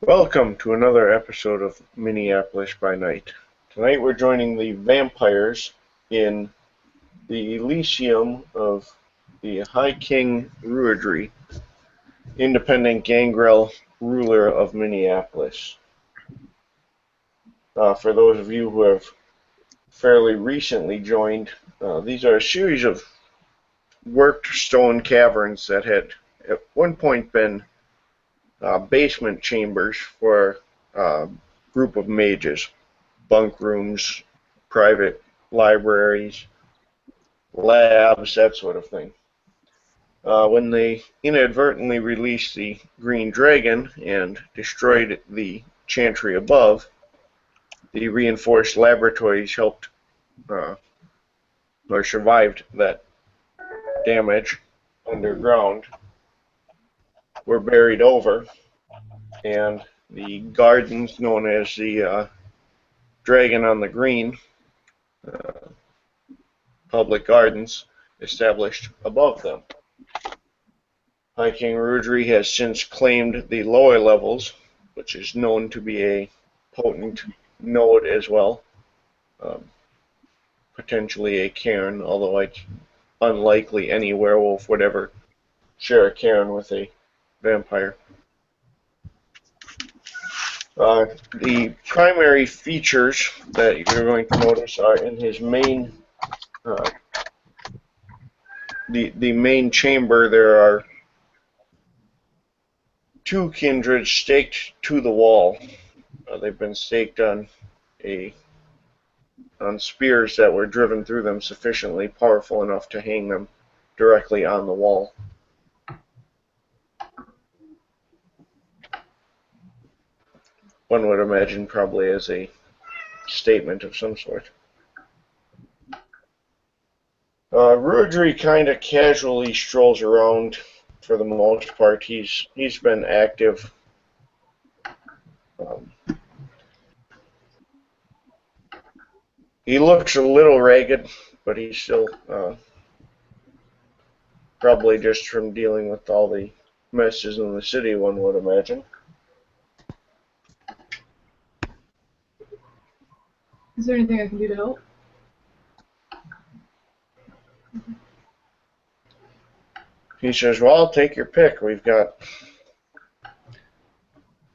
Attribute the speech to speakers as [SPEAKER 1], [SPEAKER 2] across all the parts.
[SPEAKER 1] Welcome to another episode of Minneapolis by Night. Tonight we're joining the vampires in the Elysium of the High King Ruidry, independent gangrel ruler of Minneapolis. For those of you who have fairly recently joined, these are a series of worked stone caverns that had at one point been basement chambers for a group of mages, bunk rooms, private libraries, labs, that sort of thing. When they inadvertently released the Green Dragon and destroyed the chantry above, the reinforced laboratories helped or survived that damage underground, were buried over, and the gardens known as the Dragon on the Green, public gardens, established above them. High King Ruidry has since claimed the lower levels, which is known to be a potent node as well, potentially a cairn, although it's unlikely any werewolf would ever share a cairn with a vampire. The primary features that you're going to notice are in his main, the main chamber. There are two kindreds staked to the wall. They've been staked on spears that were driven through them sufficiently powerful enough to hang them directly on the wall. One would imagine probably as a statement of some sort. Ruidry kind of casually strolls around for the most part. He's been active. He looks a little ragged, but he's still probably just from dealing with all the messes in the city, one would imagine.
[SPEAKER 2] Is there anything I can do to help?
[SPEAKER 1] He says, well, take your pick. We've got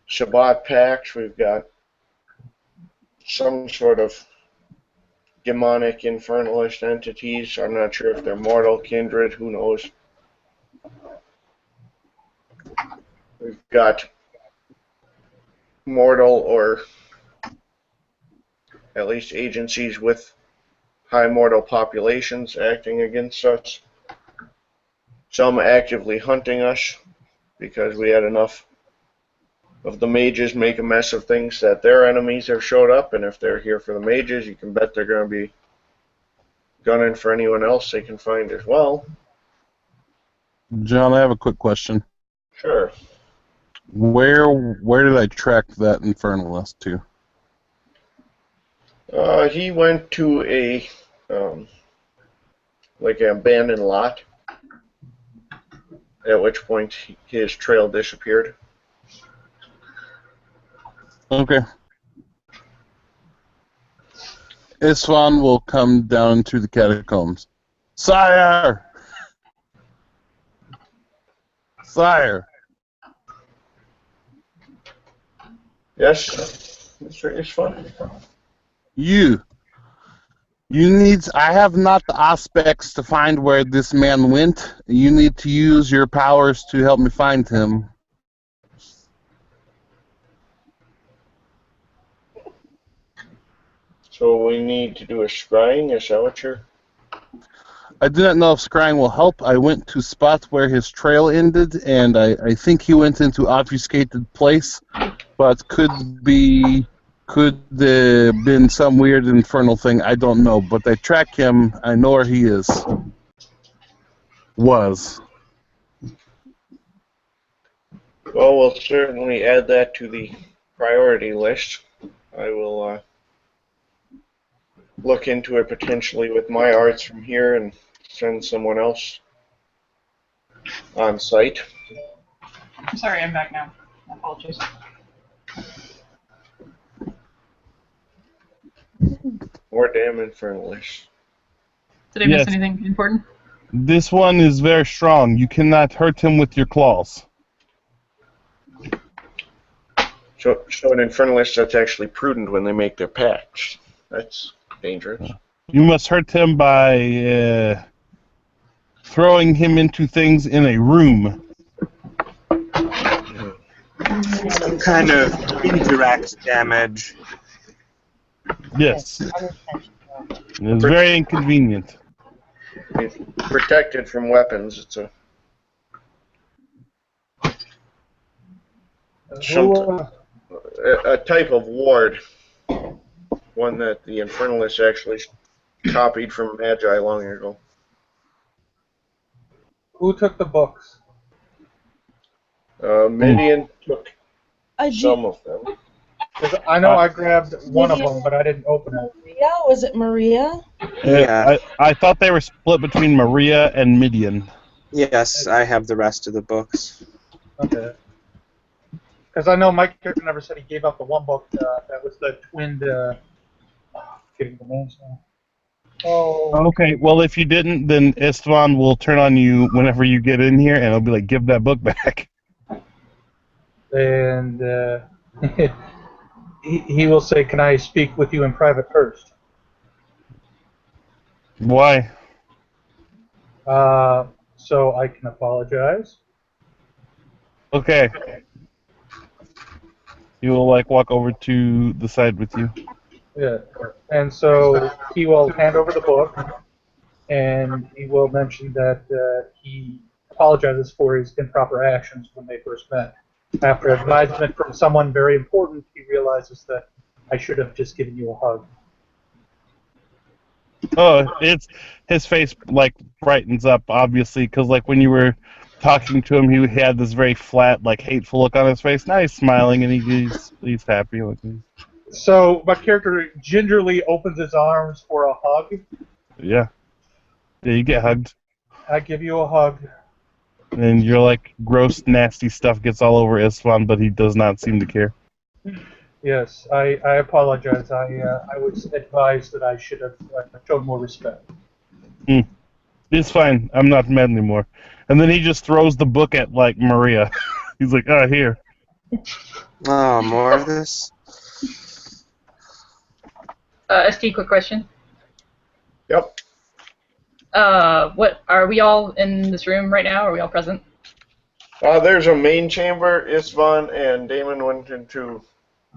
[SPEAKER 1] Shabbat packs, we've got some sort of demonic infernalist entities. I'm not sure if they're mortal, kindred, who knows. We've got mortal or at least agencies with high mortal populations acting against us. Some actively hunting us because we had enough of the mages make a mess of things that their enemies have showed up, and if they're here for the mages, you can bet they're going to be gunning for anyone else they can find as well.
[SPEAKER 3] John, I have a quick question.
[SPEAKER 1] Sure.
[SPEAKER 3] Where did I track that infernalist to?
[SPEAKER 1] He went to a like an abandoned lot, at which point his trail disappeared.
[SPEAKER 3] Okay. Isfan will come down to the catacombs. Sire! Sire!
[SPEAKER 1] Yes, Mr. Isfan?
[SPEAKER 3] I have not the aspects to find where this man went. You need to use your powers to help me find him.
[SPEAKER 1] So we need to do a scrying, is that what you're...
[SPEAKER 3] I do not know if scrying will help. I went to spot where his trail ended, and I think he went into obfuscated place, but could have been some weird infernal thing. I don't know, but I track him. I know where he is. Was.
[SPEAKER 1] Well, we'll certainly add that to the priority list. I will look into it potentially with my arts from here and send someone else on site.
[SPEAKER 2] I'm sorry, I'm back now. Apologies.
[SPEAKER 1] More damn infernalists.
[SPEAKER 2] Did I miss
[SPEAKER 3] Yes.
[SPEAKER 2] anything important?
[SPEAKER 3] This one is very strong. You cannot hurt him with your claws.
[SPEAKER 1] So an infernalist that's actually prudent when they make their pacts. That's dangerous.
[SPEAKER 3] You must hurt him by throwing him into things in a room.
[SPEAKER 4] Some kind of indirect damage.
[SPEAKER 3] Yes. It's very inconvenient.
[SPEAKER 1] It's protected from weapons. It's a type of ward. One that the infernalists actually copied from Magi long ago.
[SPEAKER 5] Who took the books?
[SPEAKER 1] Midian took
[SPEAKER 6] I
[SPEAKER 1] some of them.
[SPEAKER 5] 'Cause I know I grabbed one of them, but I didn't open it.
[SPEAKER 6] Maria? Was it Maria?
[SPEAKER 4] Yeah.
[SPEAKER 3] I thought they were split between Maria and Midian.
[SPEAKER 4] Yes, I have the rest of the books.
[SPEAKER 5] Okay. Because I know my character never said he gave up the one book that was the twinned. Getting the names now. Oh.
[SPEAKER 3] Okay, well, if you didn't, then Esteban will turn on you whenever you get in here, and he'll be like, give that book back.
[SPEAKER 5] And he will say, "Can I speak with you in private first?"
[SPEAKER 3] Why?
[SPEAKER 5] So I can apologize.
[SPEAKER 3] Okay. He will, like, walk over to the side with you.
[SPEAKER 5] Yeah. And so he will hand over the book, and he will mention that he apologizes for his improper actions when they first met. After advisement from someone very important, he realizes that I should have just given you a hug.
[SPEAKER 3] Oh, it's his face, like, brightens up, obviously, because, like, when you were talking to him, he had this very flat, like, hateful look on his face. Now he's smiling, and he's happy looking.
[SPEAKER 5] So my character gingerly opens his arms for a hug.
[SPEAKER 3] Yeah. Yeah, you get hugged.
[SPEAKER 5] I give you a hug.
[SPEAKER 3] And your, like, gross, nasty stuff gets all over Isfahan, but he does not seem to care.
[SPEAKER 5] Yes, I apologize. I was advised that I should have shown more respect.
[SPEAKER 3] It's fine. I'm not mad anymore. And then he just throws the book at, like, Maria. He's like, here.
[SPEAKER 4] Oh, more of this?
[SPEAKER 2] ST, quick question.
[SPEAKER 1] Yep.
[SPEAKER 2] What are we all in this room right now? Are we all present?
[SPEAKER 1] There's a main chamber. Isvan and Damon went into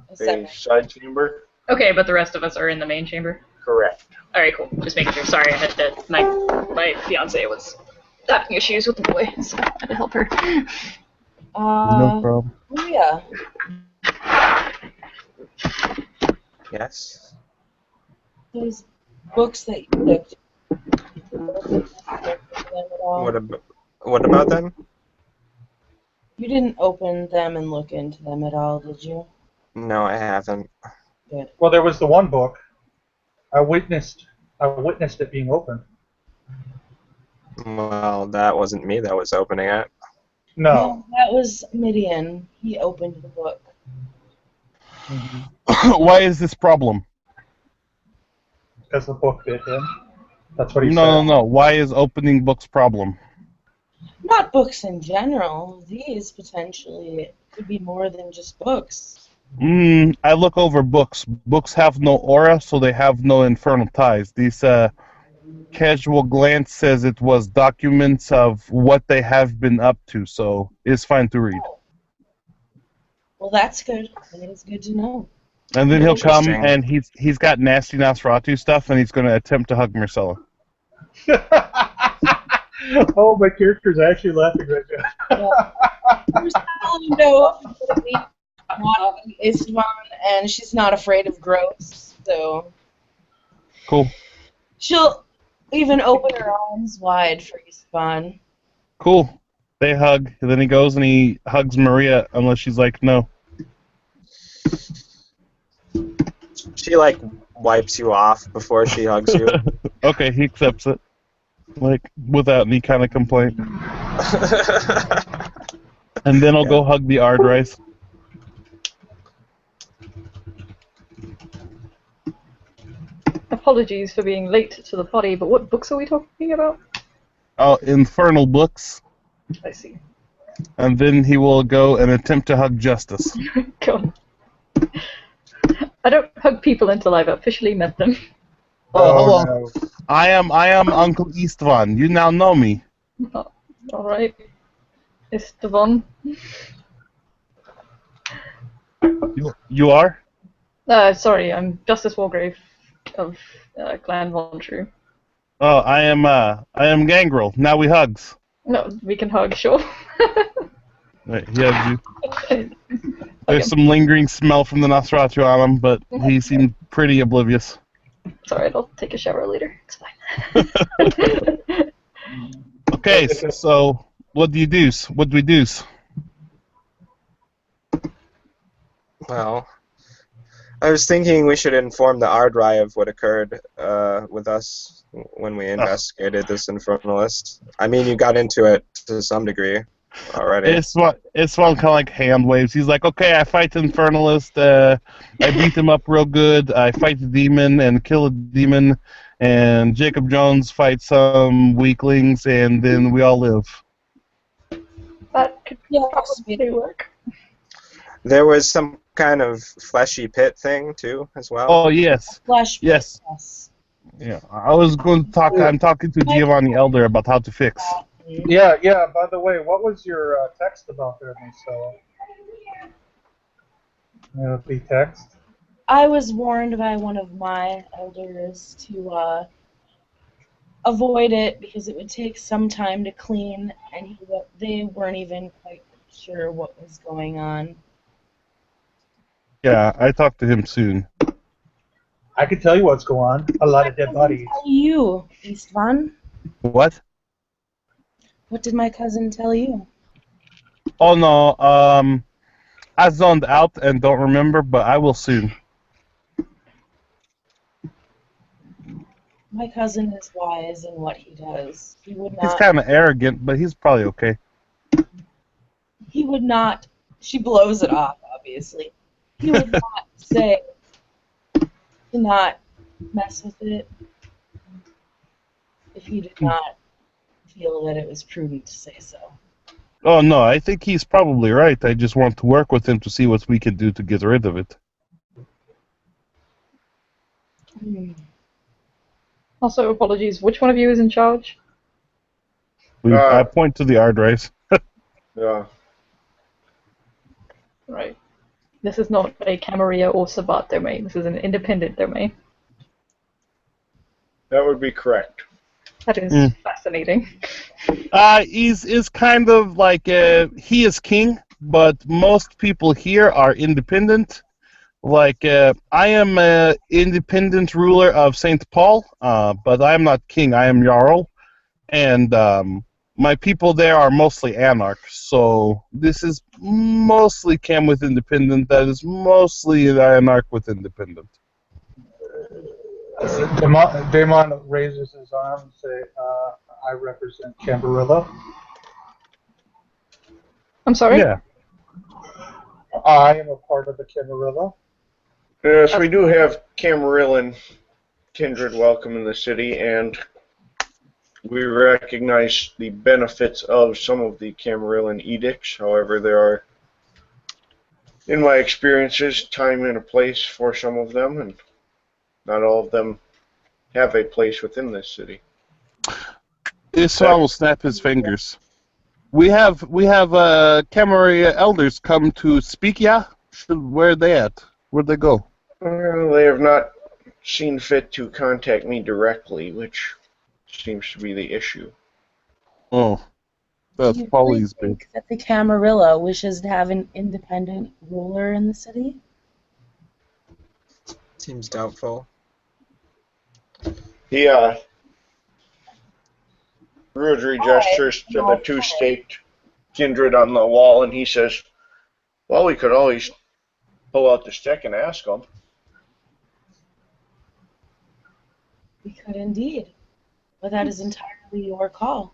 [SPEAKER 1] a side chamber.
[SPEAKER 2] Okay, but the rest of us are in the main chamber.
[SPEAKER 1] Correct.
[SPEAKER 2] All right, cool. Just making sure. Sorry, I had to. My fiance was having issues with the boy, so I had to help her.
[SPEAKER 3] No problem.
[SPEAKER 6] Maria.
[SPEAKER 4] Yes.
[SPEAKER 6] Those books that you picked.
[SPEAKER 4] What about them?
[SPEAKER 6] You didn't open them and look into them at all, did you?
[SPEAKER 4] No, I haven't.
[SPEAKER 6] Good.
[SPEAKER 5] Well, there was the one book. I witnessed it being opened.
[SPEAKER 4] Well, that wasn't me that was opening it.
[SPEAKER 5] No.
[SPEAKER 6] That was Midian. He opened the book.
[SPEAKER 3] Why is this problem?
[SPEAKER 5] Because the book bit him. That's what he said.
[SPEAKER 3] No. Why is opening books problem?
[SPEAKER 6] Not books in general. These potentially could be more than just books.
[SPEAKER 3] I look over books. Books have no aura, so they have no infernal ties. This casual glance says it was documents of what they have been up to, so it's fine to read.
[SPEAKER 6] Well, that's good. That is good to know.
[SPEAKER 3] And then he'll come,
[SPEAKER 4] Interesting.
[SPEAKER 3] and he's got nasty Nosferatu stuff, and he's going to attempt to hug Marcella.
[SPEAKER 5] Oh, my character's actually laughing right now.
[SPEAKER 6] Marcella knows that we want Istvan, and she's not afraid of growths, so
[SPEAKER 3] Cool.
[SPEAKER 6] she'll even open her arms wide for Istvan.
[SPEAKER 3] Cool. They hug, and then he goes and he hugs Maria, unless she's like, no.
[SPEAKER 4] She, like, wipes you off before she hugs you.
[SPEAKER 3] Okay, he accepts it. Like, without any kind of complaint. And then I'll go hug the Ardrice.
[SPEAKER 2] apologies for being late to the party, but what books are we talking about?
[SPEAKER 3] Oh, infernal books.
[SPEAKER 2] I see.
[SPEAKER 3] And then he will go and attempt to hug Justice.
[SPEAKER 2] God. I don't hug people until I've officially met them.
[SPEAKER 3] Oh,
[SPEAKER 5] Oh
[SPEAKER 3] hello.
[SPEAKER 5] no.
[SPEAKER 3] I am Uncle Istvan. You now know me.
[SPEAKER 2] Alright. Esteban.
[SPEAKER 3] You are?
[SPEAKER 2] Sorry, I'm Justice Wargrave of Clan Von True.
[SPEAKER 3] Oh, I am Gangrel. Now we hugs.
[SPEAKER 2] No, we can hug, sure.
[SPEAKER 3] Right, he hugs you.
[SPEAKER 2] Okay.
[SPEAKER 3] There's some lingering smell from the Nosferatu on him, but he seemed pretty oblivious.
[SPEAKER 2] Sorry, I'll take a shower later. It's fine.
[SPEAKER 3] Okay, so what do you do? What do we do?
[SPEAKER 4] Well, I was thinking we should inform the Ardrai of what occurred with us when we investigated this infernalist. I mean, you got into it to some degree already.
[SPEAKER 3] It's one kind of like hand waves. He's like, okay, I fight the infernalist. I beat him up real good. I fight the demon and kill a demon, and Jacob Jones fights some weaklings, and then we all live.
[SPEAKER 2] That could
[SPEAKER 6] Yes,
[SPEAKER 2] possibly work.
[SPEAKER 4] There was some kind of fleshy pit thing too, as well.
[SPEAKER 3] Oh yes,
[SPEAKER 6] Flesh.
[SPEAKER 3] yes.
[SPEAKER 6] Yes.
[SPEAKER 3] Yeah, I was going to talk. I'm talking to Giovanni Elder about how to fix.
[SPEAKER 5] Yeah, yeah. By the way, what was your text about there, Marcelo? The text.
[SPEAKER 6] I was warned by one of my elders to avoid it because it would take some time to clean, and they weren't even quite sure what was going on.
[SPEAKER 3] Yeah, I talked to him soon.
[SPEAKER 5] I can tell you what's going on. A lot of dead bodies.
[SPEAKER 6] Tell you, Istvan?
[SPEAKER 3] What?
[SPEAKER 6] What did my cousin tell you?
[SPEAKER 3] Oh no, I zoned out and don't remember, but I will soon.
[SPEAKER 6] My cousin is wise in what he does. He would
[SPEAKER 3] He's
[SPEAKER 6] not.
[SPEAKER 3] kind of arrogant, but he's probably okay.
[SPEAKER 6] He would not. She blows it off, obviously. He would not say to not mess with it if he did not feel that it was prudent to say so.
[SPEAKER 3] Oh no, I think he's probably right. I just want to work with him to see what we can do to get rid of it.
[SPEAKER 2] Also, apologies. Which one of you is in charge?
[SPEAKER 3] I point to the Ardrais.
[SPEAKER 1] Yeah.
[SPEAKER 2] Right. This is not a Camarilla or Sabat domain. This is an independent domain.
[SPEAKER 1] That would be correct.
[SPEAKER 2] That is fascinating.
[SPEAKER 3] He's kind of like he is king, but most people here are independent. Like I am an independent ruler of Saint Paul, but I am not king. I am Jarl, and my people there are mostly anarchs. So this is mostly Cam with independent. That is mostly the anarch with independent.
[SPEAKER 5] Damon raises his arm and say, I represent Cambarilla.
[SPEAKER 2] I'm sorry?
[SPEAKER 3] Yeah.
[SPEAKER 5] I am a part of the Camarilla.
[SPEAKER 1] Yes, we do have Camarillan kindred welcome in the city, and we recognize the benefits of some of the Camarillan edicts. However, there are, in my experiences, time and a place for some of them, and not all of them have a place within this city.
[SPEAKER 3] Isra will snap his fingers. We have Camarilla elders come to speak. Yeah, where are they at? Where'd they go?
[SPEAKER 1] Well, they have not seen fit to contact me directly, which seems to be the issue.
[SPEAKER 3] Oh, that's
[SPEAKER 6] Do you
[SPEAKER 3] probably
[SPEAKER 6] really
[SPEAKER 3] his big.
[SPEAKER 6] think that the Camarilla wishes to have an independent ruler in the city?
[SPEAKER 4] Seems doubtful.
[SPEAKER 1] He, Rudry gestures to the two-staked kindred on the wall, and he says, well, we could always pull out the stick and ask them.
[SPEAKER 6] We could indeed. But that is entirely your call.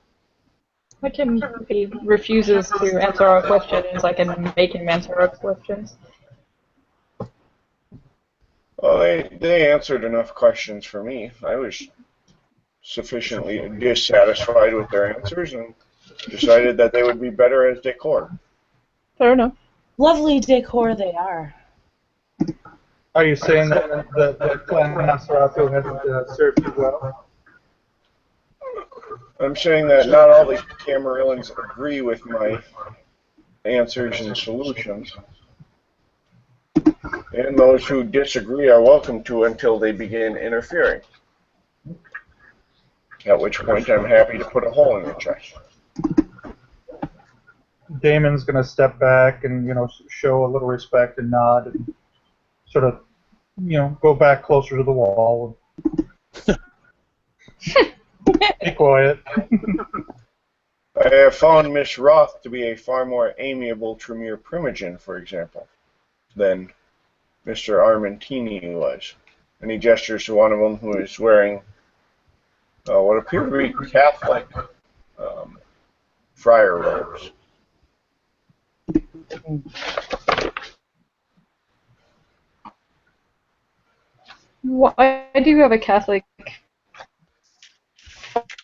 [SPEAKER 2] I can, if he refuses to answer our questions, I can make him answer our questions.
[SPEAKER 1] Well, they answered enough questions for me. I was sufficiently dissatisfied with their answers and decided that they would be better as decor.
[SPEAKER 2] Fair enough.
[SPEAKER 6] Lovely decor they are.
[SPEAKER 5] Are you saying that the clan Nosferatu hasn't served you well?
[SPEAKER 1] I'm saying that not all the Camarillans agree with my answers and solutions, and those who disagree are welcome to until they begin interfering. At which point I'm happy to put a hole in the chest.
[SPEAKER 5] Damon's going to step back and, show a little respect and nod and sort of, go back closer to the wall. Be quiet.
[SPEAKER 1] I have found Miss Roth to be a far more amiable Tremere Primogen, for example, than Mr. Armentini was. And he gestures to one of them who is wearing what appear to be Catholic friar robes.
[SPEAKER 2] Why do you have a Catholic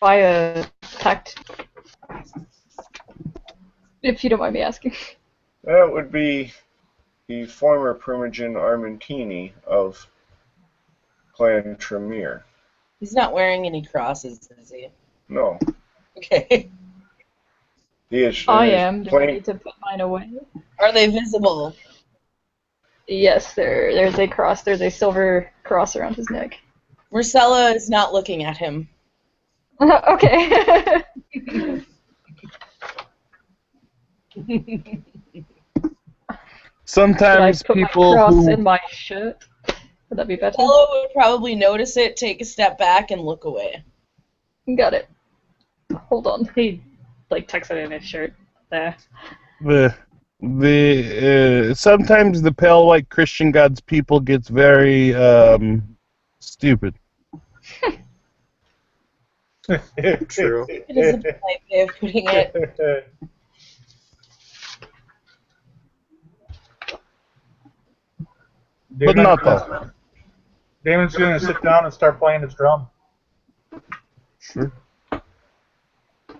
[SPEAKER 2] fire tact? If you don't mind me asking.
[SPEAKER 1] That would be the former Primogen Armentini of Clan Tremere.
[SPEAKER 6] He's not wearing any crosses, is he?
[SPEAKER 1] No.
[SPEAKER 6] Okay.
[SPEAKER 1] He is.
[SPEAKER 2] I am. Do I
[SPEAKER 1] plain.
[SPEAKER 2] need to put mine away?
[SPEAKER 6] Are they visible?
[SPEAKER 2] Yes, there's a cross. There's a silver cross around his neck.
[SPEAKER 6] Marcella is not looking at him.
[SPEAKER 2] Okay.
[SPEAKER 3] Sometimes
[SPEAKER 2] Should I put
[SPEAKER 3] people
[SPEAKER 2] my cross
[SPEAKER 3] who
[SPEAKER 2] in my shirt? Would that be better?
[SPEAKER 6] Marcella would probably notice it, take a step back, and look away.
[SPEAKER 2] Got it. Hold on. He tucks it in his shirt. There.
[SPEAKER 3] sometimes the pale white Christian God's people gets very stupid.
[SPEAKER 4] True.
[SPEAKER 6] It is a polite way of putting it.
[SPEAKER 3] But not all.
[SPEAKER 5] Damon's going to sit down and start playing his drum.
[SPEAKER 3] Sure.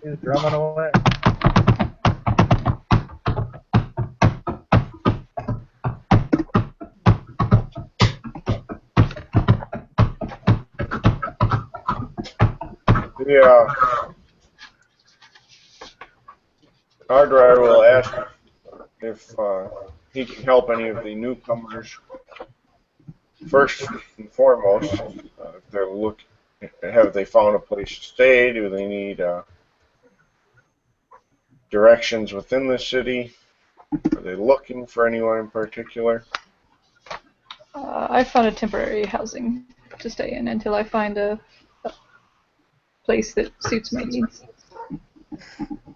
[SPEAKER 5] He's drumming away.
[SPEAKER 1] Yeah. Ardrar will ask if he can help any of the newcomers. First and foremost, if they're have they found a place to stay? Do they need directions within the city? Are they looking for anyone in particular?
[SPEAKER 2] I found a temporary housing to stay in until I find a place that suits my needs.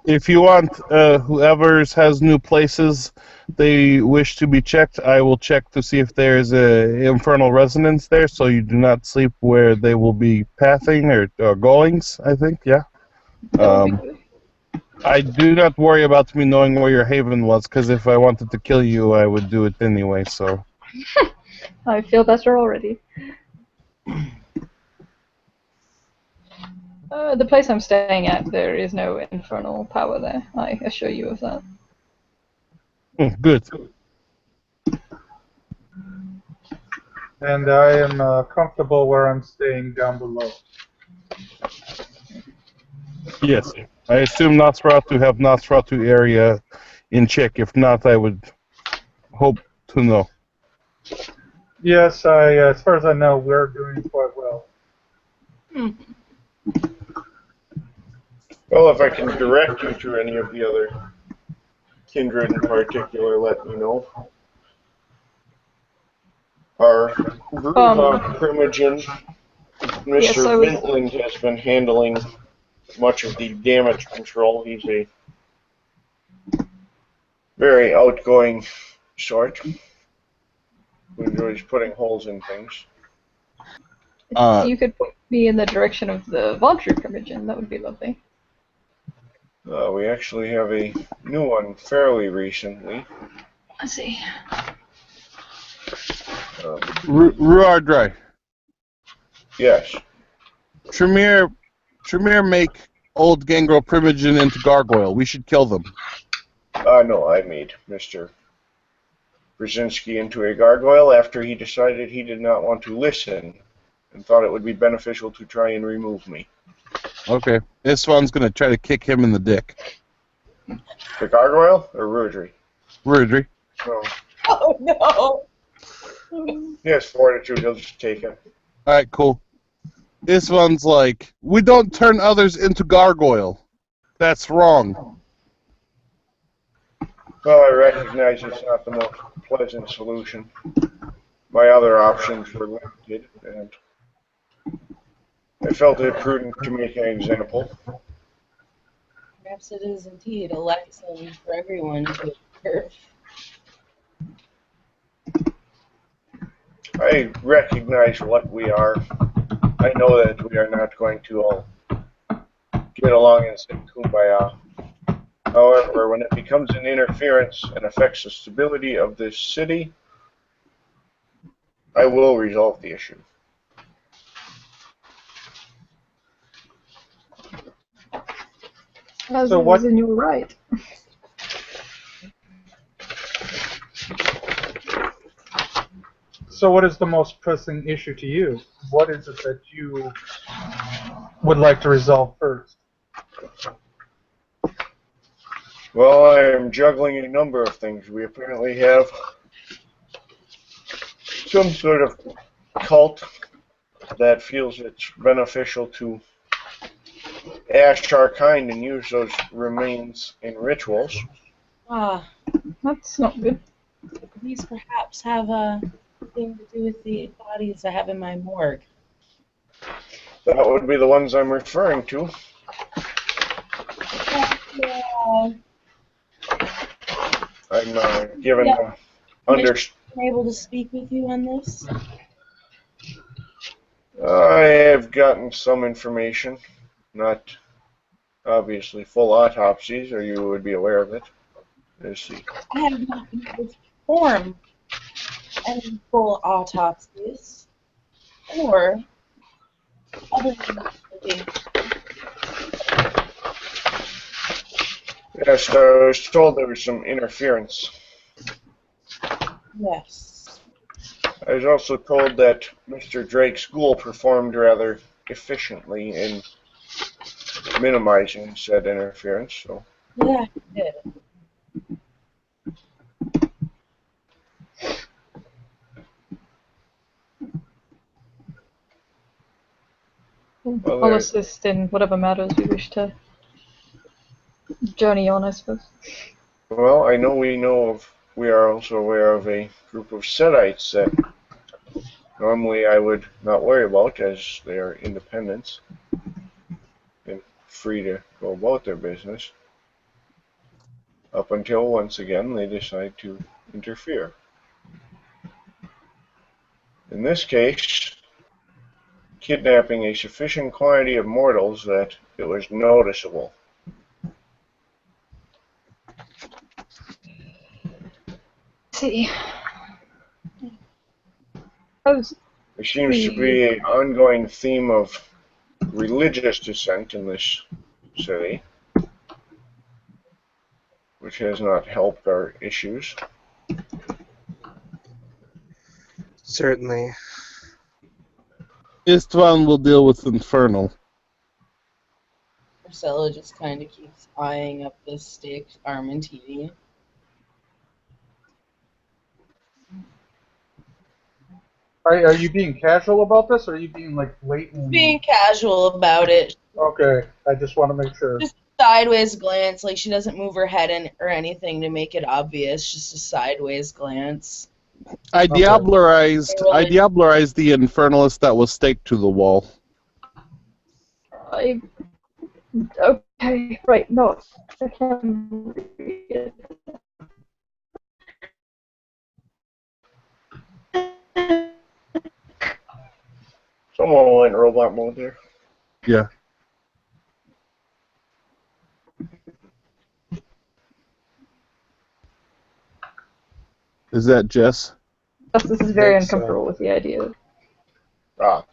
[SPEAKER 3] If you want whoever has new places they wish to be checked, I will check to see if there is a infernal resonance there, so you do not sleep where they will be pathing or goings, I think, yeah.
[SPEAKER 2] That would be good.
[SPEAKER 3] I do not worry about me knowing where your haven was, because if I wanted to kill you, I would do it anyway, so...
[SPEAKER 2] I feel better already. The place I'm staying at, there is no infernal power there. I assure you of that.
[SPEAKER 3] Good.
[SPEAKER 5] And I am comfortable where I'm staying down below.
[SPEAKER 3] Yes. I assume Nosferatu have Nosferatu area in check. If not, I would hope to know.
[SPEAKER 5] Yes, as far as I know, we're doing quite well.
[SPEAKER 1] Well, if I can direct you to any of the other kindred in particular, let me know. Our Gruha Primogen, Mr.
[SPEAKER 2] Yes, I was-
[SPEAKER 1] Vintland, has been handling much of the damage control. He's a very outgoing sort who enjoys putting holes in things.
[SPEAKER 2] If you could point me in the direction of the Vauntry Primogen, that would be lovely.
[SPEAKER 1] We actually have a new one fairly recently.
[SPEAKER 2] Let's see.
[SPEAKER 3] Ruardry.
[SPEAKER 1] Yes.
[SPEAKER 3] Tremere make old Gangrel Primogen into gargoyle. We should kill them.
[SPEAKER 1] No, I made Mr. Brzezinski into a gargoyle after he decided he did not want to listen and thought it would be beneficial to try and remove me.
[SPEAKER 3] Okay. This one's going to try to kick him in the dick.
[SPEAKER 1] The gargoyle or Rudry?
[SPEAKER 3] Ruardry.
[SPEAKER 1] No.
[SPEAKER 6] Oh no!
[SPEAKER 1] He has fortitude, he'll just take it.
[SPEAKER 3] Alright, cool. This one's like, we don't turn others into gargoyle. That's wrong.
[SPEAKER 1] Well, I recognize it's not the most pleasant solution. My other options were limited, and I felt it prudent to make an example.
[SPEAKER 6] Perhaps it is indeed a lesson for everyone to observe.
[SPEAKER 1] I recognize what we are. I know that we are not going to all get along and sing kumbaya. However, when it becomes an interference and affects the stability of this city, I will resolve the issue.
[SPEAKER 2] As
[SPEAKER 5] So
[SPEAKER 2] it
[SPEAKER 5] what-
[SPEAKER 2] is in your right.
[SPEAKER 5] So what is the most pressing issue to you? What is it that you would like to resolve first?
[SPEAKER 1] Well, I am juggling a number of things. We apparently have some sort of cult that feels it's beneficial to ash our kind and use those remains in rituals.
[SPEAKER 6] Ah,
[SPEAKER 2] That's not good.
[SPEAKER 6] these perhaps have a thing to do with the bodies I have in my morgue.
[SPEAKER 1] That would be the ones I'm referring to.
[SPEAKER 6] Yeah.
[SPEAKER 1] I'm given
[SPEAKER 6] Yeah.
[SPEAKER 1] under.
[SPEAKER 6] I'm able to speak with you on this.
[SPEAKER 1] I have gotten some information, not obviously full autopsies, or you would be aware of it. Let's see.
[SPEAKER 6] I have not been able to perform any full autopsies or other than
[SPEAKER 1] Yes, I was told there was some interference.
[SPEAKER 6] yes.
[SPEAKER 1] I was also told that Mr. Drake's school performed rather efficiently in minimizing said interference, so
[SPEAKER 6] Yeah, I did.
[SPEAKER 1] Well,
[SPEAKER 2] I'll
[SPEAKER 1] there-
[SPEAKER 2] assist in whatever matters we wish to journey on, I suppose.
[SPEAKER 1] well, I know we are also aware of a group of Setites that normally I would not worry about as they are independents and free to go about their business. Up until once again they decide to interfere. In this case, kidnapping a sufficient quantity of mortals that it was noticeable.
[SPEAKER 2] See. How's
[SPEAKER 1] There seems to be an ongoing theme of religious dissent in this city, which has not helped our issues.
[SPEAKER 4] Certainly.
[SPEAKER 3] Istvan will deal with Infernal.
[SPEAKER 6] Marcella just kind of keeps eyeing up this steak Armentini.
[SPEAKER 5] Are you being casual about this, or are you being like blatant?
[SPEAKER 6] Being casual about it.
[SPEAKER 5] Okay, I just want to make sure.
[SPEAKER 6] Just a sideways glance, like she doesn't move her head in or anything to make it obvious, just a sideways glance.
[SPEAKER 3] I
[SPEAKER 5] Okay.
[SPEAKER 3] diablerized the Infernalist that was staked to the wall.
[SPEAKER 2] I... Okay, right, no. I can read it.
[SPEAKER 1] Someone went robot mode there.
[SPEAKER 3] Yeah. Is that Jess?
[SPEAKER 2] Justice is very
[SPEAKER 4] think so.
[SPEAKER 2] uncomfortable with the idea.
[SPEAKER 1] No,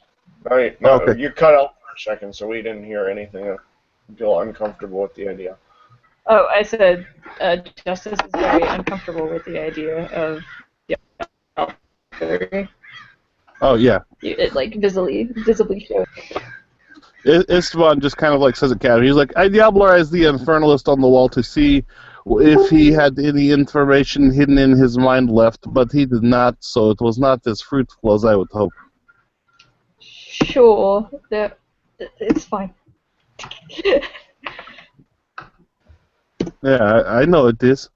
[SPEAKER 3] Okay.
[SPEAKER 1] you cut out for a second, so we didn't hear anything. I feel uncomfortable with the idea.
[SPEAKER 2] Oh, I said Justice is very uncomfortable with the idea of the
[SPEAKER 3] Oh yeah.
[SPEAKER 2] it like visibly shows.
[SPEAKER 3] Esteban just kind of like says it casually. He's like, I diablerized the Infernalist on the wall to see if he had any information hidden in his mind left, but he did not, so it was not as fruitful as I would hope.
[SPEAKER 2] Sure, that it's fine.
[SPEAKER 3] Yeah, I know it is.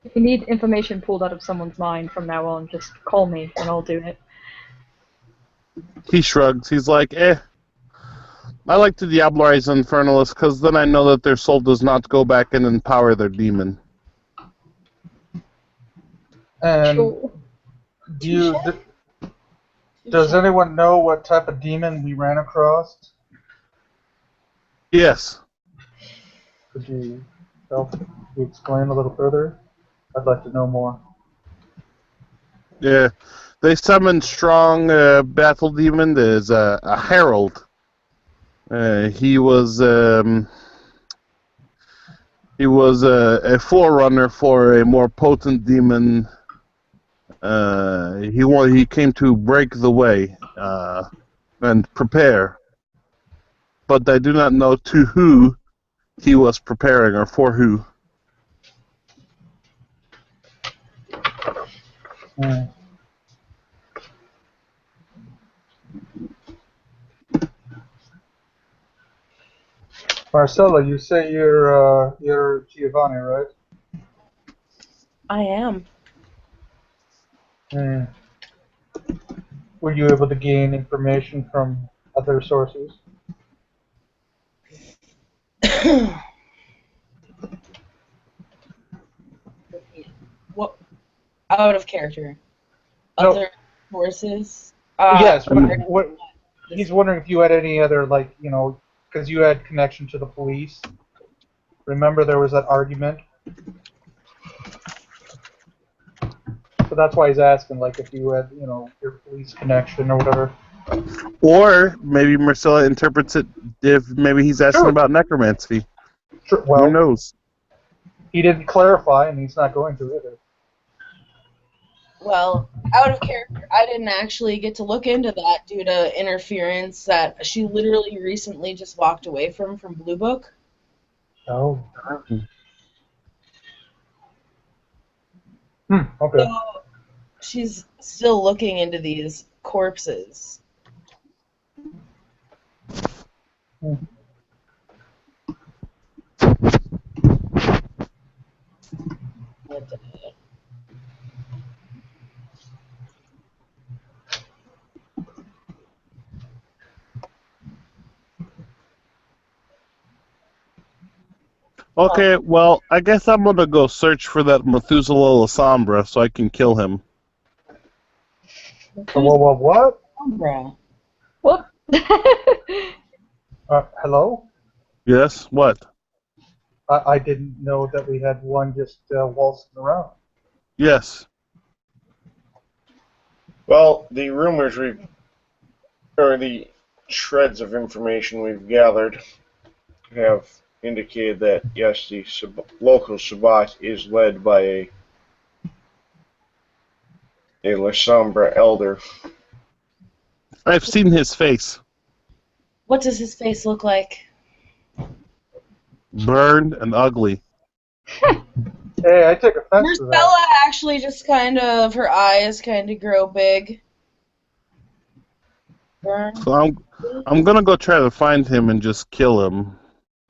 [SPEAKER 2] If you need information pulled out of someone's mind from now on, just call me and I'll do it.
[SPEAKER 3] He shrugs. He's like, I like to diablerize Infernalists because then I know that their soul does not go back and empower their demon.
[SPEAKER 5] And
[SPEAKER 2] Sure.
[SPEAKER 5] does anyone know what type of demon we ran across?
[SPEAKER 3] Yes.
[SPEAKER 5] Could you explain a little further? I'd like to know more.
[SPEAKER 3] Yeah. They summoned strong battle demon. There's a herald. He was a forerunner for a more potent demon. He came to break the way and prepare, but I do not know to who he was preparing or for who.
[SPEAKER 5] Marcella, you say you're Giovanni, right?
[SPEAKER 6] I am.
[SPEAKER 5] Were you able to gain information from other sources?
[SPEAKER 6] What? Out of character.
[SPEAKER 5] No.
[SPEAKER 6] Other sources.
[SPEAKER 5] Yes. What? He's wondering if you had any other, like, because you had connection to the police. Remember there was that argument? So that's why he's asking, like, if you had, your police connection or whatever.
[SPEAKER 3] Or maybe Marcella interprets it if maybe he's asking
[SPEAKER 5] Sure.
[SPEAKER 3] about necromancy.
[SPEAKER 5] Sure. Well,
[SPEAKER 3] who knows?
[SPEAKER 5] He didn't clarify, and he's not going to either.
[SPEAKER 6] Well, out of character, I didn't actually get to look into that due to interference that she literally recently just walked away from Blue Book.
[SPEAKER 5] Oh. Okay.
[SPEAKER 6] So she's still looking into these corpses.
[SPEAKER 3] Okay, well, I guess I'm gonna go search for that Methuselah Sombra so I can kill him.
[SPEAKER 5] What?
[SPEAKER 6] Sombra.
[SPEAKER 2] What?
[SPEAKER 5] Hello?
[SPEAKER 3] Yes? What?
[SPEAKER 5] I didn't know that we had one just waltzing around.
[SPEAKER 3] Yes.
[SPEAKER 1] Well, the rumors or the shreds of information we've gathered have indicated that, yes, the local Sabbat is led by a La Sombra elder.
[SPEAKER 3] I've seen his face.
[SPEAKER 6] What does his face look like?
[SPEAKER 3] Burned and ugly.
[SPEAKER 5] Hey, I take offense to that.
[SPEAKER 6] Marcella actually just her eyes kind of grow big. Burn.
[SPEAKER 3] So I'm gonna go try to find him and just kill him.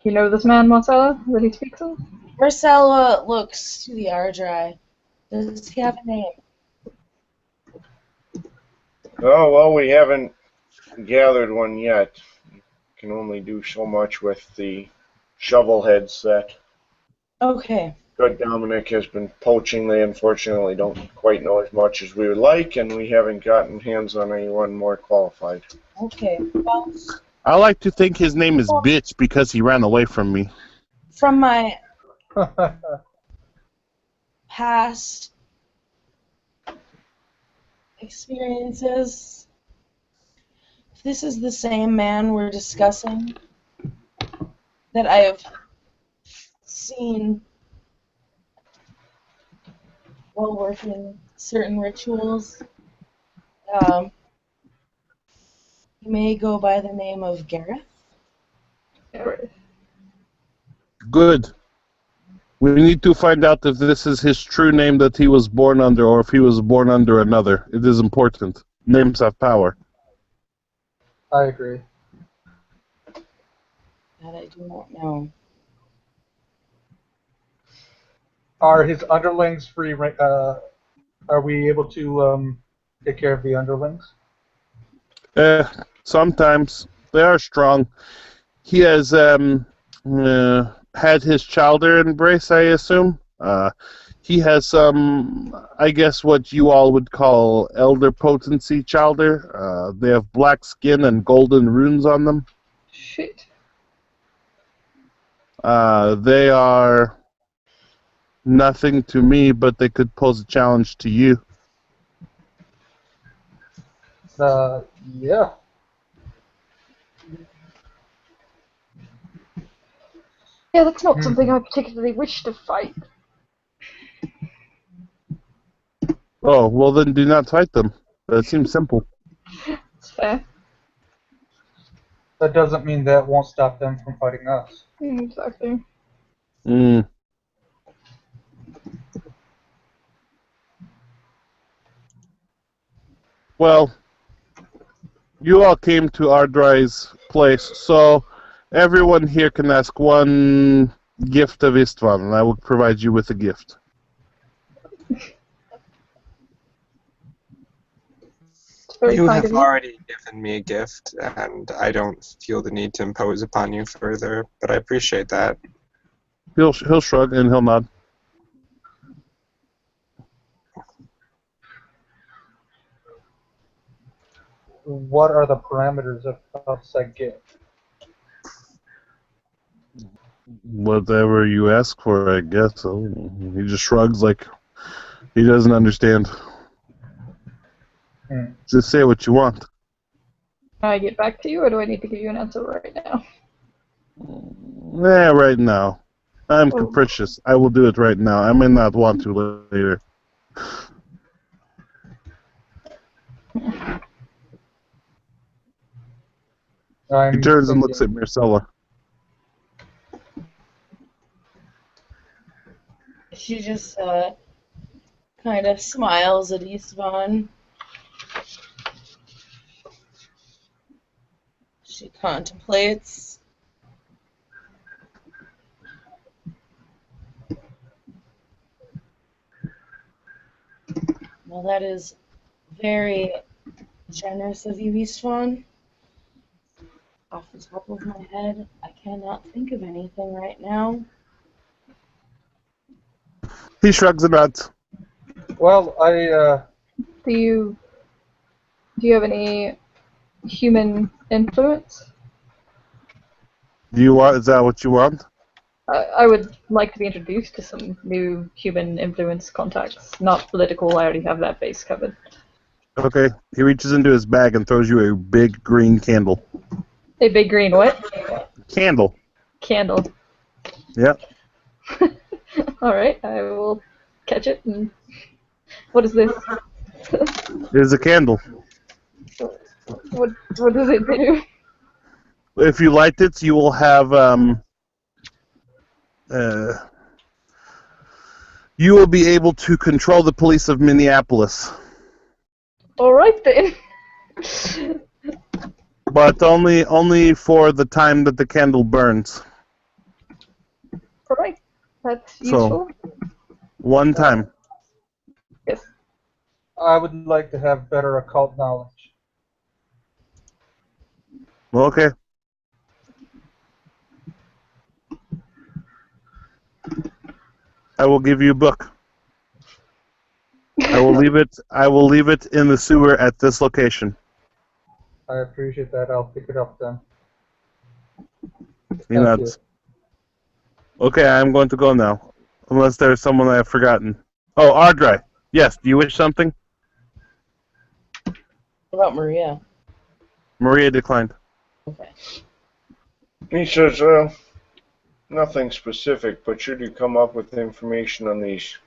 [SPEAKER 2] You know this man, Marcella, that he speaks of?
[SPEAKER 6] Marcella looks to the Ardry. Does he have a name?
[SPEAKER 1] Oh, well, we haven't gathered one yet. You can only do so much with the shovel heads that
[SPEAKER 6] Okay.
[SPEAKER 1] good Dominic has been poaching. They unfortunately don't quite know as much as we would like, and we haven't gotten hands on anyone more qualified.
[SPEAKER 6] Okay. Well,
[SPEAKER 3] I like to think his name is Bitch because he ran away from me.
[SPEAKER 6] from my past experiences. If this is the same man we're discussing, that I have seen while working certain rituals, he may go by the name of Gareth.
[SPEAKER 3] Good. We need to find out if this is his true name that he was born under, or if he was born under another. It is important. Names have power.
[SPEAKER 5] I agree.
[SPEAKER 6] That I do not know.
[SPEAKER 5] Are his underlings free? Are we able to take care of the underlings?
[SPEAKER 3] Sometimes. They are strong. He has had his childer embrace, I assume. He has some, I guess, what you all would call elder potency childer. They have black skin and golden runes on them.
[SPEAKER 2] Shit.
[SPEAKER 3] They are nothing to me, but they could pose a challenge to you.
[SPEAKER 5] Yeah.
[SPEAKER 2] Yeah, that's not something I particularly wish to fight.
[SPEAKER 3] Oh, well then do not fight them. That seems simple.
[SPEAKER 2] It's fair.
[SPEAKER 5] That doesn't mean that won't stop them from fighting us.
[SPEAKER 2] Exactly.
[SPEAKER 3] Well, you all came to Ardry's place, so everyone here can ask one gift of Istvan, and I will provide you with a gift.
[SPEAKER 2] Very
[SPEAKER 4] You
[SPEAKER 2] kind
[SPEAKER 4] have
[SPEAKER 2] of you.
[SPEAKER 4] already given me a gift, and I don't feel the need to impose upon you further, but I appreciate that.
[SPEAKER 3] He'll shrug and he'll nod.
[SPEAKER 5] What are the parameters of said gift?
[SPEAKER 3] Whatever you ask for, I guess. Oh, he just shrugs like he doesn't understand. Just say what you want.
[SPEAKER 2] Can I get back to you, or do I need to give you an answer right now?
[SPEAKER 3] Right now. I'm capricious. I will do it right now. I may not want to later. He turns and looks at Marcella.
[SPEAKER 6] She just kind of smiles at Istvan. She contemplates. Well, that is very generous of you, Istvan. Off the top of my head, I cannot think of anything right now.
[SPEAKER 3] He shrugs and nods.
[SPEAKER 5] Well,
[SPEAKER 2] Do you have any human influence?
[SPEAKER 3] Is that what you want?
[SPEAKER 2] I would like to be introduced to some new human influence contacts. Not political, I already have that base covered.
[SPEAKER 3] Okay. He reaches into his bag and throws you a big green candle.
[SPEAKER 2] A big green what?
[SPEAKER 3] Candle.
[SPEAKER 2] Candle.
[SPEAKER 3] Yep.
[SPEAKER 2] Alright, I will catch it and... What is this?
[SPEAKER 3] It is a candle.
[SPEAKER 2] What does it do?
[SPEAKER 3] If you light it, you will have, you will be able to control the police of Minneapolis.
[SPEAKER 2] Alright then.
[SPEAKER 3] But only for the time that the candle burns.
[SPEAKER 2] Alright, that's useful.
[SPEAKER 3] So, one time.
[SPEAKER 2] Yes.
[SPEAKER 5] I would like to have better occult knowledge.
[SPEAKER 3] Okay. I will give you a book. I will leave it in the sewer at this location.
[SPEAKER 5] I appreciate that. I'll pick it up then.
[SPEAKER 3] He nods. Okay, I'm going to go now. Unless there's someone I have forgotten. Oh, Ardry. Yes, do you wish something?
[SPEAKER 6] What about Maria?
[SPEAKER 3] Maria declined.
[SPEAKER 6] Okay.
[SPEAKER 1] He says, nothing specific, but should you come up with information on these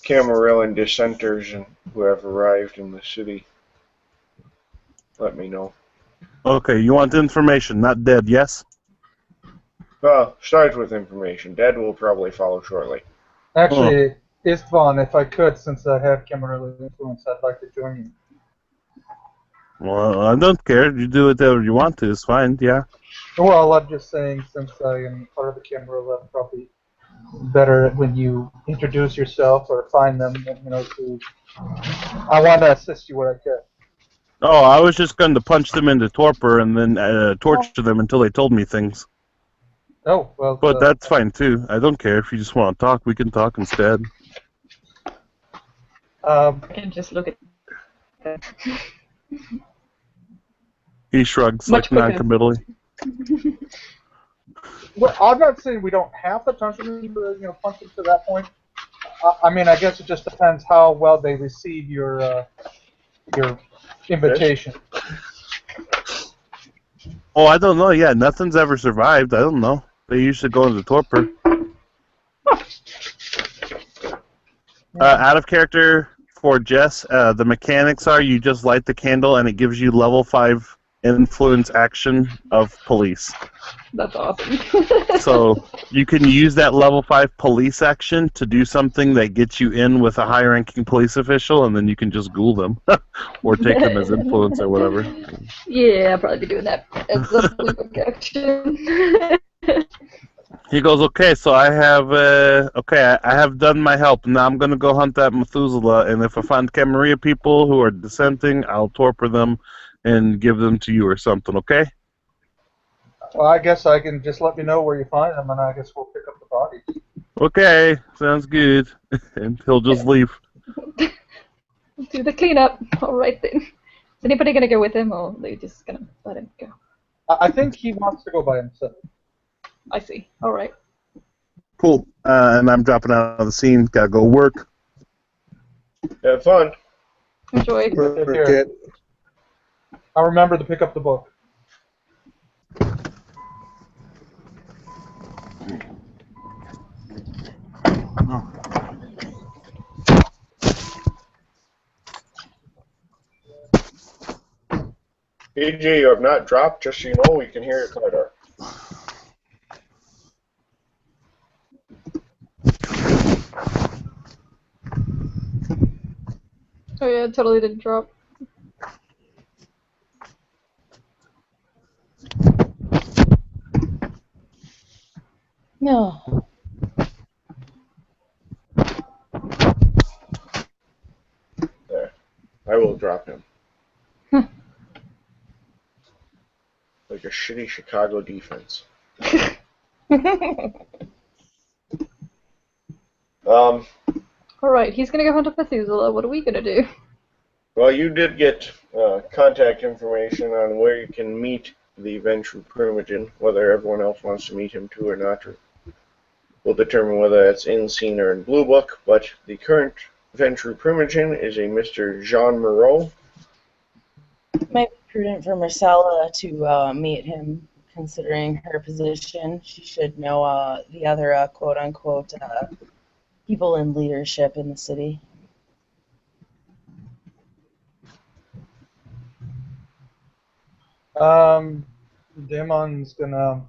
[SPEAKER 1] Camarillan dissenters and who have arrived in the city, let me know.
[SPEAKER 3] Okay, you want information, not dead, yes?
[SPEAKER 1] Start with information. Dead will probably follow shortly.
[SPEAKER 5] Actually, Istvan, if I could, since I have Camarilla influence, I'd like to join you.
[SPEAKER 3] Well, I don't care. You do whatever you want to. It's fine, yeah.
[SPEAKER 5] Well, I'm just saying, since I am part of the Camarilla, probably better when you introduce yourself or find them, I want to assist you where I can.
[SPEAKER 3] Oh, I was just going to punch them into torpor and then torture them until they told me things.
[SPEAKER 5] Oh, well.
[SPEAKER 3] But that's fine, too. I don't care. If you just want to talk, we can talk instead.
[SPEAKER 2] I can just look at them.
[SPEAKER 3] He shrugs,
[SPEAKER 2] Much quicker.
[SPEAKER 3] non-committally.
[SPEAKER 5] Well, I'm not saying we don't have to punch them to that point. I mean, I guess it just depends how well they receive your invitation.
[SPEAKER 3] Oh, I don't know. Yeah, nothing's ever survived. I don't know. They usually go into torpor. Out of character for Jess, the mechanics are you just light the candle and it gives you level 5 influence action of police.
[SPEAKER 2] That's awesome.
[SPEAKER 3] So you can use that level 5 police action to do something that gets you in with a high-ranking police official, and then you can just ghoul them or take them as influence or whatever.
[SPEAKER 2] Yeah, I'll probably be doing that as a blue book action.
[SPEAKER 3] He goes, okay, so I have I have done my help. Now I'm gonna go hunt that Methuselah, and if I find Camarilla people who are dissenting, I'll torpor them and give them to you or something. Okay?
[SPEAKER 5] Well, I guess I can just let me know where you find them, and I guess we'll pick up the bodies.
[SPEAKER 3] Okay, sounds good. And he'll just leave.
[SPEAKER 2] Do the cleanup. All right then. Is anybody gonna go with him, or are they just gonna let him go?
[SPEAKER 5] I think he wants to go by himself.
[SPEAKER 2] I see. All right.
[SPEAKER 3] Cool. And I'm dropping out of the scene. Gotta go work.
[SPEAKER 1] Have fun.
[SPEAKER 2] Enjoy.
[SPEAKER 5] Okay. I'll remember to pick up the book.
[SPEAKER 1] AJ, you have not dropped, just so you know, we can hear your car door.
[SPEAKER 2] Oh yeah, it totally didn't drop.
[SPEAKER 6] No.
[SPEAKER 1] There. I will drop him. Like a shitty Chicago defense.
[SPEAKER 2] Alright, he's gonna go hunt up Methuselah. What are we gonna do?
[SPEAKER 1] Well, you did get contact information on where you can meet the Ventru Primogen. Whether everyone else wants to meet him too or not, we'll determine whether that's in scene or in Blue Book. But the current Ventru Primogen is a Mr. Jean Moreau.
[SPEAKER 6] It might be prudent for Marcella to meet him, considering her position. She should know the other quote-unquote people in leadership in the city.
[SPEAKER 5] Damon's gonna.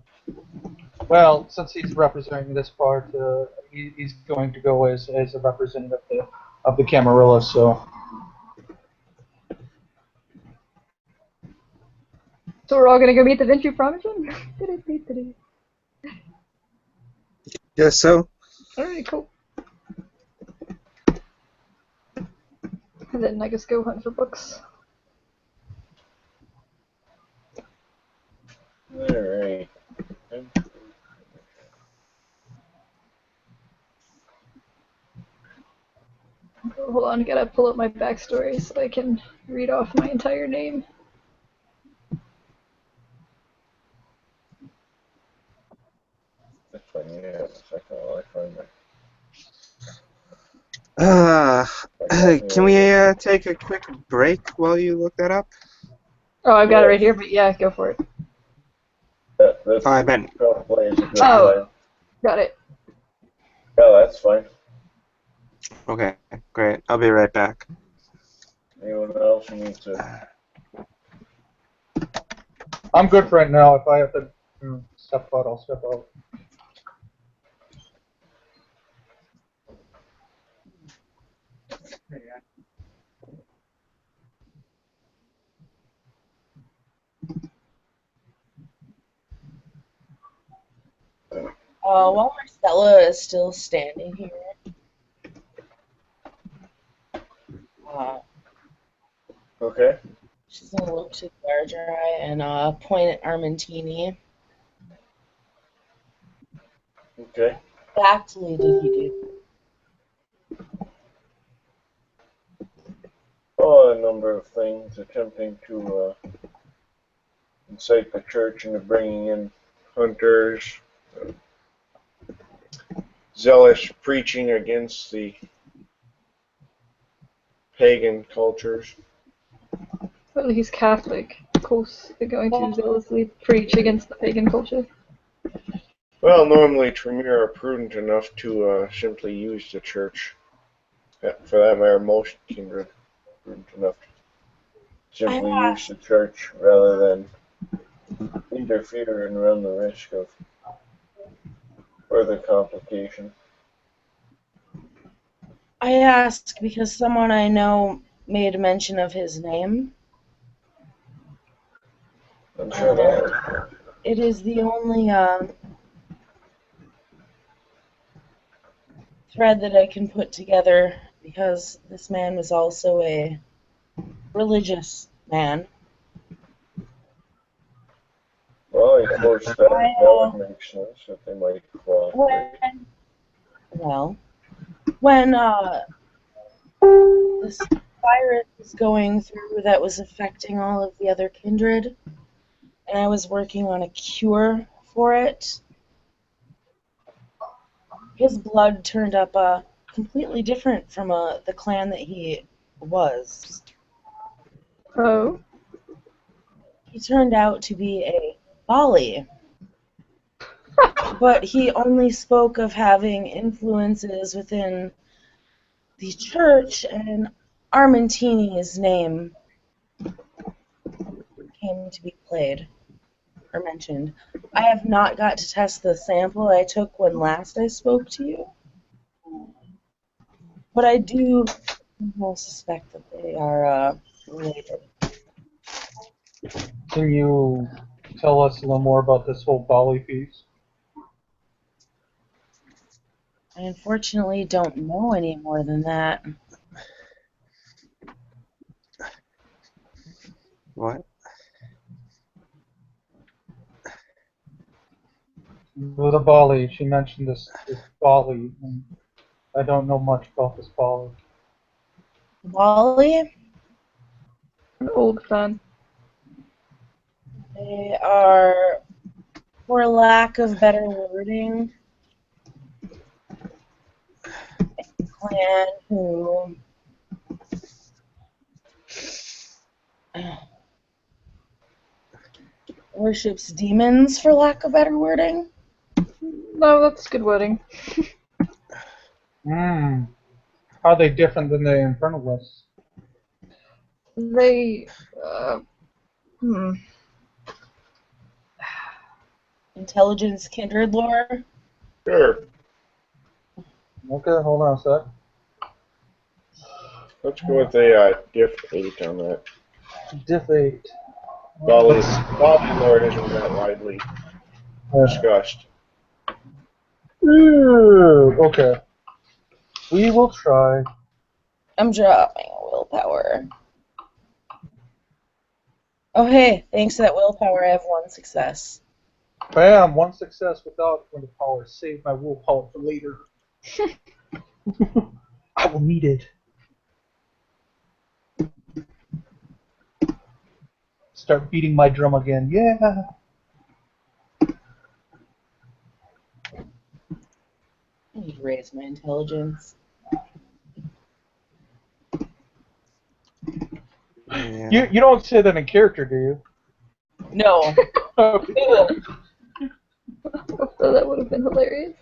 [SPEAKER 5] Well, since he's representing this part, he's going to go as a representative of the Camarilla. So.
[SPEAKER 2] So we're all gonna go meet the Ventru Primogen?
[SPEAKER 4] Guess so.
[SPEAKER 2] Alright, cool. And then I guess go hunt for books.
[SPEAKER 1] Alright.
[SPEAKER 2] Hold on, I gotta pull up my backstory so I can read off my entire name.
[SPEAKER 4] Uh, can we take a quick break while you look that up?
[SPEAKER 2] Oh, I've got it
[SPEAKER 1] Yeah.
[SPEAKER 2] right here, but yeah, go for it.
[SPEAKER 1] That's
[SPEAKER 4] I meant.
[SPEAKER 1] probably is a good
[SPEAKER 2] Oh.
[SPEAKER 1] time.
[SPEAKER 2] Got it.
[SPEAKER 1] Yeah, that's fine.
[SPEAKER 4] Okay, great. I'll be right back.
[SPEAKER 1] Anyone else who needs to?
[SPEAKER 5] I'm good for right now. If I have to step out, I'll step out.
[SPEAKER 6] While Marcella is still standing here,
[SPEAKER 1] Okay.
[SPEAKER 6] she's gonna look to the guard eye and point at Armentini.
[SPEAKER 1] Okay.
[SPEAKER 6] Exactly did he do?
[SPEAKER 1] Oh, a number of things, attempting to incite the church into bringing in hunters, zealous preaching against the pagan cultures.
[SPEAKER 2] Well, he's Catholic. Of course, they're going to zealously preach against the pagan culture.
[SPEAKER 1] Well, normally Tremere are prudent enough to simply use the church. For that matter, most kindred prudent enough to simply use the church rather than interfere and run the risk of further complication.
[SPEAKER 6] I ask because someone I know made mention of his name.
[SPEAKER 1] I'm sure that
[SPEAKER 6] It is the only thread that I can put together because this man was also a religious man.
[SPEAKER 1] well, I suppose that would make sense that they might cooperate.
[SPEAKER 6] When this virus was going through that was affecting all of the other kindred, and I was working on a cure for it, his blood turned up completely different from the clan that he was.
[SPEAKER 2] Oh.
[SPEAKER 6] He turned out to be a Bali, but he only spoke of having influences within the church, and Armentini's name came to be played or mentioned. I have not got to test the sample I took when last I spoke to you, but I do suspect that they are related.
[SPEAKER 5] Can you tell us a little more about this whole Bali feast?
[SPEAKER 6] I unfortunately don't know any more than that.
[SPEAKER 4] What?
[SPEAKER 5] With a Bali, she mentioned this Bali, and I don't know much about this Bali.
[SPEAKER 6] Bali,
[SPEAKER 2] An old fan.
[SPEAKER 6] they are, for lack of better wording, a clan who worships demons, for lack of better wording.
[SPEAKER 2] No, that's good wording.
[SPEAKER 5] How are they different than the Infernalists?
[SPEAKER 2] They,
[SPEAKER 6] Intelligence, kindred lore.
[SPEAKER 1] Sure.
[SPEAKER 5] Okay, hold on a sec.
[SPEAKER 1] Let's go with a diff 8 on that.
[SPEAKER 5] Diff 8.
[SPEAKER 1] Bali lore isn't that widely discussed.
[SPEAKER 5] Okay. We will try.
[SPEAKER 6] I'm dropping a willpower. Oh, hey, thanks to that willpower, I have 1 success.
[SPEAKER 5] Bam! 1 success without willpower. Save my willpower for later. I will need it. Start beating my drum again. Yeah!
[SPEAKER 6] I need to raise my intelligence.
[SPEAKER 4] Yeah.
[SPEAKER 5] You don't say that in character, do you?
[SPEAKER 6] No.
[SPEAKER 2] So that would have been hilarious.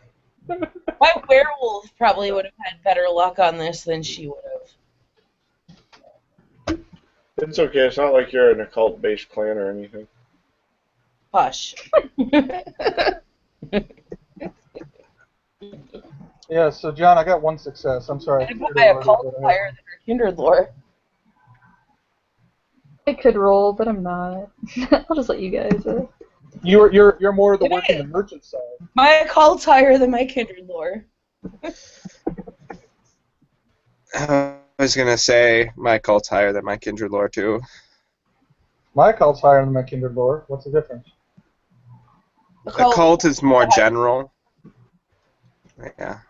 [SPEAKER 6] My werewolf probably would have had better luck on this than she would have.
[SPEAKER 1] It's okay. It's not like you're an occult-based clan or anything.
[SPEAKER 6] Hush.
[SPEAKER 5] Yeah, so John, I got one success. I'm sorry.
[SPEAKER 6] I buy a cult higher than her kindred lore.
[SPEAKER 2] I could roll, but I'm not. I'll just let you guys.
[SPEAKER 5] You're more the working the merchant side.
[SPEAKER 6] My occult's higher than my kindred lore.
[SPEAKER 4] I was gonna say my cult's higher than my kindred lore too.
[SPEAKER 5] My occult's higher than my kindred lore. What's the difference?
[SPEAKER 4] Occult is more general. Yeah,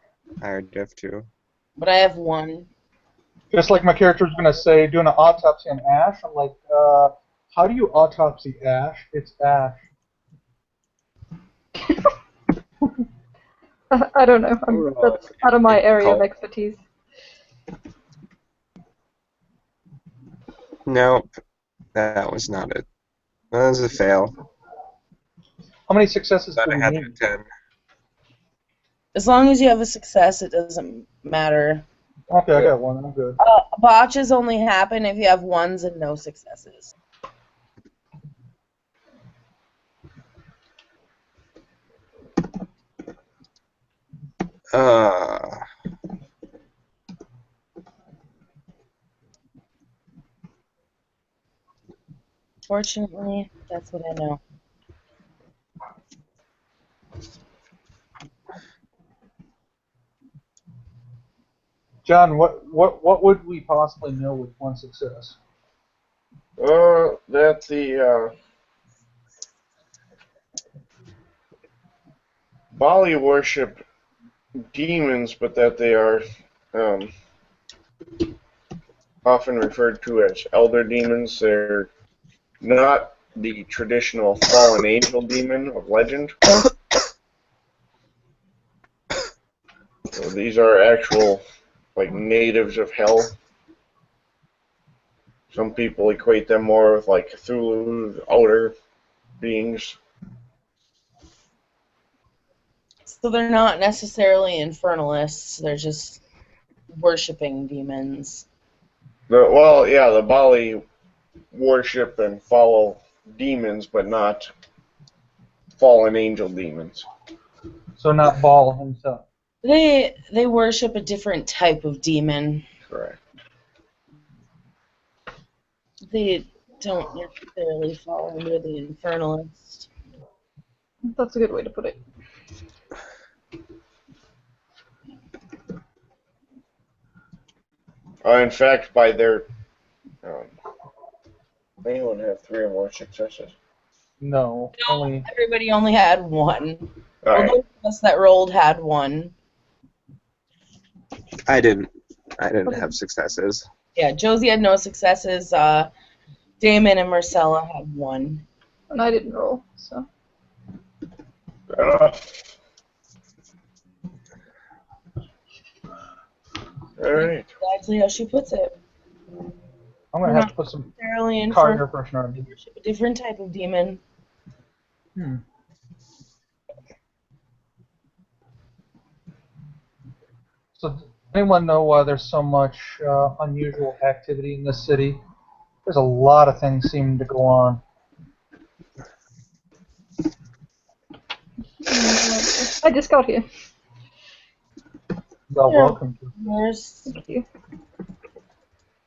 [SPEAKER 4] higher diff too.
[SPEAKER 6] But I have one.
[SPEAKER 5] Just like my character's gonna say, doing an autopsy on Ash. I'm like, how do you autopsy Ash? It's Ash.
[SPEAKER 2] I don't know. That's out of my area of expertise.
[SPEAKER 4] Nope, that was not it. That was a fail.
[SPEAKER 5] How many successes
[SPEAKER 4] Thought
[SPEAKER 5] do
[SPEAKER 4] I
[SPEAKER 5] we
[SPEAKER 4] had
[SPEAKER 5] need?
[SPEAKER 4] a 10.
[SPEAKER 6] As long as you have a success, it doesn't matter.
[SPEAKER 5] Okay, I got one. I'm good.
[SPEAKER 6] Botches only happen if you have ones and no successes. Fortunately, that's what I know.
[SPEAKER 5] John, what would we possibly know with one success?
[SPEAKER 1] That the Bali worship demons, but that they are often referred to as elder demons. They're not the traditional fallen angel demon of legend. So these are actual, like, natives of hell. Some people equate them more with, like, Cthulhu, outer beings.
[SPEAKER 6] So they're not necessarily infernalists, they're just worshipping demons.
[SPEAKER 1] The Bali worship and follow demons, but not fallen angel demons.
[SPEAKER 5] So not Baal himself.
[SPEAKER 6] They worship a different type of demon.
[SPEAKER 1] Correct.
[SPEAKER 6] They don't necessarily fall under the infernalist.
[SPEAKER 2] That's a good way to put it.
[SPEAKER 1] In fact, by their anyone have 3 or more successes?
[SPEAKER 5] No, only.
[SPEAKER 6] Everybody only had one.
[SPEAKER 1] All right.
[SPEAKER 6] Those of us that rolled had one.
[SPEAKER 4] I didn't have successes.
[SPEAKER 6] Yeah, Josie had no successes. Damon and Marcella had one.
[SPEAKER 2] And I didn't roll, so.
[SPEAKER 1] All right.
[SPEAKER 6] Exactly how she puts it.
[SPEAKER 5] I'm gonna have to put some
[SPEAKER 6] Necessarily
[SPEAKER 5] card
[SPEAKER 6] infernal.
[SPEAKER 5] air freshener on.
[SPEAKER 6] Worship a different type of demon.
[SPEAKER 5] So, does anyone know why there's so much unusual activity in this city? There's a lot of things seeming to go on.
[SPEAKER 2] I just got here.
[SPEAKER 5] Well,
[SPEAKER 6] Yeah.
[SPEAKER 5] welcome to.
[SPEAKER 6] There's
[SPEAKER 2] Thank you.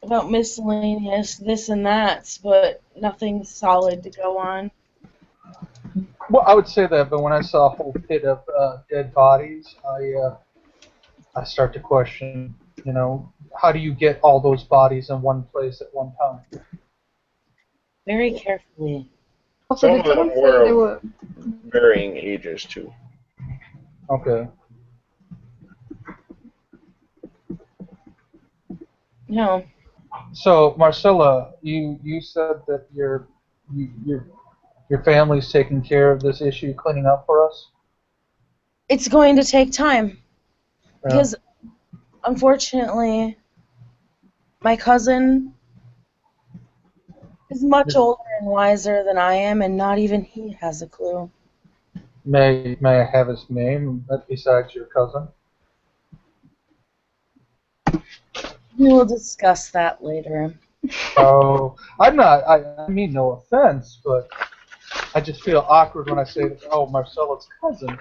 [SPEAKER 6] about miscellaneous this and that, but nothing solid to go on.
[SPEAKER 5] Well, I would say that, but when I saw a whole pit of dead bodies, I start to question, how do you get all those bodies in one place at one time?
[SPEAKER 6] Very carefully.
[SPEAKER 2] Also,
[SPEAKER 1] Some
[SPEAKER 2] did
[SPEAKER 1] of them
[SPEAKER 2] someone say they were.
[SPEAKER 1] varying ages too.
[SPEAKER 5] Okay.
[SPEAKER 6] No.
[SPEAKER 5] So, Marcella, you said that your family's taking care of this issue, cleaning up for us?
[SPEAKER 6] It's going to take time.
[SPEAKER 5] Yeah.
[SPEAKER 6] Because, unfortunately, my cousin He's much older and wiser than I am, and not even he has a clue.
[SPEAKER 5] May I have his name besides your cousin?
[SPEAKER 6] We will discuss that later.
[SPEAKER 5] Oh, I mean no offense, but I just feel awkward when I say, oh, Marcella's cousin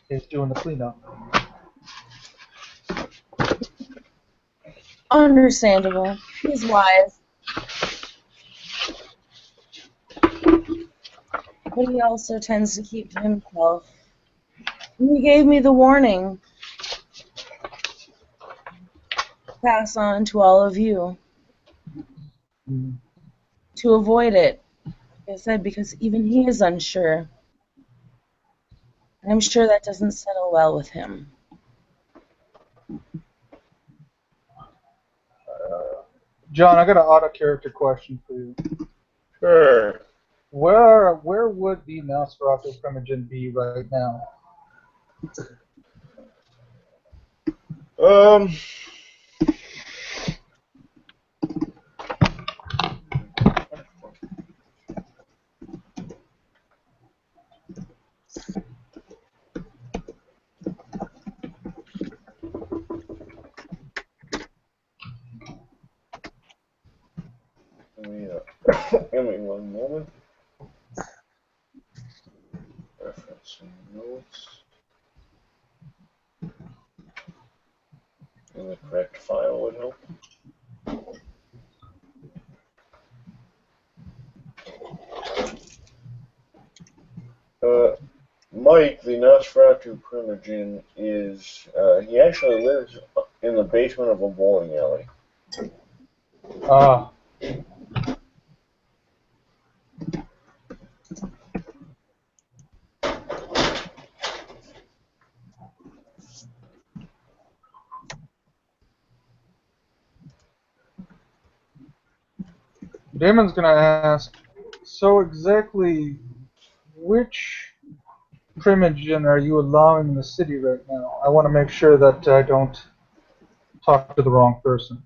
[SPEAKER 5] is doing the cleanup.
[SPEAKER 6] Understandable. He's wise. But he also tends to keep to himself. And he gave me the warning. Pass on to all of you.
[SPEAKER 5] Mm.
[SPEAKER 6] To avoid it. Like I said, because even he is unsure. And I'm sure that doesn't settle well with him.
[SPEAKER 5] John, I got an auto character question for you.
[SPEAKER 1] Sure.
[SPEAKER 5] Where would the Nosferatu Primogen be right now?
[SPEAKER 1] Um, give me one moment. Referencing notes. And the correct file would help. Mike, the Nosferatu Primogen, he actually lives in the basement of a bowling alley.
[SPEAKER 5] Ah. Damon's gonna ask, so exactly which Primogen are you allowing in the city right now? I want to make sure that I don't talk to the wrong person.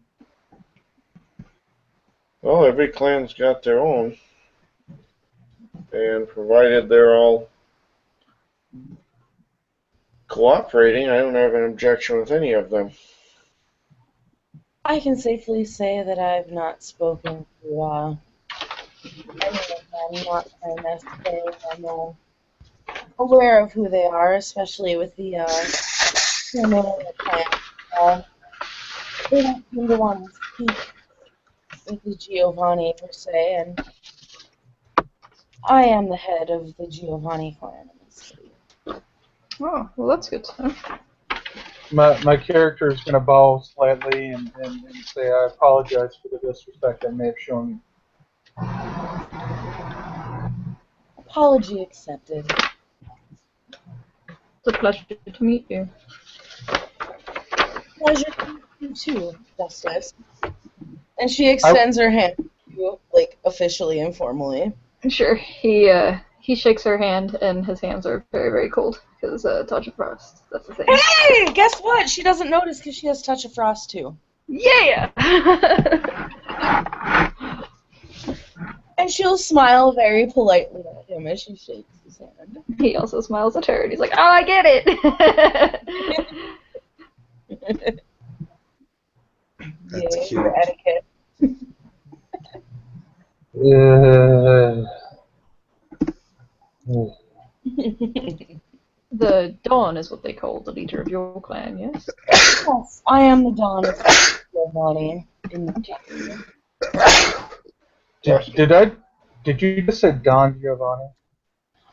[SPEAKER 1] Well, every clan's got their own. And provided they're all cooperating, I don't have an objection with any of them.
[SPEAKER 6] I can safely say that I've not spoken to any of them, not necessarily. I'm aware of who they are, especially with the criminal clan. They don't seem to want to speak with the Giovanni per se, and I am the head of the Giovanni clan in this city.
[SPEAKER 2] Oh, well, that's good to know.
[SPEAKER 5] My character is gonna bow slightly and say I apologize for the disrespect I may have shown you.
[SPEAKER 6] Apology accepted.
[SPEAKER 2] It's a pleasure to meet you.
[SPEAKER 6] Pleasure to meet you too, Justice. And she extends her hand to you, like, officially and formally.
[SPEAKER 2] Sure, he shakes her hand, and his hands are very, very cold because touch of frost. That's the thing.
[SPEAKER 6] Hey, guess what? She doesn't notice because she has touch of frost too.
[SPEAKER 2] Yeah.
[SPEAKER 6] And she'll smile very politely at him as she shakes his hand.
[SPEAKER 2] He also smiles at her, and he's like, "Oh, I get it."
[SPEAKER 4] That's
[SPEAKER 6] Yay
[SPEAKER 4] cute.
[SPEAKER 6] for etiquette.
[SPEAKER 2] The Dawn is what they call the leader of your clan, yes?
[SPEAKER 6] Yes, I am the Dawn of Giovanni in the
[SPEAKER 5] Did you just say Don Giovanni?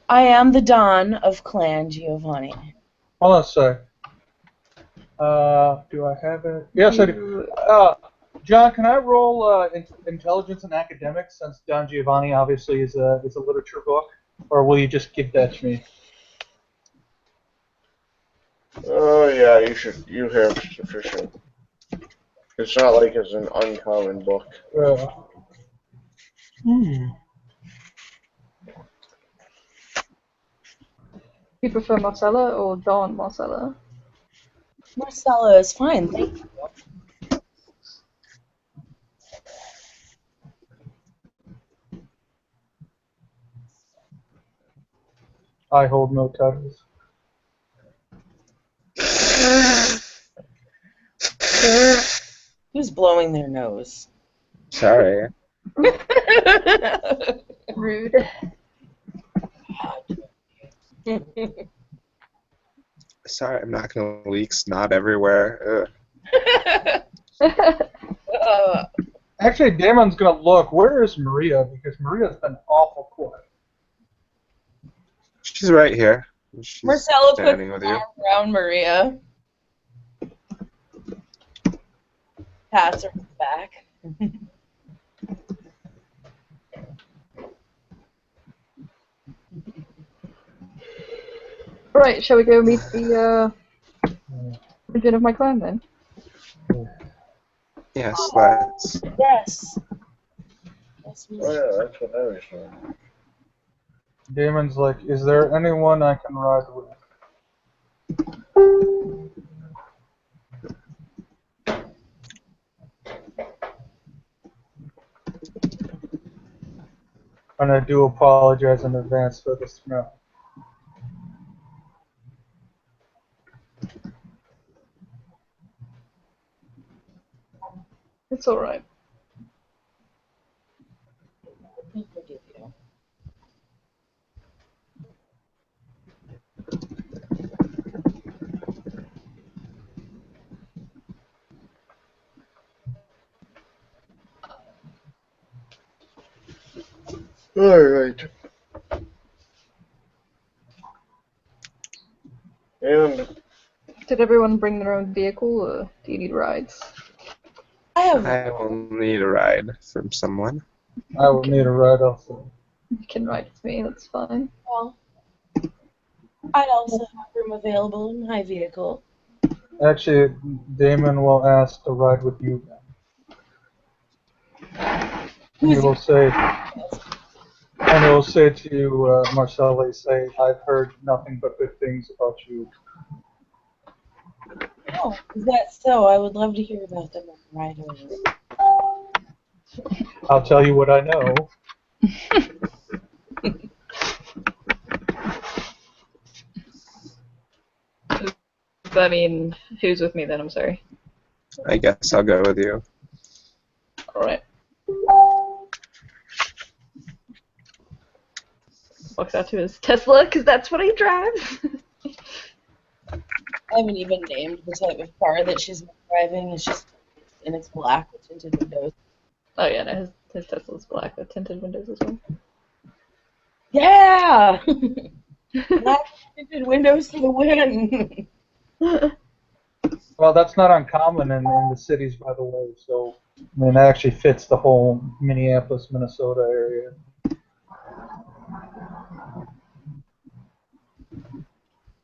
[SPEAKER 6] I am the Dawn of Clan Giovanni.
[SPEAKER 5] Hold on a sec. Do I have it? Yes, I do. John, can I roll intelligence and academics since Don Giovanni obviously is a literature book, or will you just give that to me?
[SPEAKER 1] Oh, yeah, you have sufficient. It's not like it's an uncommon book.
[SPEAKER 2] You prefer Marcella or Dawn Marcella?
[SPEAKER 6] Marcella is fine, thank you.
[SPEAKER 5] I hold no titles.
[SPEAKER 6] Who's blowing their nose?
[SPEAKER 4] Sorry.
[SPEAKER 2] Rude.
[SPEAKER 4] Sorry, I'm not gonna leak snot everywhere.
[SPEAKER 5] Actually, Damon's gonna look. Where is Maria? Because Maria's been awful quiet.
[SPEAKER 4] She's right here. She's
[SPEAKER 6] Marcella puts
[SPEAKER 4] standing
[SPEAKER 6] his
[SPEAKER 4] with you.
[SPEAKER 6] arm around Maria. Pats her on the back.
[SPEAKER 2] Right, shall we go meet the origin of my clan then?
[SPEAKER 4] Yes, let's.
[SPEAKER 6] Yes. Yes, we
[SPEAKER 1] Oh yeah, that's what I was doing.
[SPEAKER 5] Damon's like, is there anyone I can ride with? And I do apologize in advance for the smell.
[SPEAKER 2] It's alright.
[SPEAKER 6] forgive you.
[SPEAKER 1] Alright. And
[SPEAKER 2] Did everyone bring their own vehicle, or do you need rides?
[SPEAKER 4] I will need a ride from someone.
[SPEAKER 5] I will need a ride also.
[SPEAKER 2] You can ride with me, that's fine.
[SPEAKER 6] Well, I'd also have room available in my vehicle.
[SPEAKER 5] Actually, Damon will ask to ride with you then. He will say, and he will say to you, Marcella, say, I've heard nothing but good things about you.
[SPEAKER 6] Oh, is that so? I would love to hear about them on the ride over.
[SPEAKER 5] I'll tell you what I know.
[SPEAKER 2] I mean, who's with me then? I'm sorry.
[SPEAKER 4] I guess I'll go with you.
[SPEAKER 2] Alright. Walks out to his Tesla, because that's what he drives.
[SPEAKER 6] I haven't even named the type of car that she's driving. It's just, and it's black with tinted windows.
[SPEAKER 2] Oh yeah, no, his Tesla's black with tinted windows as well.
[SPEAKER 6] Yeah! Black tinted windows for the win.
[SPEAKER 5] Well, that's not uncommon in the cities, by the way. So, I mean, that actually fits the whole Minneapolis, Minnesota area.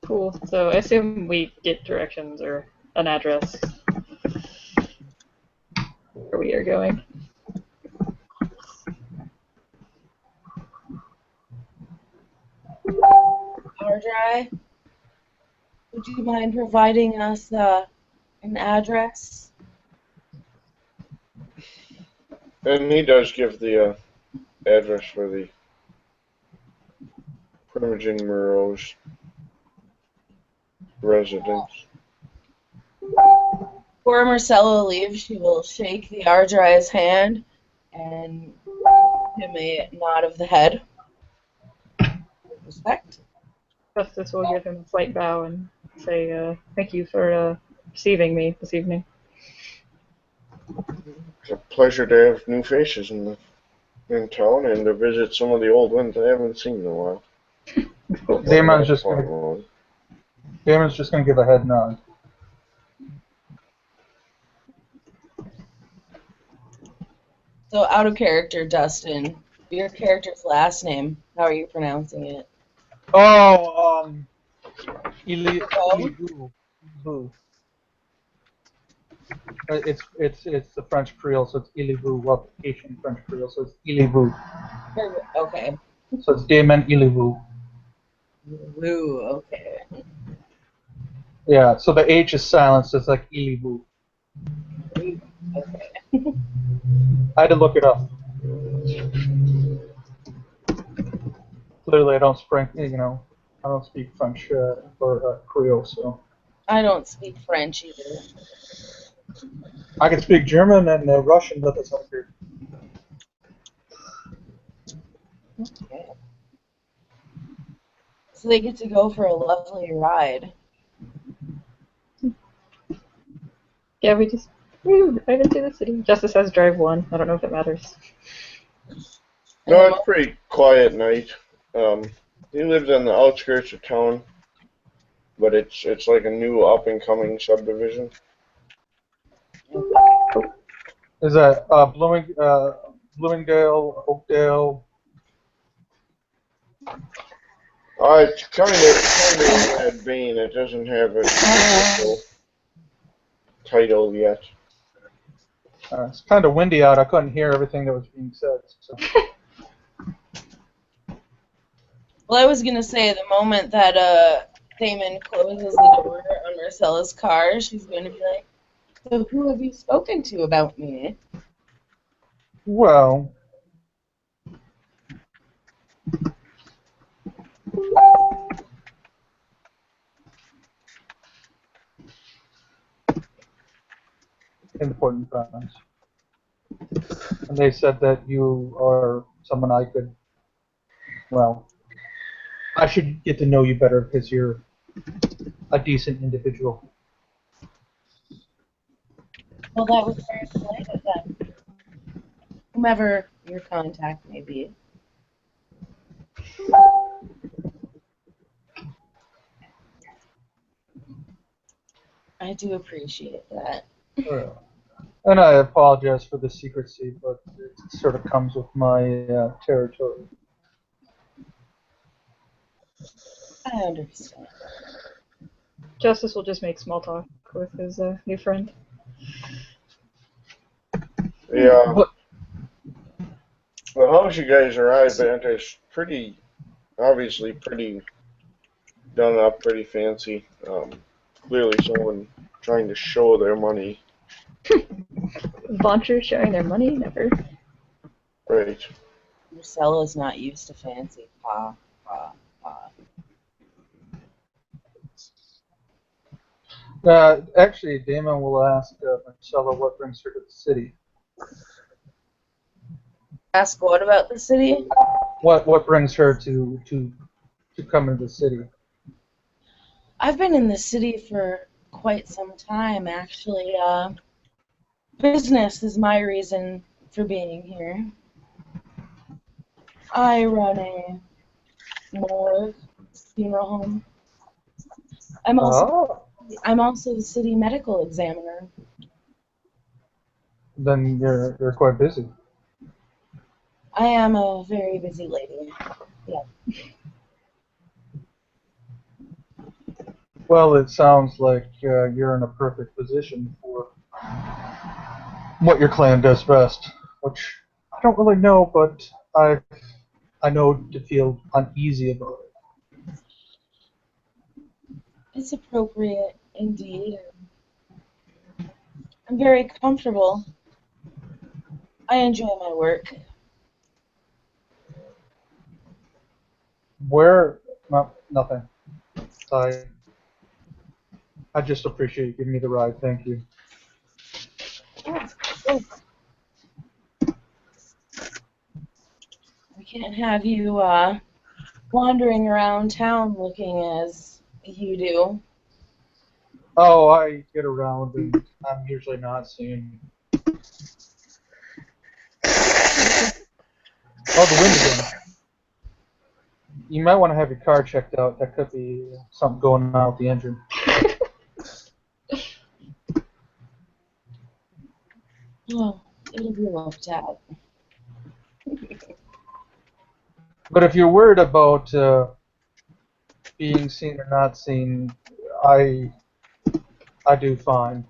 [SPEAKER 2] Cool. So I assume we get directions or an address where we are going.
[SPEAKER 6] Dry, would you mind providing us an address?
[SPEAKER 1] and he does give the address for the Primogen Murrow's residence.
[SPEAKER 6] Before Marcella leaves, she will shake the Ardry's hand and give him a nod of the head. Respect.
[SPEAKER 2] Justice will give him a slight bow and say, thank you for receiving me this evening.
[SPEAKER 1] It's a pleasure to have new faces in town and to visit some of the old ones I haven't seen in a while.
[SPEAKER 5] Damon's just gonna give a head nod.
[SPEAKER 6] So, out of character, Dustin, your character's last name, how are you pronouncing it?
[SPEAKER 5] Oh, Ilibu. It's the French Creole, so it's Ilibu. Well, Haitian French Creole, so it's Ilibu.
[SPEAKER 6] Okay.
[SPEAKER 5] So it's Damon Ilibu.
[SPEAKER 6] Woo, okay.
[SPEAKER 5] Yeah, so the H is silenced, so it's like Ilibu.
[SPEAKER 6] Okay.
[SPEAKER 5] I had to look it up. Clearly, I don't spring, I don't speak French or Creole, so
[SPEAKER 6] I don't speak French either.
[SPEAKER 5] I can speak German and Russian, but that's not here.
[SPEAKER 6] Okay. So they get to go for a lovely ride.
[SPEAKER 2] Yeah, we just drive into the city. Justice says drive one. I don't know if it matters.
[SPEAKER 1] No, it's pretty quiet night. He lives on the outskirts of town, but it's like a new up and coming subdivision.
[SPEAKER 5] Is that Bloomingdale, Oakdale?
[SPEAKER 1] It's kind of in that vein. It doesn't have an official title yet.
[SPEAKER 5] It's kind of windy out. I couldn't hear everything that was being said. So.
[SPEAKER 6] Well, I was gonna say the moment that Damon closes the door on Marcella's car, she's gonna be like, "So who have you spoken to about me?"
[SPEAKER 5] Well, important friends. And they said that you are someone I could, well, I should get to know you better because you're a decent individual.
[SPEAKER 6] Well, that was very polite of them. Whomever your contact may be. I do appreciate that.
[SPEAKER 5] And I apologize for the secrecy, but it sort of comes with my territory.
[SPEAKER 6] I understand.
[SPEAKER 2] Justice will just make small talk with his new friend.
[SPEAKER 1] Yeah.
[SPEAKER 5] But,
[SPEAKER 1] The house you guys arrived at is obviously pretty done up, pretty fancy. Clearly someone trying to show their money.
[SPEAKER 2] Launchers sharing their money? Never.
[SPEAKER 1] Right.
[SPEAKER 6] Marcella's not used to fancy. Pa, pa, pa.
[SPEAKER 5] actually, Damon will ask Marcella what brings her to the city.
[SPEAKER 6] Ask what about the city?
[SPEAKER 5] What brings her to come into the city?
[SPEAKER 6] I've been in the city for quite some time, actually. Business is my reason for being here. I run a morgue, funeral home. I'm also the city medical examiner.
[SPEAKER 5] Then you're quite busy.
[SPEAKER 6] I am a very busy lady. Yeah.
[SPEAKER 5] Well, it sounds like you're in a perfect position for what your clan does best, which I don't really know, but I know to feel uneasy about it.
[SPEAKER 6] It's appropriate indeed. I'm very comfortable. I enjoy my work.
[SPEAKER 5] Where? No, nothing. I just appreciate you giving me the ride. Thank you.
[SPEAKER 6] Oh, I can't have you wandering around town looking as you do.
[SPEAKER 5] Oh, I get around, and I'm usually not seen. Oh, the wind again. You might want to have your car checked out. That could be something going on with the engine.
[SPEAKER 6] Oh, it'll be looked at.
[SPEAKER 5] But if you're worried about being seen or not seen, I do fine.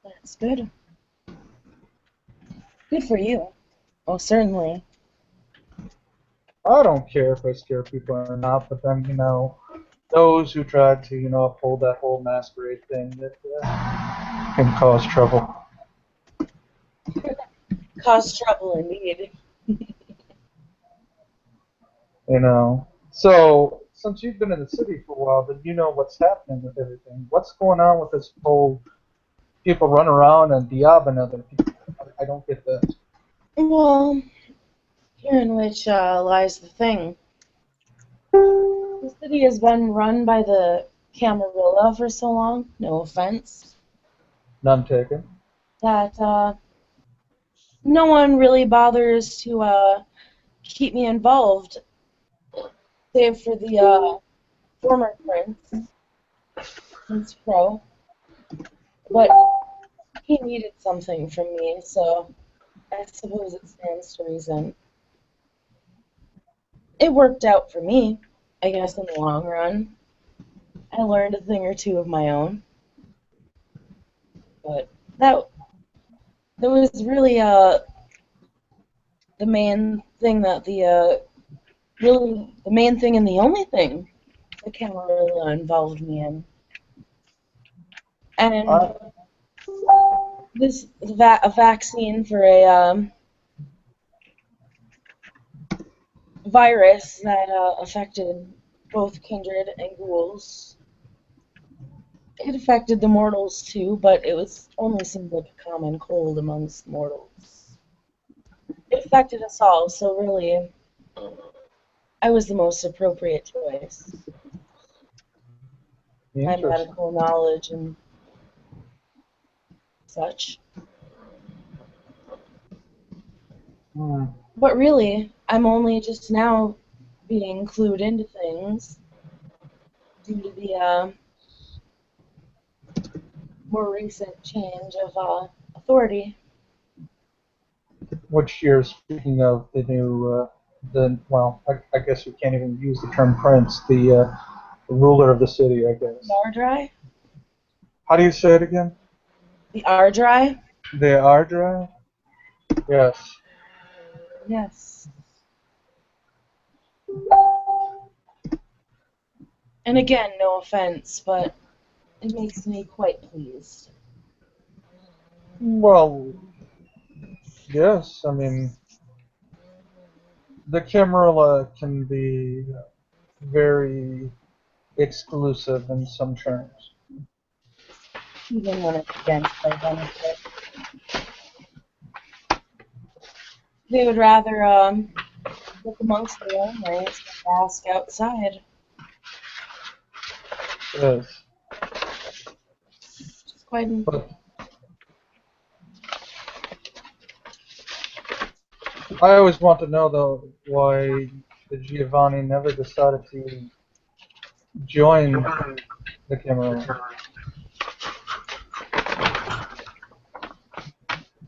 [SPEAKER 6] That's good. Good for you. Oh, certainly.
[SPEAKER 5] I don't care if I scare people or not, but then, those who try to, uphold that whole masquerade thing, that can cause trouble.
[SPEAKER 6] Cause trouble indeed.
[SPEAKER 5] You know. So since you've been in the city for a while, then you know what's happening with everything. What's going on with this whole people run around and diabbing other people? I don't get that.
[SPEAKER 6] Well, herein which lies the thing. The city has been run by the Camarilla for so long, no offense,
[SPEAKER 5] None taken.
[SPEAKER 6] that no one really bothers to keep me involved, save for the former Prince Pro. But he needed something from me, so I suppose it stands to reason. It worked out for me, I guess, in the long run. I learned a thing or two of my own, but that was really the main thing that really the main thing and the only thing the Camarilla involved me in. And
[SPEAKER 5] I,
[SPEAKER 6] this a vaccine for a virus that affected both kindred and ghouls. It affected the mortals too, but it was only seemed like a common cold amongst mortals. It affected us all, so really, I was the most appropriate choice. My
[SPEAKER 5] interesting.
[SPEAKER 6] medical knowledge and such.
[SPEAKER 5] Hmm.
[SPEAKER 6] But really, I'm only just now being clued into things due to the more recent change of authority.
[SPEAKER 5] Which you're speaking of the new, I guess you can't even use the term prince, the ruler of the city, I guess.
[SPEAKER 6] Mardry?
[SPEAKER 5] How do you say it again?
[SPEAKER 6] The Ardry?
[SPEAKER 5] The Ardra? Yes.
[SPEAKER 6] Yes. And again, no offense, but it makes me quite pleased.
[SPEAKER 5] Well, yes. I mean, the Camarilla can be very exclusive in some terms.
[SPEAKER 6] Even when it's against their benefit. They would rather look amongst their own ranks than ask outside.
[SPEAKER 5] Yes.
[SPEAKER 6] Which is quite
[SPEAKER 5] But I always want to know, though, why the Giovanni never decided to join the Camarilla.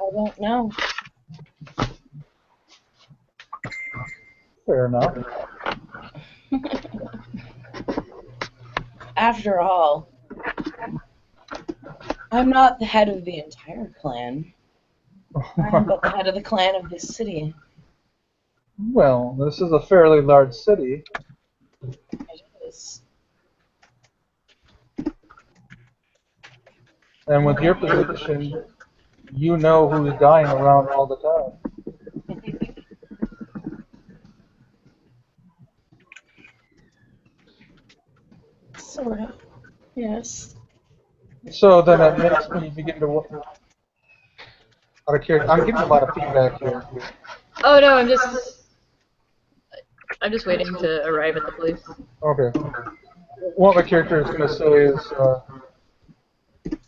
[SPEAKER 6] I don't know.
[SPEAKER 5] Fair enough.
[SPEAKER 6] After all, I'm not the head of the entire clan. I'm but the head of the clan of this city.
[SPEAKER 5] Well, this is a fairly large city,
[SPEAKER 6] It is.
[SPEAKER 5] and with your position, you know who's dying around all the time.
[SPEAKER 6] Sort of. Yes.
[SPEAKER 5] So then it makes me begin to out of character. I'm getting a lot of feedback here.
[SPEAKER 2] Oh no, I'm just waiting to arrive at the place.
[SPEAKER 5] Okay. What my character is going to say is,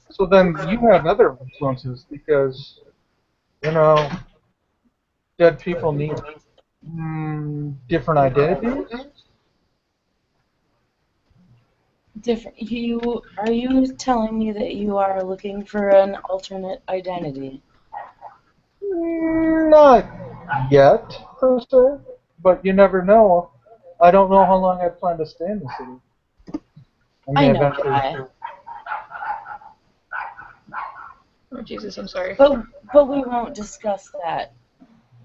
[SPEAKER 5] so then you have other influences because, you know, dead people need different identities.
[SPEAKER 6] Different. Are you telling me that you are looking for an alternate identity?
[SPEAKER 5] Not yet, per se, but you never know. I don't know how long I plan to stay in the city. I
[SPEAKER 6] I
[SPEAKER 5] mean,
[SPEAKER 6] know
[SPEAKER 5] eventually.
[SPEAKER 6] why.
[SPEAKER 2] Oh Jesus, I'm sorry.
[SPEAKER 6] But we won't discuss that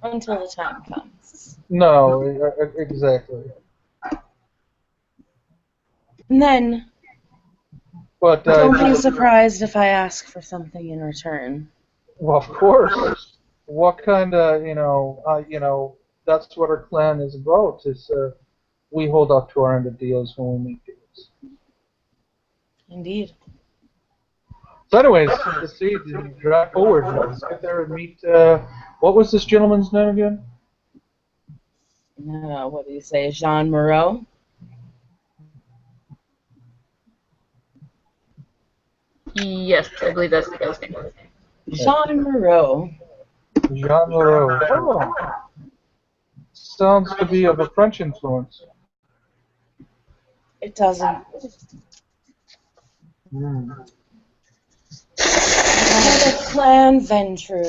[SPEAKER 6] until the time comes.
[SPEAKER 5] No, exactly.
[SPEAKER 6] And then,
[SPEAKER 5] But
[SPEAKER 6] don't be surprised if I ask for something in return.
[SPEAKER 5] well, of course. What kind of, that's what our clan is about. Is we hold up to our end of deals when we make deals.
[SPEAKER 6] Indeed.
[SPEAKER 5] So anyways, let's see, drive forward. Let's get there and meet, what was this gentleman's name again?
[SPEAKER 6] What do you say, Jean Moreau?
[SPEAKER 2] Yes, I believe that's the guy's name.
[SPEAKER 6] Jean Moreau.
[SPEAKER 5] Jean Leroux. Oh, sounds to be of a French influence.
[SPEAKER 6] It doesn't. Another clan venture.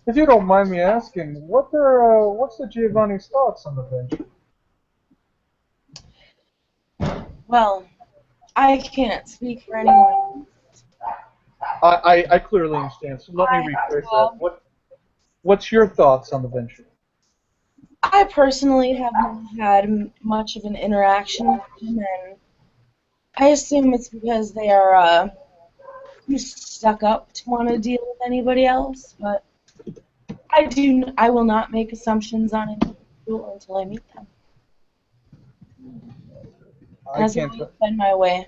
[SPEAKER 5] If you don't mind me asking, what's the Giovanni's thoughts on the venture?
[SPEAKER 6] Well, I can't speak for anyone.
[SPEAKER 5] I clearly understand, so let me rephrase that. What's your thoughts on the venture?
[SPEAKER 6] I personally have not had much of an interaction with them, and I assume it's because they are too stuck up to want to deal with anybody else. But I will not make assumptions on individual until I meet them. As it will been my way.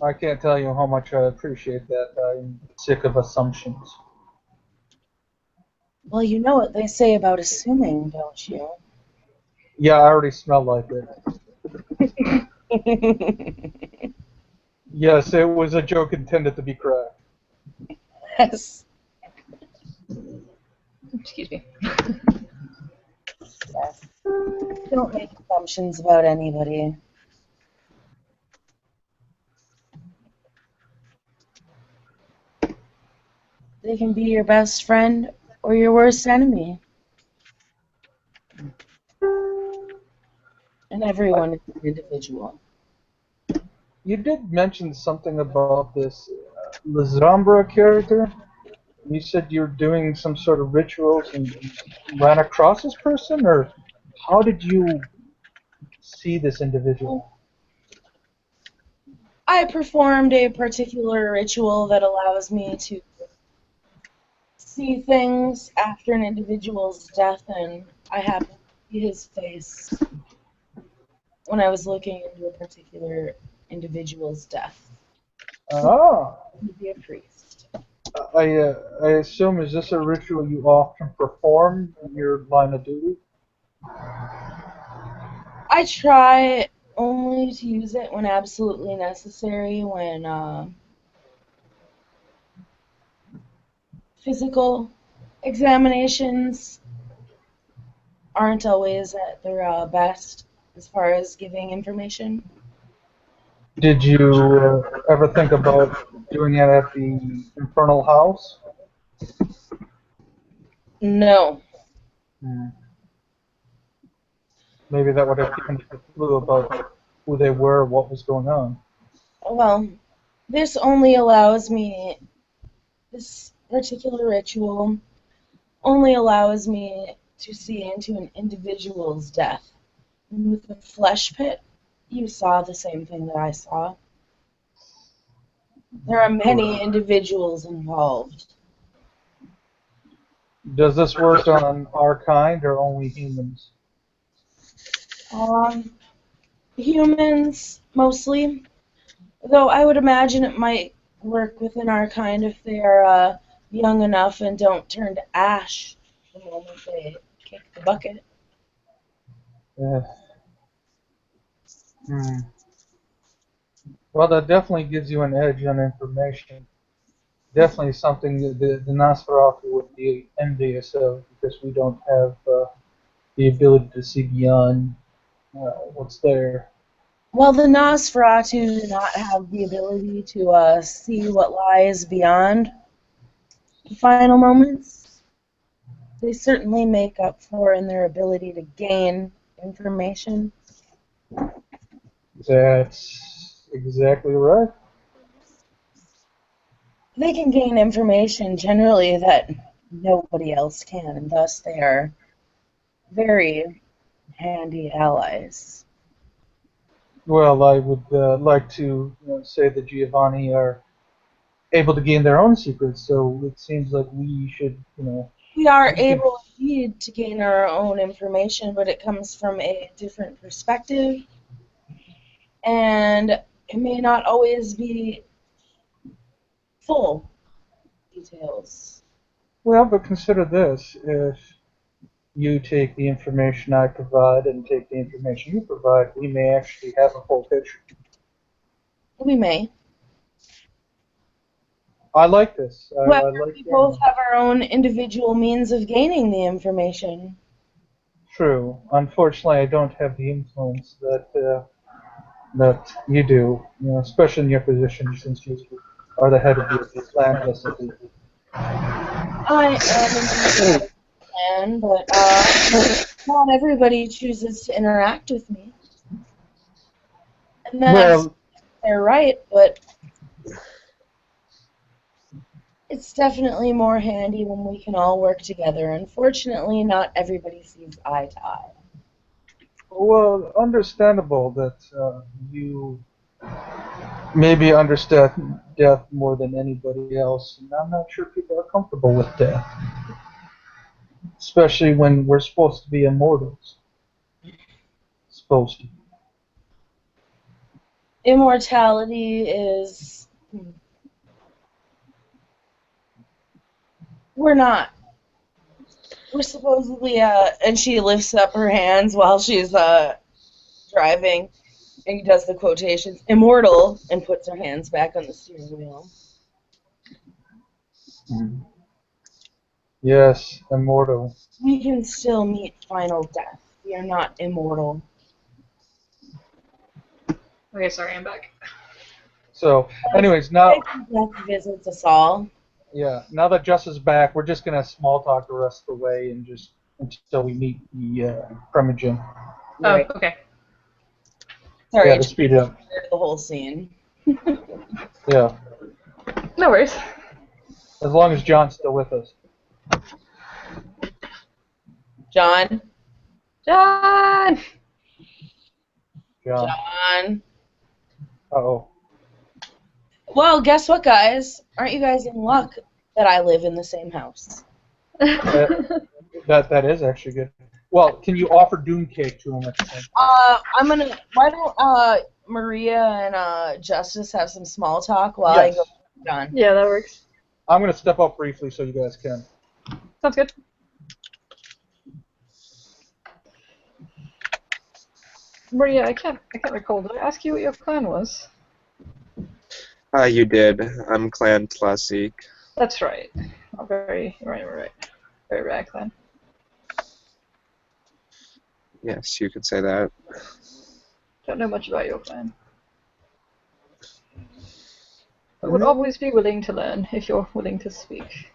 [SPEAKER 5] I can't tell you how much I appreciate that. I'm sick of assumptions.
[SPEAKER 6] Well, you know what they say about assuming, don't you?
[SPEAKER 5] Yeah, I already smell like it. Yes, it was a joke intended to be cracked.
[SPEAKER 6] Yes.
[SPEAKER 2] Excuse me.
[SPEAKER 6] Yes. Don't make assumptions about anybody. They can be your best friend or your worst enemy. And everyone is an individual.
[SPEAKER 5] You did mention something about this Lazambra character. You said you're doing some sort of rituals and ran across this person, or how did you see this individual?
[SPEAKER 6] I performed a particular ritual that allows me to see things after an individual's death, and I happened to see his face when I was looking into a particular individual's death.
[SPEAKER 5] Ah,
[SPEAKER 6] He'd be a priest.
[SPEAKER 5] I assume, is this a ritual you often perform in your line of duty?
[SPEAKER 6] I try only to use it when absolutely necessary, when physical examinations aren't always at their best as far as giving information.
[SPEAKER 5] Did you ever think about doing it at the Infernal House?
[SPEAKER 6] No.
[SPEAKER 5] Maybe that would have given you a clue about who they were, what was going on.
[SPEAKER 6] Well, this only allows me, this particular ritual only allows me to see into an individual's death. And with the flesh pit, you saw the same thing that I saw. There are many individuals involved.
[SPEAKER 5] Does this work on our kind or only humans?
[SPEAKER 6] Humans, mostly. Though I would imagine it might work within our kind if they are young enough and don't turn to ash the moment they kick the bucket.
[SPEAKER 5] Well, that definitely gives you an edge on information. Definitely something that the Nosferatu would be envious of, because we don't have the ability to see beyond what's there.
[SPEAKER 6] Well, the Nosferatu do not have the ability to see what lies beyond the final moments. They certainly make up for in their ability to gain information.
[SPEAKER 5] That's exactly right.
[SPEAKER 6] They can gain information generally that nobody else can, and thus they are very handy allies.
[SPEAKER 5] Well, I would like to say that Giovanni are able to gain their own secrets, so it seems like we should,
[SPEAKER 6] We are able indeed to gain our own information, but it comes from a different perspective, and it may not always be full details.
[SPEAKER 5] Well, but consider this: if you take the information I provide and take the information you provide, we may actually have a full picture.
[SPEAKER 6] We may.
[SPEAKER 5] I like this. I
[SPEAKER 6] However,
[SPEAKER 5] like
[SPEAKER 6] we
[SPEAKER 5] that.
[SPEAKER 6] both have our own individual means of gaining the information.
[SPEAKER 5] True. Unfortunately, I don't have the influence that you do, especially in your position since you are the head of the clan recipe.
[SPEAKER 6] I am indeed a fan, but not everybody chooses to interact with me. And that's
[SPEAKER 5] Well,
[SPEAKER 6] they're right, but it's definitely more handy when we can all work together. Unfortunately, not everybody sees eye to eye.
[SPEAKER 5] well, understandable that you maybe understand death more than anybody else, and I'm not sure people are comfortable with death, especially when we're supposed to be immortals. Supposed to.
[SPEAKER 6] Immortality is... We're not. We're supposedly, and she lifts up her hands while she's driving, and does the quotations, immortal, and puts her hands back on the steering wheel.
[SPEAKER 5] Yes, immortal.
[SPEAKER 6] We can still meet final death. We are not immortal.
[SPEAKER 2] Okay, sorry, I'm back.
[SPEAKER 5] So, anyways, now,
[SPEAKER 6] Death visits us all.
[SPEAKER 5] yeah, now that Jess is back, we're just gonna small talk the rest of the way and just until we meet the Primogen.
[SPEAKER 2] Oh,
[SPEAKER 6] Right.
[SPEAKER 2] okay.
[SPEAKER 6] Sorry,
[SPEAKER 5] Yeah,
[SPEAKER 6] I
[SPEAKER 5] to
[SPEAKER 6] just
[SPEAKER 5] speed it up.
[SPEAKER 6] cleared the whole scene.
[SPEAKER 5] Yeah,
[SPEAKER 2] No worries.
[SPEAKER 5] as long as John's still with us.
[SPEAKER 6] John?
[SPEAKER 2] John!
[SPEAKER 5] John.
[SPEAKER 6] John?
[SPEAKER 5] Uh-oh.
[SPEAKER 6] Well, guess what, guys? Aren't you guys in luck that I live in the same house?
[SPEAKER 5] That is actually good. Well, can you offer Doom Cake to him at the same time?
[SPEAKER 6] Why don't Maria and Justice have some small talk while I
[SPEAKER 5] Yes.
[SPEAKER 6] go with John?
[SPEAKER 2] Yeah, that works.
[SPEAKER 5] I'm gonna step up briefly so you guys can.
[SPEAKER 2] Sounds good. Maria, I can't recall. Did I ask you what your clan was?
[SPEAKER 4] You did. I'm Clan Tlasik.
[SPEAKER 2] That's right. Oh, right. Very rad clan.
[SPEAKER 4] Yes, you could say that.
[SPEAKER 2] Don't know much about your clan. But would always be willing to learn if you're willing to speak.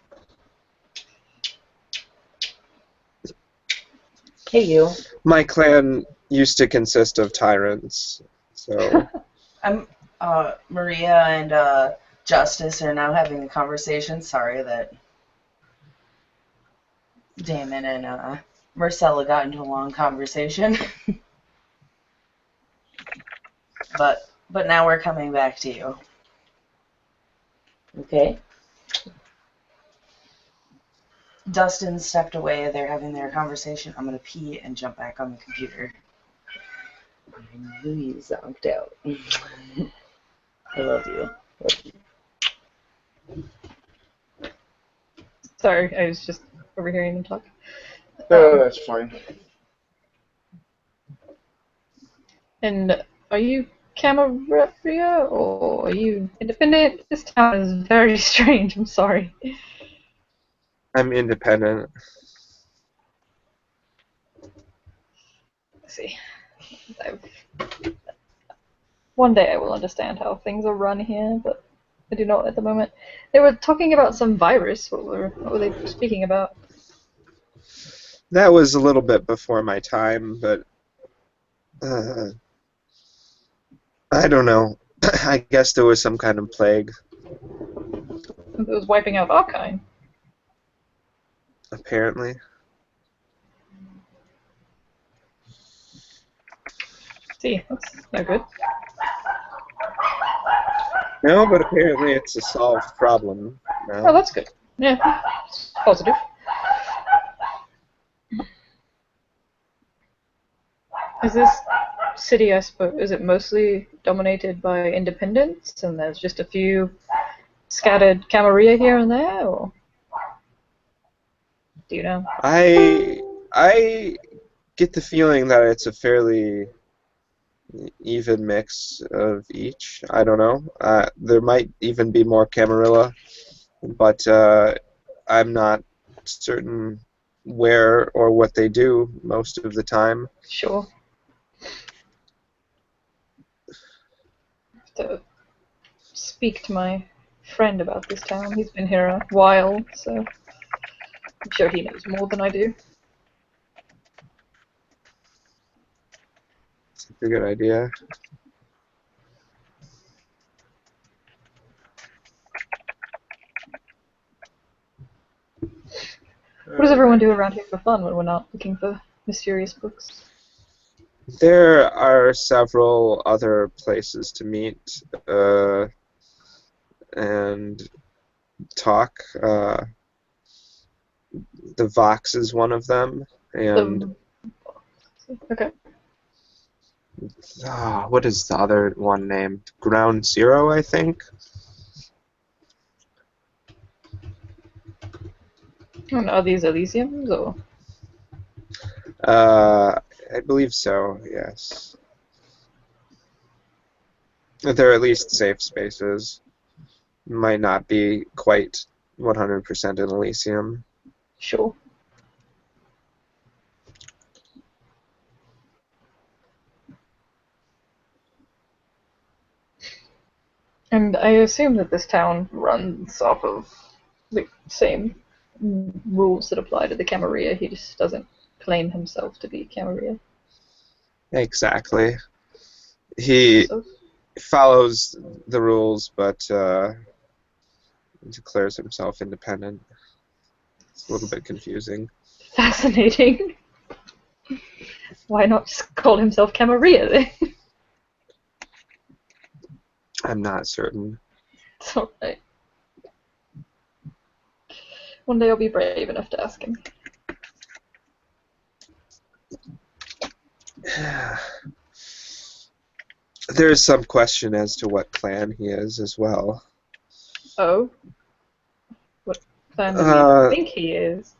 [SPEAKER 6] Hey, you.
[SPEAKER 4] My clan used to consist of tyrants, so
[SPEAKER 6] I'm Maria and Justice are now having a conversation. Sorry that Damon and Marcella got into a long conversation. but now we're coming back to you. Okay. Dustin stepped away. They're having their conversation. I'm gonna pee and jump back on the computer. I knew you zonked out. I love you.
[SPEAKER 2] Sorry, I was just overhearing them talk.
[SPEAKER 1] That's fine.
[SPEAKER 2] And are you Camaria or are you independent? This town is very strange. I'm sorry.
[SPEAKER 4] I'm independent.
[SPEAKER 2] Let's see. One day I will understand how things are run here, but I do not at the moment. They were talking about some virus. What were they speaking about?
[SPEAKER 4] That was a little bit before my time, but I don't know. I guess there was some kind of plague.
[SPEAKER 2] It was wiping out our kind.
[SPEAKER 4] Apparently.
[SPEAKER 2] See, that's no good.
[SPEAKER 4] No, but apparently it's a solved problem now.
[SPEAKER 2] Oh, that's good. Yeah, it's positive. Is this city, I suppose, is it mostly dominated by independents and there's just a few scattered camarilla here and there, or do you know?
[SPEAKER 4] I get the feeling that it's a fairly even mix of each. I don't know. There might even be more Camarilla, but I'm not certain where or what they do most of the time.
[SPEAKER 2] Sure. To speak to my friend about this town. He's been here a while, so I'm sure he knows more than I do.
[SPEAKER 4] It's a good idea.
[SPEAKER 2] What does everyone do around here for fun when we're not looking for mysterious books?
[SPEAKER 4] There are several other places to meet and talk. The Vox is one of them, and
[SPEAKER 2] Okay.
[SPEAKER 4] what is the other one named? Ground Zero, I think.
[SPEAKER 2] And are these Elysiums or?
[SPEAKER 4] I believe so, yes. They're at least safe spaces. Might not be quite 100% in Elysium.
[SPEAKER 2] Sure. And I assume that this town runs off of the same rules that apply to the Camarilla. He just doesn't claim himself to be Camarilla.
[SPEAKER 4] Exactly. He
[SPEAKER 2] So
[SPEAKER 4] follows the rules, but declares himself independent. It's a little bit confusing.
[SPEAKER 2] fascinating. Why not just call himself Camarilla then?
[SPEAKER 4] I'm not certain.
[SPEAKER 2] It's alright. One day I'll be brave enough to ask him.
[SPEAKER 4] There's some question as to what clan he is as well.
[SPEAKER 2] Oh? What clan do you think he is?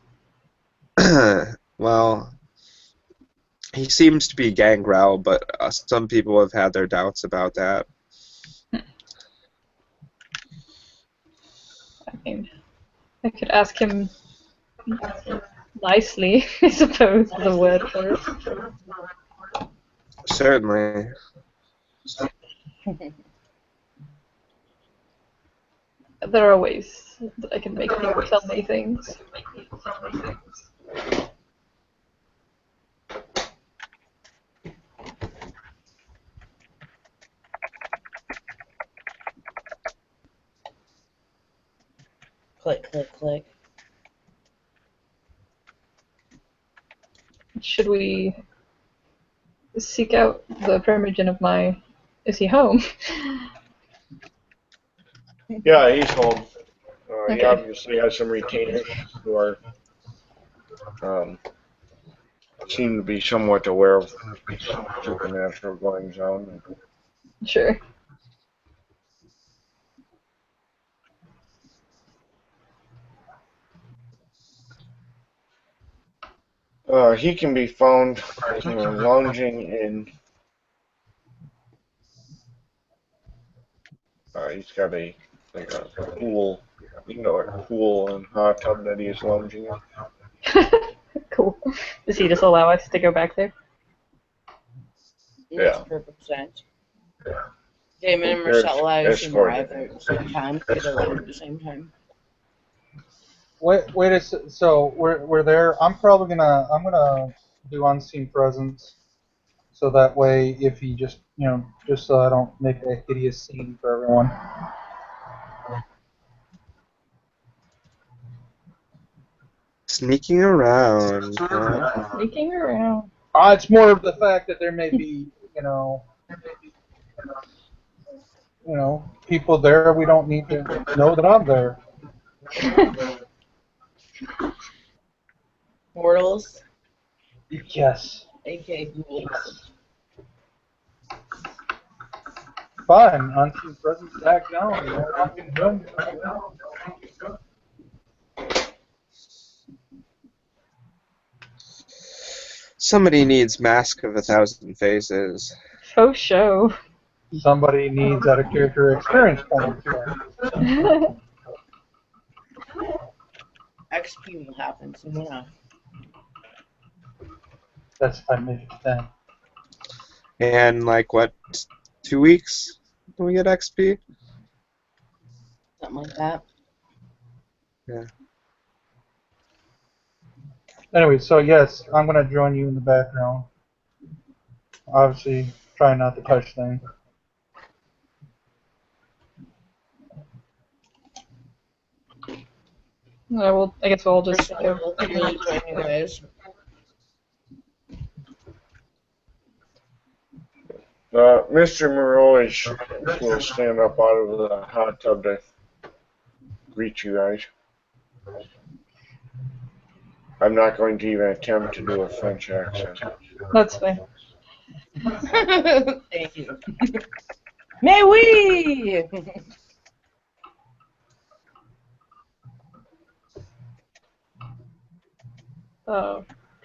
[SPEAKER 4] Well, he seems to be Gangrel, but some people have had their doubts about that.
[SPEAKER 2] I mean, I could ask him nicely, I suppose is a word for it.
[SPEAKER 4] Certainly.
[SPEAKER 2] There are ways that I can make people tell me things.
[SPEAKER 6] Click, click, click.
[SPEAKER 2] Should we seek out the primogen of my... Is he home?
[SPEAKER 1] Yeah, he's home. He
[SPEAKER 2] Okay.
[SPEAKER 1] obviously has some retainers who are seem to be somewhat aware of supernatural goings on.
[SPEAKER 2] Sure.
[SPEAKER 1] He can be found lounging in. He's got a pool, a pool and hot tub that he is lounging in.
[SPEAKER 2] Cool. Does he just allow us to go back there?
[SPEAKER 6] Makes
[SPEAKER 1] Yeah.
[SPEAKER 6] perfect sense. Damon and Marcella, I assume, arrive there at the same time. Get alone at the same time.
[SPEAKER 5] So we're there. I'm gonna do unseen presence, so that way if he just so I don't make a hideous scene for everyone.
[SPEAKER 4] Sneaking around. Huh?
[SPEAKER 2] Sneaking around.
[SPEAKER 5] It's more of the fact that there may be people there. We don't need to know that I'm there.
[SPEAKER 6] Mortals,
[SPEAKER 5] Yes.
[SPEAKER 6] aka ghouls.
[SPEAKER 5] Fine. Unseen presence back down. You can join.
[SPEAKER 4] Somebody needs Mask of a Thousand Faces.
[SPEAKER 2] Faux show.
[SPEAKER 5] Somebody needs out of character experience points.
[SPEAKER 7] XP will happen soon enough.
[SPEAKER 5] That's if I make it 10.
[SPEAKER 4] And like what, 2 weeks? Do we get XP?
[SPEAKER 7] Something like that.
[SPEAKER 4] Yeah.
[SPEAKER 5] Anyway, so yes, I'm gonna join you in the background. Obviously, try not to touch things.
[SPEAKER 2] I guess we'll all just
[SPEAKER 7] Priscilla will clearly join you guys.
[SPEAKER 1] Mr. Moreau will stand up out of the hot tub to greet you guys. I'm not going to even attempt to do a French accent.
[SPEAKER 2] That's fine.
[SPEAKER 7] Thank you. Mais oui!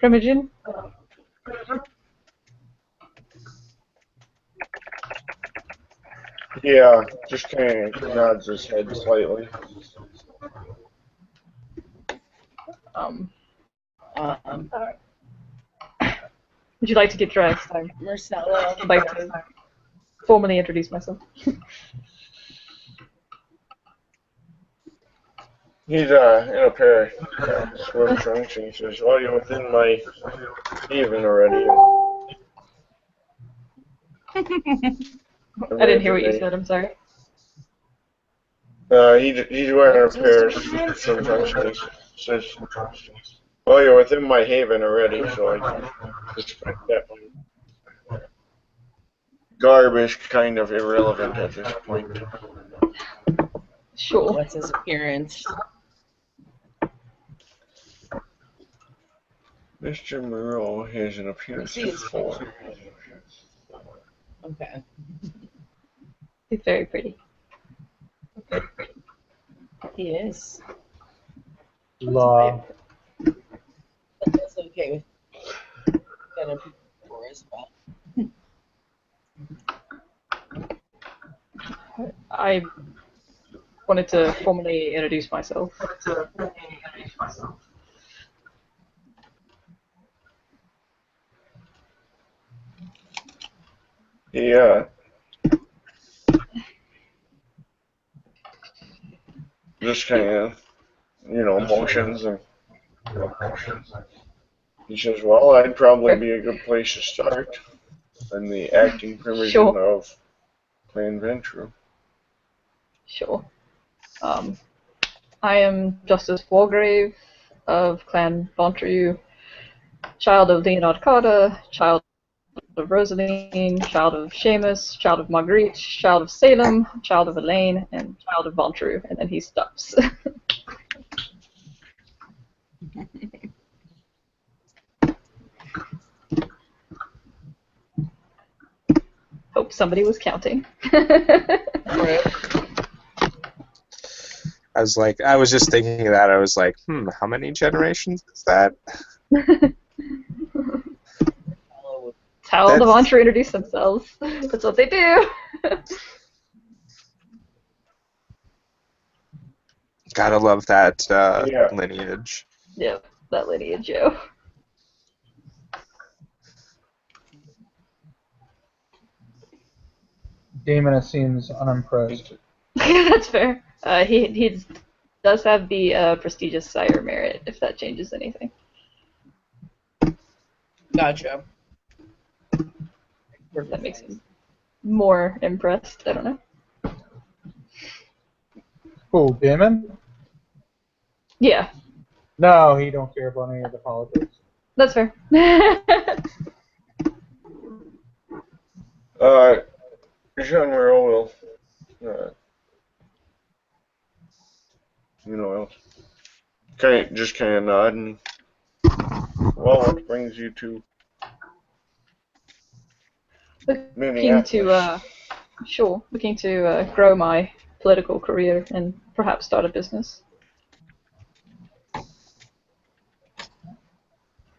[SPEAKER 2] Primogen?
[SPEAKER 1] Yeah, just kind of nods his head slightly.
[SPEAKER 2] Would you like to get dressed?
[SPEAKER 7] Marcella.
[SPEAKER 2] I'd like to formally introduce myself.
[SPEAKER 1] He's in a pair of swim trunks, and he says, "Well, you're within my haven already."
[SPEAKER 2] I didn't hear what you said, I'm sorry.
[SPEAKER 1] He's wearing a pair of swim trunks, and he says, "Well, you're within my haven already, so I can respect that one." Garb is kind of irrelevant at this point.
[SPEAKER 2] Sure.
[SPEAKER 7] What's his appearance?
[SPEAKER 1] Mr. Moreau has an appearance of 4.
[SPEAKER 7] Okay.
[SPEAKER 2] He's very pretty.
[SPEAKER 7] He is.
[SPEAKER 5] Love.
[SPEAKER 7] That's okay with kind of people as well.
[SPEAKER 2] I wanted to formally introduce myself.
[SPEAKER 1] Yeah. Just kind of, motions, and he says, "Well, I'd probably be a good place to start." I'm the acting primogen
[SPEAKER 2] Sure.
[SPEAKER 1] of Clan Ventru.
[SPEAKER 2] Sure. I am Justice Wargrave of Clan Bontru, child of Leonard Carter, child of Rosaline, child of Seamus, child of Marguerite, child of Salem, child of Elaine, and child of Bontru, and then he stops. Hope somebody was counting.
[SPEAKER 7] Right.
[SPEAKER 4] I was just thinking of that. I was like, how many generations is that?
[SPEAKER 2] How the Bontru introduce themselves. That's what they do.
[SPEAKER 4] Gotta love that
[SPEAKER 1] Yeah.
[SPEAKER 4] lineage.
[SPEAKER 2] Yep, that lineage, Joe.
[SPEAKER 5] Damon seems unimpressed.
[SPEAKER 2] That's fair. He does have the prestigious sire merit, if that changes anything.
[SPEAKER 7] Gotcha.
[SPEAKER 2] If that makes him more impressed. I don't know.
[SPEAKER 5] Who, Damon?
[SPEAKER 2] Yeah,
[SPEAKER 5] No, he don't care about any of the politics.
[SPEAKER 2] that's fair.
[SPEAKER 1] Jean Moreau will, kind of nod and, well, what brings you to
[SPEAKER 2] Looking
[SPEAKER 1] Minneapolis?
[SPEAKER 2] to Sure, looking to grow my political career and perhaps start a business.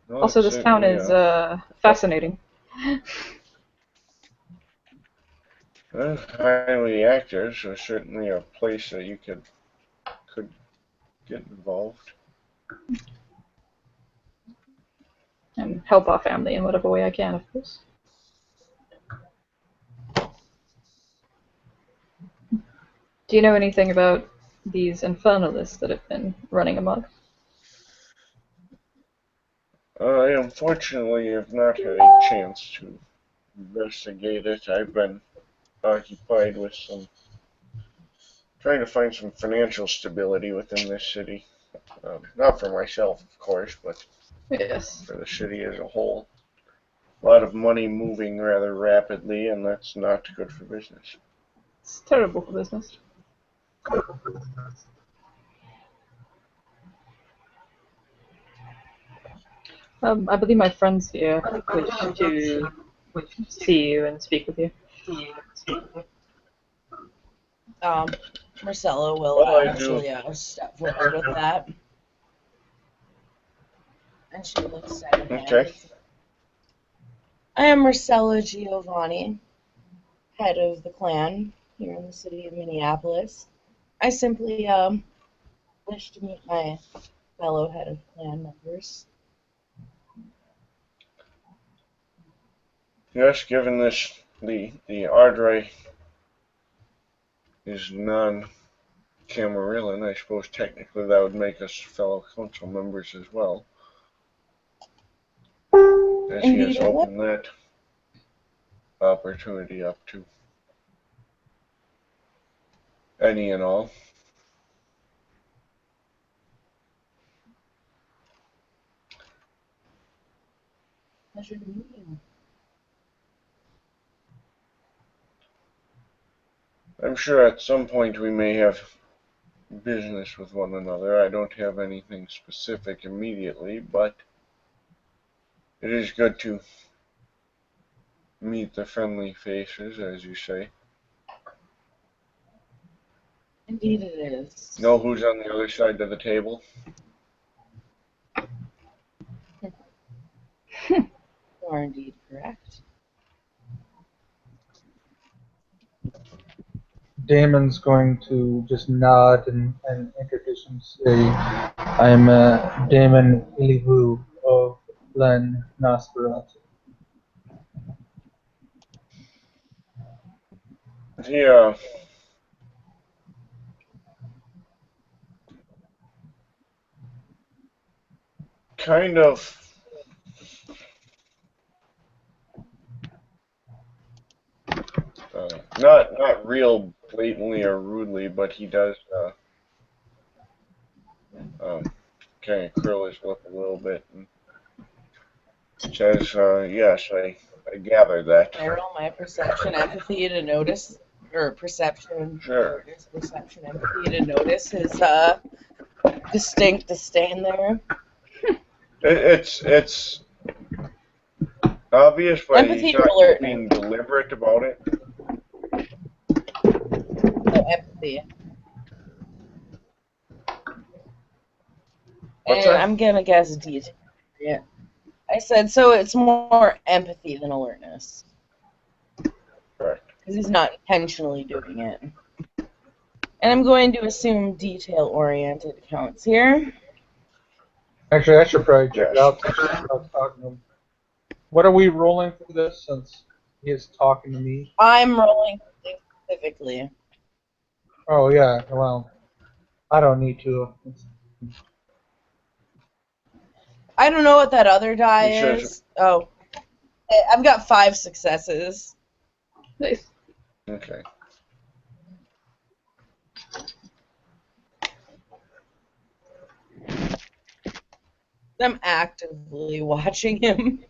[SPEAKER 1] Well,
[SPEAKER 2] Also,
[SPEAKER 1] it's
[SPEAKER 2] this town
[SPEAKER 1] certainly
[SPEAKER 2] is fascinating.
[SPEAKER 1] highly active, so certainly a place that you could get involved.
[SPEAKER 2] And help our family in whatever way I can, of course. Do you know anything about these infernalists that have been running amok?
[SPEAKER 1] I unfortunately have not had a chance to investigate it. I've been occupied with trying to find some financial stability within this city. Not for myself, of course, but
[SPEAKER 2] Yes,
[SPEAKER 1] for the city as a whole. A lot of money moving rather rapidly, and that's not good for business.
[SPEAKER 2] it's terrible for business. I believe my friends here wish to see you and speak with you.
[SPEAKER 6] Marcella will
[SPEAKER 1] Well, I do.
[SPEAKER 6] actually step forward with that. And she looks at him.
[SPEAKER 1] Okay.
[SPEAKER 6] I am Marcella Giovanni, head of the clan here in the city of Minneapolis. I simply wish to meet my fellow head of clan members.
[SPEAKER 1] Yes, given the Ardrey is non-Camarilla, I suppose technically that would make us fellow council members as well, as he has
[SPEAKER 6] Indeed, it would.
[SPEAKER 1] opened that opportunity up to any and all.
[SPEAKER 6] Pleasure to meet you.
[SPEAKER 1] I'm sure at some point we may have business with one another. I don't have anything specific immediately, but it is good to meet the friendly faces, as you say.
[SPEAKER 6] Indeed, it is.
[SPEAKER 1] Know who's on the other side of the table?
[SPEAKER 6] You are indeed correct.
[SPEAKER 5] Damon's going to just nod and introduce himself. I'm Damon Ilivu of Len Nosferatu.
[SPEAKER 1] He kind of not real blatantly or rudely, but he does kind of curl his lip a little bit and says, "Yes, I gather that."
[SPEAKER 6] I roll my perception empathy to notice, or perception,
[SPEAKER 1] Sure.
[SPEAKER 6] perception empathy to notice his distinct disdain there.
[SPEAKER 1] It's obvious, but
[SPEAKER 6] Empathy
[SPEAKER 1] he's
[SPEAKER 6] or
[SPEAKER 1] not
[SPEAKER 6] alertness?
[SPEAKER 1] being deliberate about it.
[SPEAKER 6] Oh, empathy.
[SPEAKER 1] What's
[SPEAKER 6] And
[SPEAKER 1] that?
[SPEAKER 6] I'm gonna guess detail. Yeah. I said so. It's more empathy than alertness
[SPEAKER 1] Correct.
[SPEAKER 6] because he's not intentionally doing it. And I'm going to assume detail-oriented counts here.
[SPEAKER 5] Actually, I should probably check it
[SPEAKER 1] Yes.
[SPEAKER 5] out since I was talking to him. What are we rolling for this since he is talking to me?
[SPEAKER 6] I'm rolling specifically.
[SPEAKER 5] Oh, yeah, well, I don't need to.
[SPEAKER 6] I don't know what that other die
[SPEAKER 1] He says,
[SPEAKER 6] is. Oh, I've got 5 successes.
[SPEAKER 2] Nice.
[SPEAKER 1] "Okay."
[SPEAKER 6] I'm actively watching him.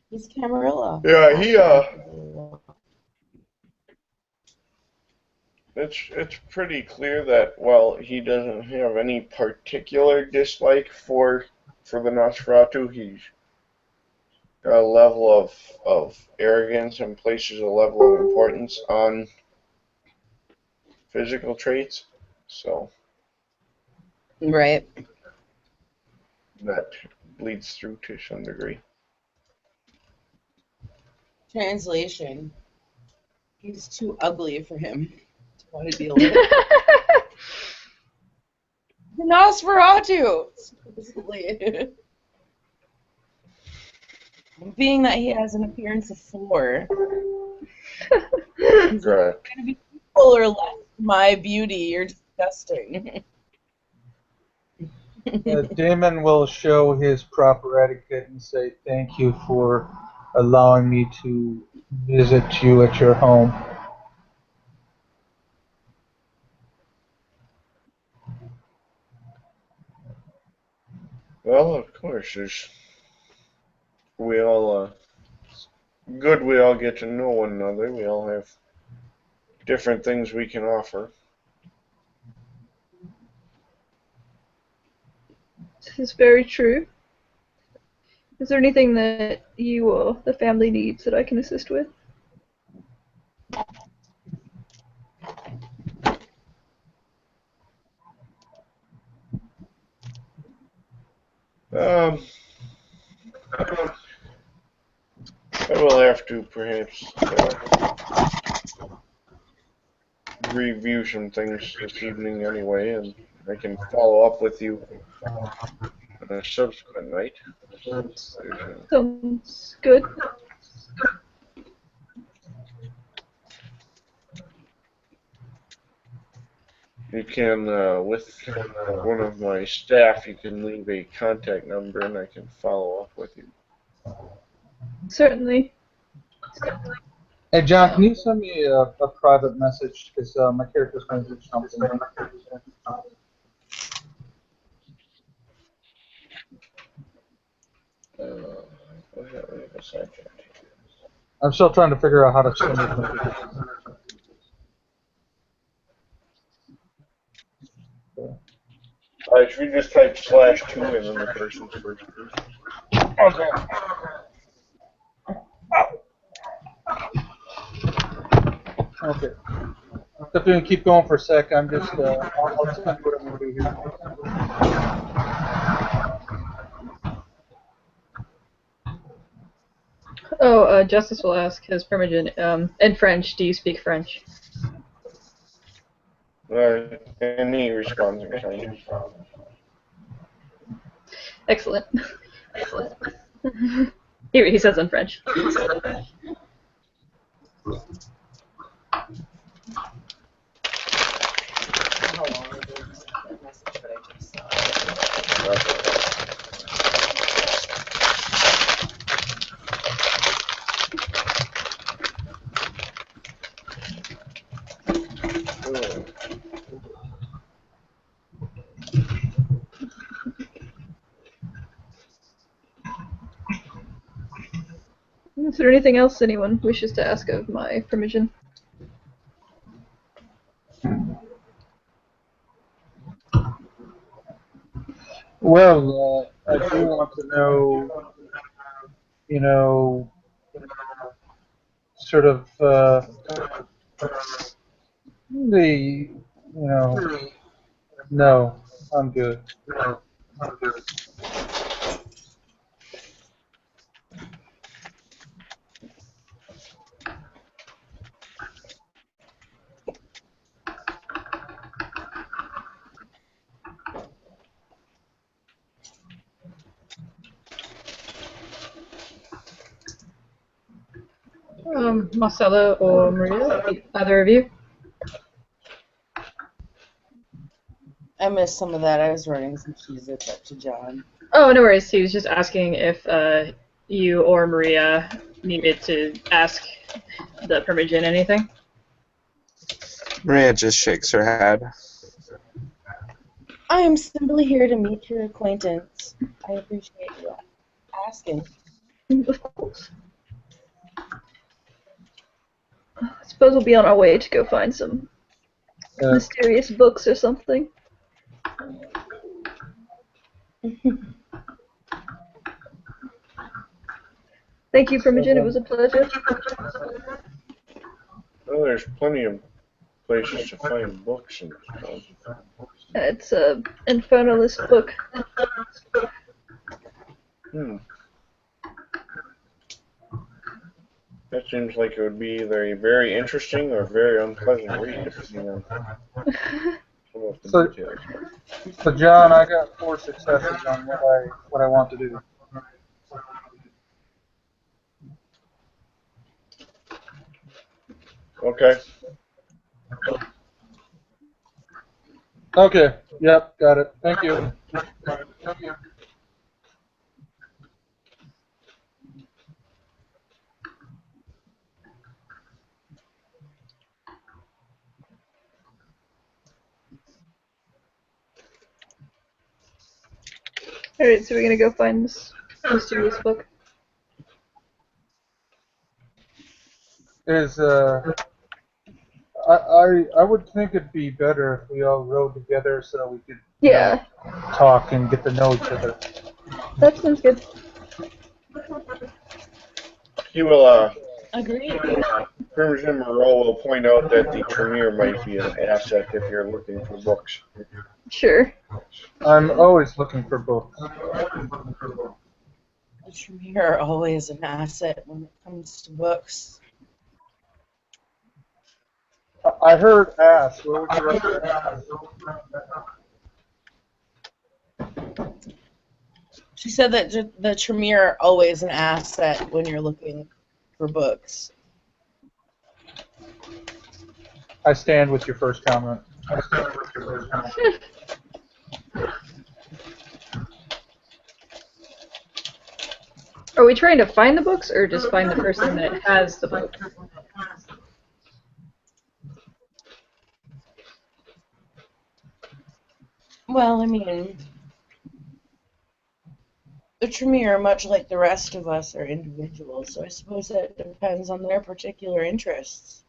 [SPEAKER 6] He's Camarilla.
[SPEAKER 1] Yeah, it's pretty clear that while he doesn't have any particular dislike for the Nosferatu, he's a level of arrogance and places a level of importance on physical traits. So
[SPEAKER 7] Right.
[SPEAKER 1] that bleeds through to some degree.
[SPEAKER 7] Translation. He's too ugly for him to want to deal with. Nosferatu! Supposedly. Being that he has an appearance of 4. He's like,
[SPEAKER 1] Correct.
[SPEAKER 7] "You're gonna be equal or less my beauty. You're disgusting."
[SPEAKER 5] Damon will show his proper etiquette and say thank you for allowing me to visit you at your home.
[SPEAKER 1] Well, of course, there's we all good. We all get to know one another. We all have different things we can offer.
[SPEAKER 2] This is very true. Is there anything that you or the family needs that I can assist with?
[SPEAKER 1] I will have to perhaps review some things this evening anyway, and I can follow up with you on a subsequent night.
[SPEAKER 2] Sounds good.
[SPEAKER 1] You can, with one of my staff, you can leave a contact number and I can follow up with you.
[SPEAKER 2] Certainly.
[SPEAKER 5] Hey John, can you send me a private message because my character's going to do something.
[SPEAKER 1] Go ahead, wait a second.
[SPEAKER 5] I'm still trying to figure out how to send it.
[SPEAKER 1] Alright, should we just type /2 and then the person's first?
[SPEAKER 5] Okay. Okay. If you can keep going for a sec, I'm just, I'll tell you what I'm going to do here.
[SPEAKER 2] Oh, Justice will ask his Primogen, in French, do you speak French?
[SPEAKER 1] And he responds in kind.
[SPEAKER 2] Excellent. He says in French.
[SPEAKER 7] How long ago was that message that I just saw?
[SPEAKER 2] Is there anything else anyone wishes to ask of my Primogen?
[SPEAKER 5] Well, I do want to know, sort of no, I'm good.
[SPEAKER 2] Marcella or Maria, either of you?
[SPEAKER 7] I missed some of that. I was writing some Cheez-Its up to John.
[SPEAKER 2] Oh, no worries. He was just asking if you or Maria needed to ask the Primogen anything.
[SPEAKER 4] Maria just shakes her head.
[SPEAKER 6] I am simply here to meet your acquaintance. I appreciate you asking.
[SPEAKER 2] Of course. I suppose we'll be on our way to go find some mysterious books or something. Thank you, Primogen. It was a pleasure.
[SPEAKER 1] Well, there's plenty of places to find books in this town.
[SPEAKER 2] It's a Infernalist book.
[SPEAKER 1] Hmm. That seems like it would be either a very interesting or very unpleasant read, depending on some of the
[SPEAKER 5] So,
[SPEAKER 1] details.
[SPEAKER 5] so John, I got 4 successes on what I want to do.
[SPEAKER 1] Okay.
[SPEAKER 5] Okay. Yep. Got it. Thank you.
[SPEAKER 2] Alright, so we're gonna go find this mysterious book.
[SPEAKER 5] Is I would think it'd be better if we all rode together so we could
[SPEAKER 2] Yeah,
[SPEAKER 5] talk and get to know each other.
[SPEAKER 2] that sounds good.
[SPEAKER 1] He will,
[SPEAKER 6] Agreed.
[SPEAKER 1] Crimson Moreau will point out that the Tremere might be an asset if you're looking for books.
[SPEAKER 2] Sure.
[SPEAKER 5] I'm always looking for books.
[SPEAKER 6] The Tremere are always an asset when it comes to books.
[SPEAKER 5] I heard ass. Where would you like ass?
[SPEAKER 6] She said that the Tremere are always an asset when you're looking for books.
[SPEAKER 5] I stand with your first comment.
[SPEAKER 2] Are we trying to find the books or just find the person that has the book?
[SPEAKER 6] Well, I mean, the Tremere, much like the rest of us, are individuals, so I suppose that depends on their particular interests.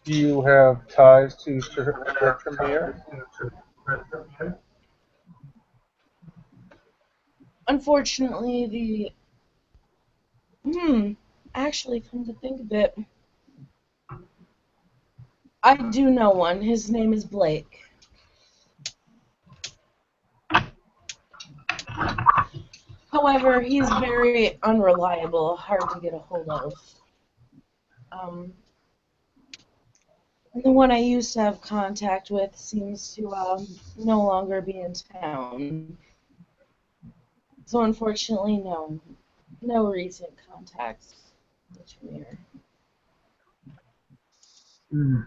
[SPEAKER 5] Do you have ties to the Tremere?
[SPEAKER 6] Unfortunately, actually, come to think of it, I do know one. His name is Blake. However, he's very unreliable, hard to get a hold of. And the one I used to have contact with seems to no longer be in town. So unfortunately, no recent contacts with Tremere.
[SPEAKER 5] Hmm.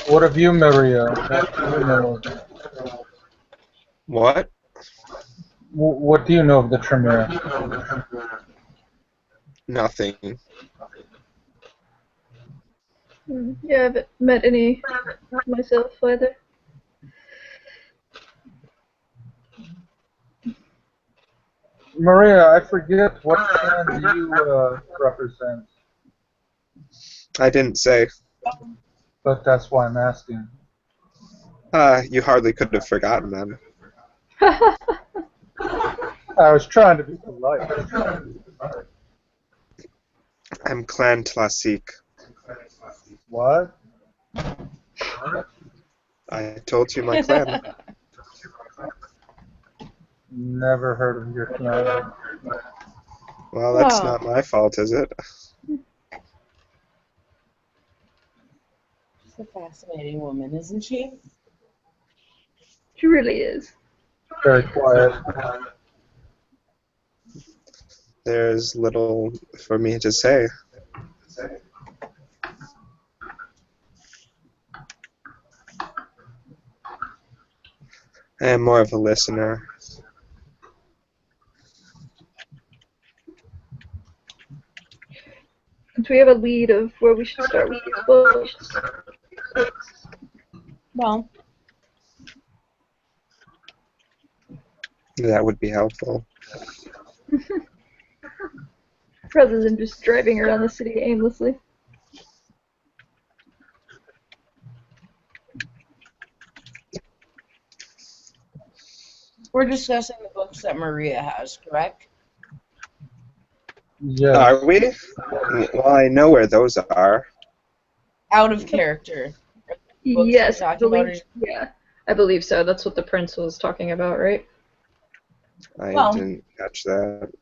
[SPEAKER 5] What of you, Maria? What do you know?
[SPEAKER 4] What?
[SPEAKER 5] What do you know of the Tremere?
[SPEAKER 4] Nothing.
[SPEAKER 2] Yeah, I haven't met any myself either.
[SPEAKER 5] Maria, I forget what clan do you represent,
[SPEAKER 4] I didn't say.
[SPEAKER 5] but that's why I'm asking.
[SPEAKER 4] You hardly could have forgotten them.
[SPEAKER 5] I was trying to be polite.
[SPEAKER 4] I'm Clan Classique.
[SPEAKER 5] What?
[SPEAKER 4] I told you my clan.
[SPEAKER 5] Never heard of your clan.
[SPEAKER 4] Well, that's
[SPEAKER 6] Oh.
[SPEAKER 4] not my fault, is it?
[SPEAKER 6] She's a fascinating woman, isn't she?
[SPEAKER 2] She really is.
[SPEAKER 5] Very quiet.
[SPEAKER 4] There's little for me to say. I am more of a listener.
[SPEAKER 2] Do we have a lead of where we should start with these books?
[SPEAKER 6] Well,
[SPEAKER 4] That would be helpful.
[SPEAKER 2] Rather than just driving around the city aimlessly.
[SPEAKER 6] we're discussing the books that Maria has, correct?
[SPEAKER 5] Yes.
[SPEAKER 4] Are we? Well, I know where those are.
[SPEAKER 6] Out of character. Books
[SPEAKER 2] Yes,
[SPEAKER 6] you're
[SPEAKER 2] I
[SPEAKER 6] talking about
[SPEAKER 2] believe. Yeah, I believe so. That's what the prince was talking about, right?
[SPEAKER 4] I
[SPEAKER 6] Well-
[SPEAKER 4] didn't catch that.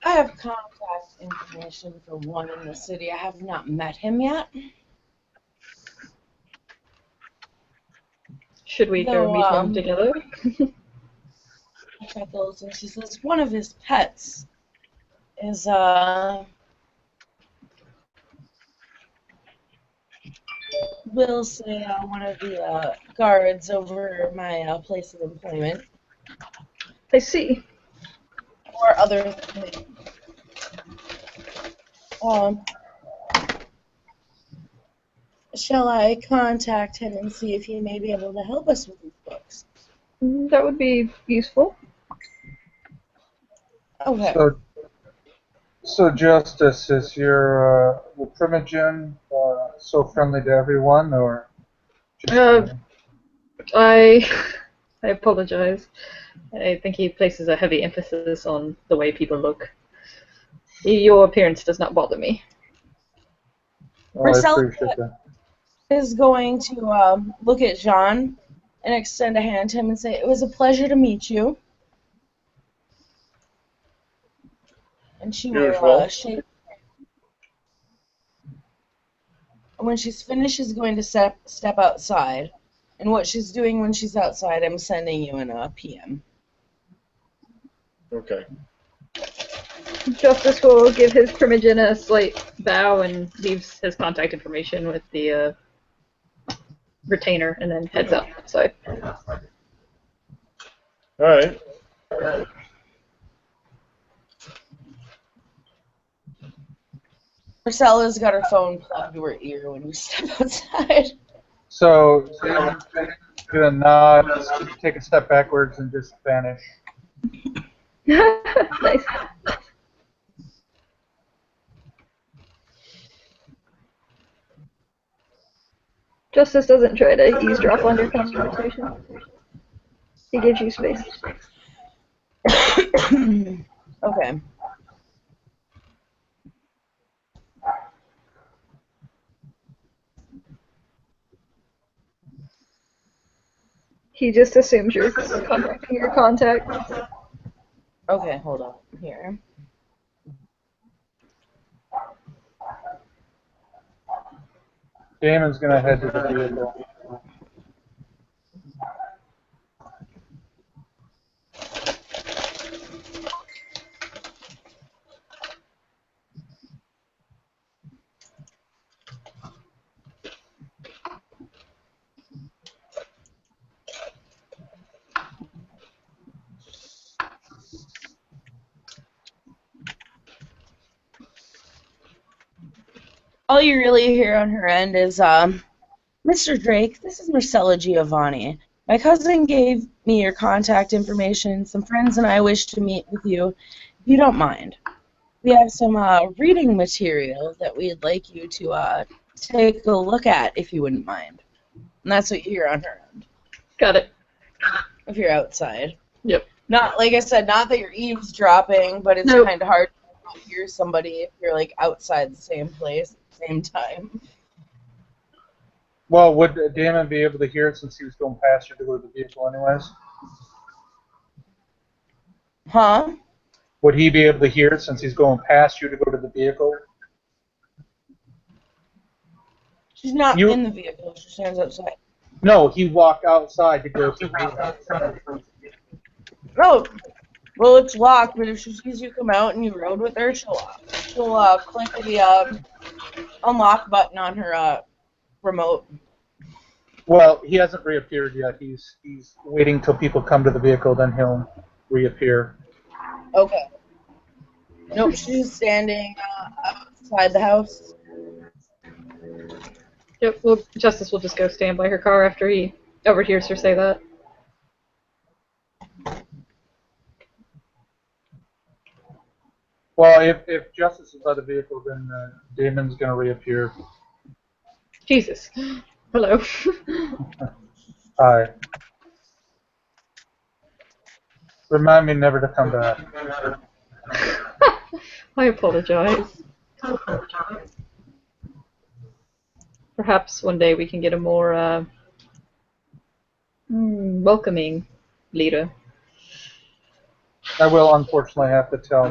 [SPEAKER 6] I have contact information for one in the city. I have not met him yet.
[SPEAKER 2] Should we go
[SPEAKER 6] Though,
[SPEAKER 2] meet him together?
[SPEAKER 6] chuckles and she says one of his pets is will say one of the guards over my place of employment
[SPEAKER 2] I see.
[SPEAKER 6] or other things. Shall I contact him and see if he may be able to help us with these books?
[SPEAKER 2] That would be useful.
[SPEAKER 6] Okay.
[SPEAKER 5] So Justice, is your Primogen so friendly to everyone, or just
[SPEAKER 2] I I apologize. I think he places a heavy emphasis on the way people look. Your appearance does not bother me.
[SPEAKER 5] Oh, I
[SPEAKER 6] Marcella
[SPEAKER 5] appreciate that.
[SPEAKER 6] is going to look at Jean and extend a hand to him and say, "It was a pleasure to meet you." And she will
[SPEAKER 1] Usual.
[SPEAKER 6] shake. When she's finished, she's going to step outside. And what she's doing when she's outside, I'm sending you in a PM.
[SPEAKER 1] Okay.
[SPEAKER 2] Justice will give his Primogen a slight bow and leaves his contact information with the retainer and then heads outside.
[SPEAKER 1] All right.
[SPEAKER 6] Marcella's got her phone plugged to her ear when we step outside.
[SPEAKER 5] So Damon's gonna nod, take a step backwards, and just vanish.
[SPEAKER 2] Nice. Justice doesn't try to eavesdrop on your conversation. He gives you space.
[SPEAKER 6] Okay.
[SPEAKER 2] He just assumes you're contacting your contact.
[SPEAKER 6] Okay, hold on here.
[SPEAKER 5] Damon's gonna head to the vehicle.
[SPEAKER 6] All you really hear on her end is, Mr. Drake, this is Marcella Giovanni. My cousin gave me your contact information. Some friends and I wish to meet with you, if you don't mind. We have some reading material that we'd like you to take a look at, if you wouldn't mind. And that's what you hear on her end,
[SPEAKER 2] Got it.
[SPEAKER 6] if you're outside.
[SPEAKER 2] Yep.
[SPEAKER 6] Not, like I said, not that you're eavesdropping, but it's
[SPEAKER 2] Nope.
[SPEAKER 6] kind of hard to hear somebody if you're, like, outside the same place at the same time.
[SPEAKER 5] Well, would Damon be able to hear it since he was going past you to go to the vehicle anyways?
[SPEAKER 6] Huh?
[SPEAKER 5] Would he be able to hear it since he's going past you to go to the vehicle?
[SPEAKER 6] She's not
[SPEAKER 5] You-
[SPEAKER 6] in the vehicle. She stands outside.
[SPEAKER 5] No, he walked outside to go to the vehicle.
[SPEAKER 6] Oh, well, it's locked, but if she sees you come out and you rode with her, she'll click the unlock button on her remote.
[SPEAKER 5] Well, he hasn't reappeared yet. He's waiting till people come to the vehicle, then he'll reappear.
[SPEAKER 6] Okay. Nope, she's standing outside the house.
[SPEAKER 2] Yep. Well, Justice will just go stand by her car after he overhears her say that.
[SPEAKER 5] Well, if Justice is by the vehicle, then Damon's going to reappear.
[SPEAKER 2] Jesus. Hello.
[SPEAKER 5] Hi. Remind me never to come back.
[SPEAKER 2] I apologize. Perhaps one day we can get a more welcoming leader.
[SPEAKER 5] I will unfortunately have to tell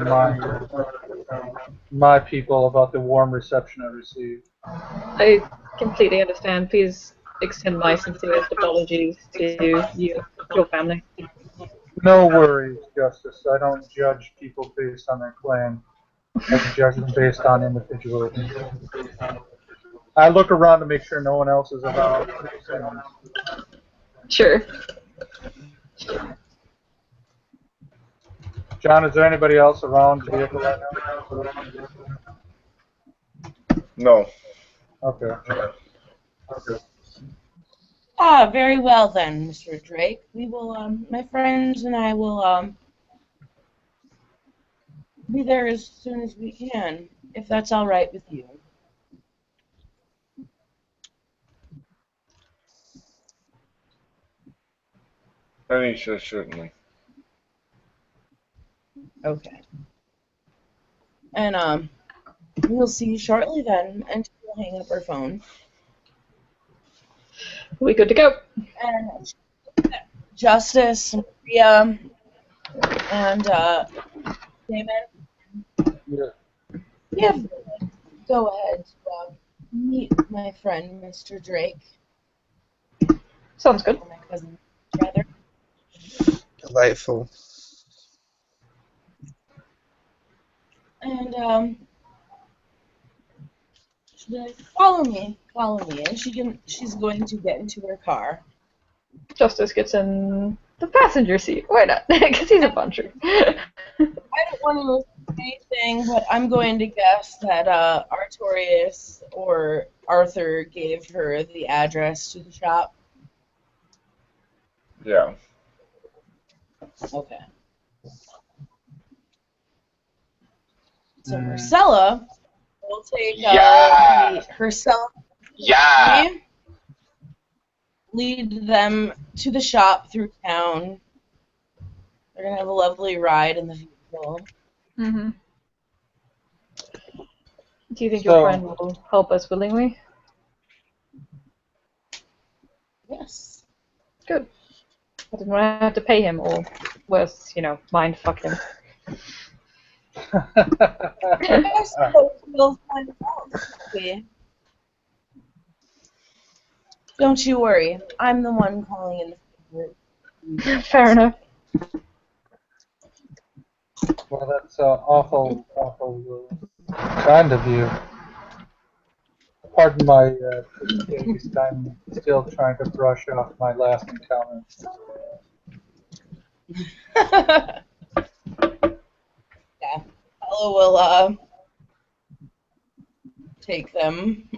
[SPEAKER 5] my people about the warm reception I received.
[SPEAKER 2] I completely understand. Please extend my sincerest apologies to you, your family.
[SPEAKER 5] No worries, Justice. I don't judge people based on their clan. I judge them based on individuals. I look around to make sure no one else is around.
[SPEAKER 2] Sure.
[SPEAKER 5] John, is there anybody else around the vehicle right
[SPEAKER 1] No.
[SPEAKER 5] now? Okay.
[SPEAKER 6] Ah, very well then, Mr. Drake. We will, my friends and I will, be there as soon as we can, if that's all right with you.
[SPEAKER 1] And he says certainly.
[SPEAKER 6] Okay. And, we'll see you shortly then, and we'll hang up our phone.
[SPEAKER 2] We good to go.
[SPEAKER 6] And Justice, Maria, and, Damon,
[SPEAKER 5] Yeah.
[SPEAKER 6] go ahead to meet my friend, Mr. Drake,
[SPEAKER 2] Sounds good.
[SPEAKER 6] or my cousin, rather.
[SPEAKER 4] Delightful.
[SPEAKER 6] And, she'll be like, follow me, and she's going to get into her car.
[SPEAKER 2] Justice gets in the passenger seat. Why not? Because he's a puncher.
[SPEAKER 6] I don't want to say anything, but I'm going to guess that Artorius or Arthur gave her the address to the shop.
[SPEAKER 1] Yeah.
[SPEAKER 6] Okay. So Marcella will take herself, lead them to the shop through town. They're gonna have a lovely ride in the vehicle.
[SPEAKER 2] Mm-hmm. Do you think your friend will help us willingly?
[SPEAKER 6] Yes.
[SPEAKER 2] Good. I didn't want to have to pay him, or worse, mind fuck him.
[SPEAKER 6] I suppose we'll find out. Okay. Don't you worry. I'm the one calling in the favor.
[SPEAKER 2] Fair enough.
[SPEAKER 5] Well, that's awful kind of you. Pardon my taste. I'm still trying to brush off my last encounter.
[SPEAKER 6] Yeah. Ella will take them.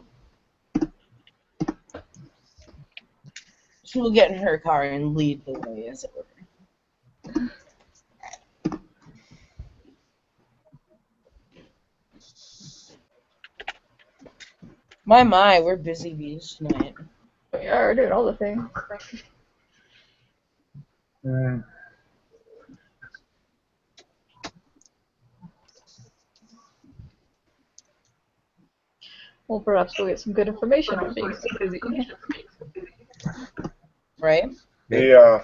[SPEAKER 6] She will get in her car and lead the way, as it were. My, we're busy bees tonight.
[SPEAKER 2] We are doing all the things. Well, perhaps we'll get some good information from being so busy.
[SPEAKER 6] Right?
[SPEAKER 1] Yeah.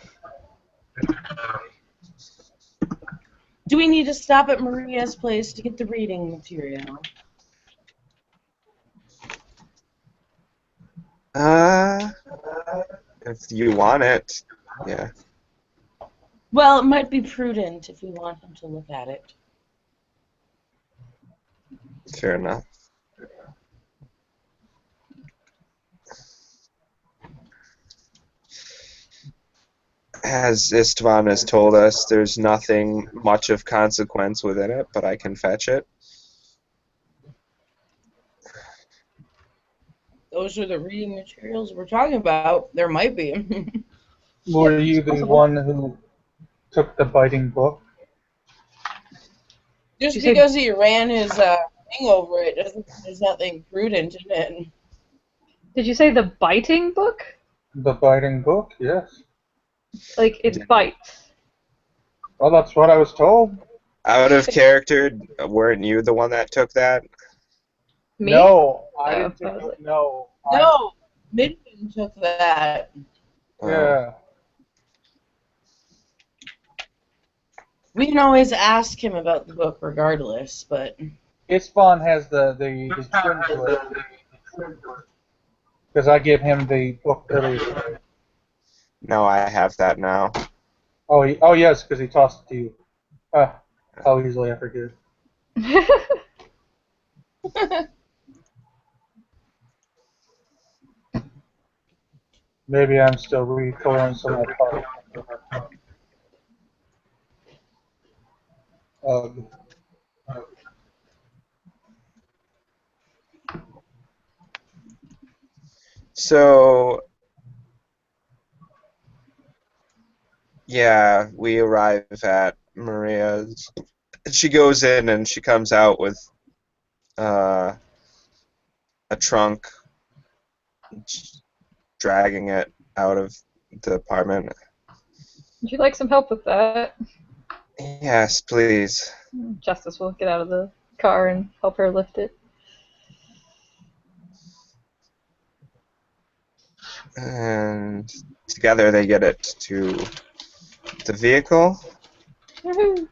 [SPEAKER 6] Do we need to stop at Maria's place to get the reading material?
[SPEAKER 4] If you want it, yeah.
[SPEAKER 6] Well, it might be prudent if we want him to look at it.
[SPEAKER 4] Fair enough. As Istvan has told us, there's nothing much of consequence within it, but I can fetch it.
[SPEAKER 6] Those are the reading materials we're talking about. There might be.
[SPEAKER 5] Were you the one who took the biting book?
[SPEAKER 6] Just because he ran his thing over it doesn't mean there's nothing prudent in it.
[SPEAKER 2] Did you say the biting book?
[SPEAKER 5] The biting book, yes.
[SPEAKER 2] Like, it bites.
[SPEAKER 5] Well, that's what I was told.
[SPEAKER 4] Out of character, weren't you the one that took that?
[SPEAKER 2] Me?
[SPEAKER 5] No, I
[SPEAKER 2] Oh,
[SPEAKER 5] didn't
[SPEAKER 2] I
[SPEAKER 5] take
[SPEAKER 2] was
[SPEAKER 5] it.
[SPEAKER 2] like,
[SPEAKER 5] No.
[SPEAKER 7] No, Midman took that.
[SPEAKER 5] Yeah.
[SPEAKER 6] We can always ask him about the book regardless, but
[SPEAKER 5] Ispan has the trim to it because I gave him the book earlier today.
[SPEAKER 4] No, I have that now.
[SPEAKER 5] Oh yes, because he tossed it to you. How easily I forget. Maybe I'm still recoloring some of my part. Ugh.
[SPEAKER 4] So, yeah, we arrive at Maria's. She goes in and she comes out with uh, a trunk, dragging it out of the apartment.
[SPEAKER 2] Would you like some help with that?
[SPEAKER 4] Yes, please.
[SPEAKER 2] Justice will get out of the car and help her lift it.
[SPEAKER 4] And together they get it to the vehicle.
[SPEAKER 2] Woohoo!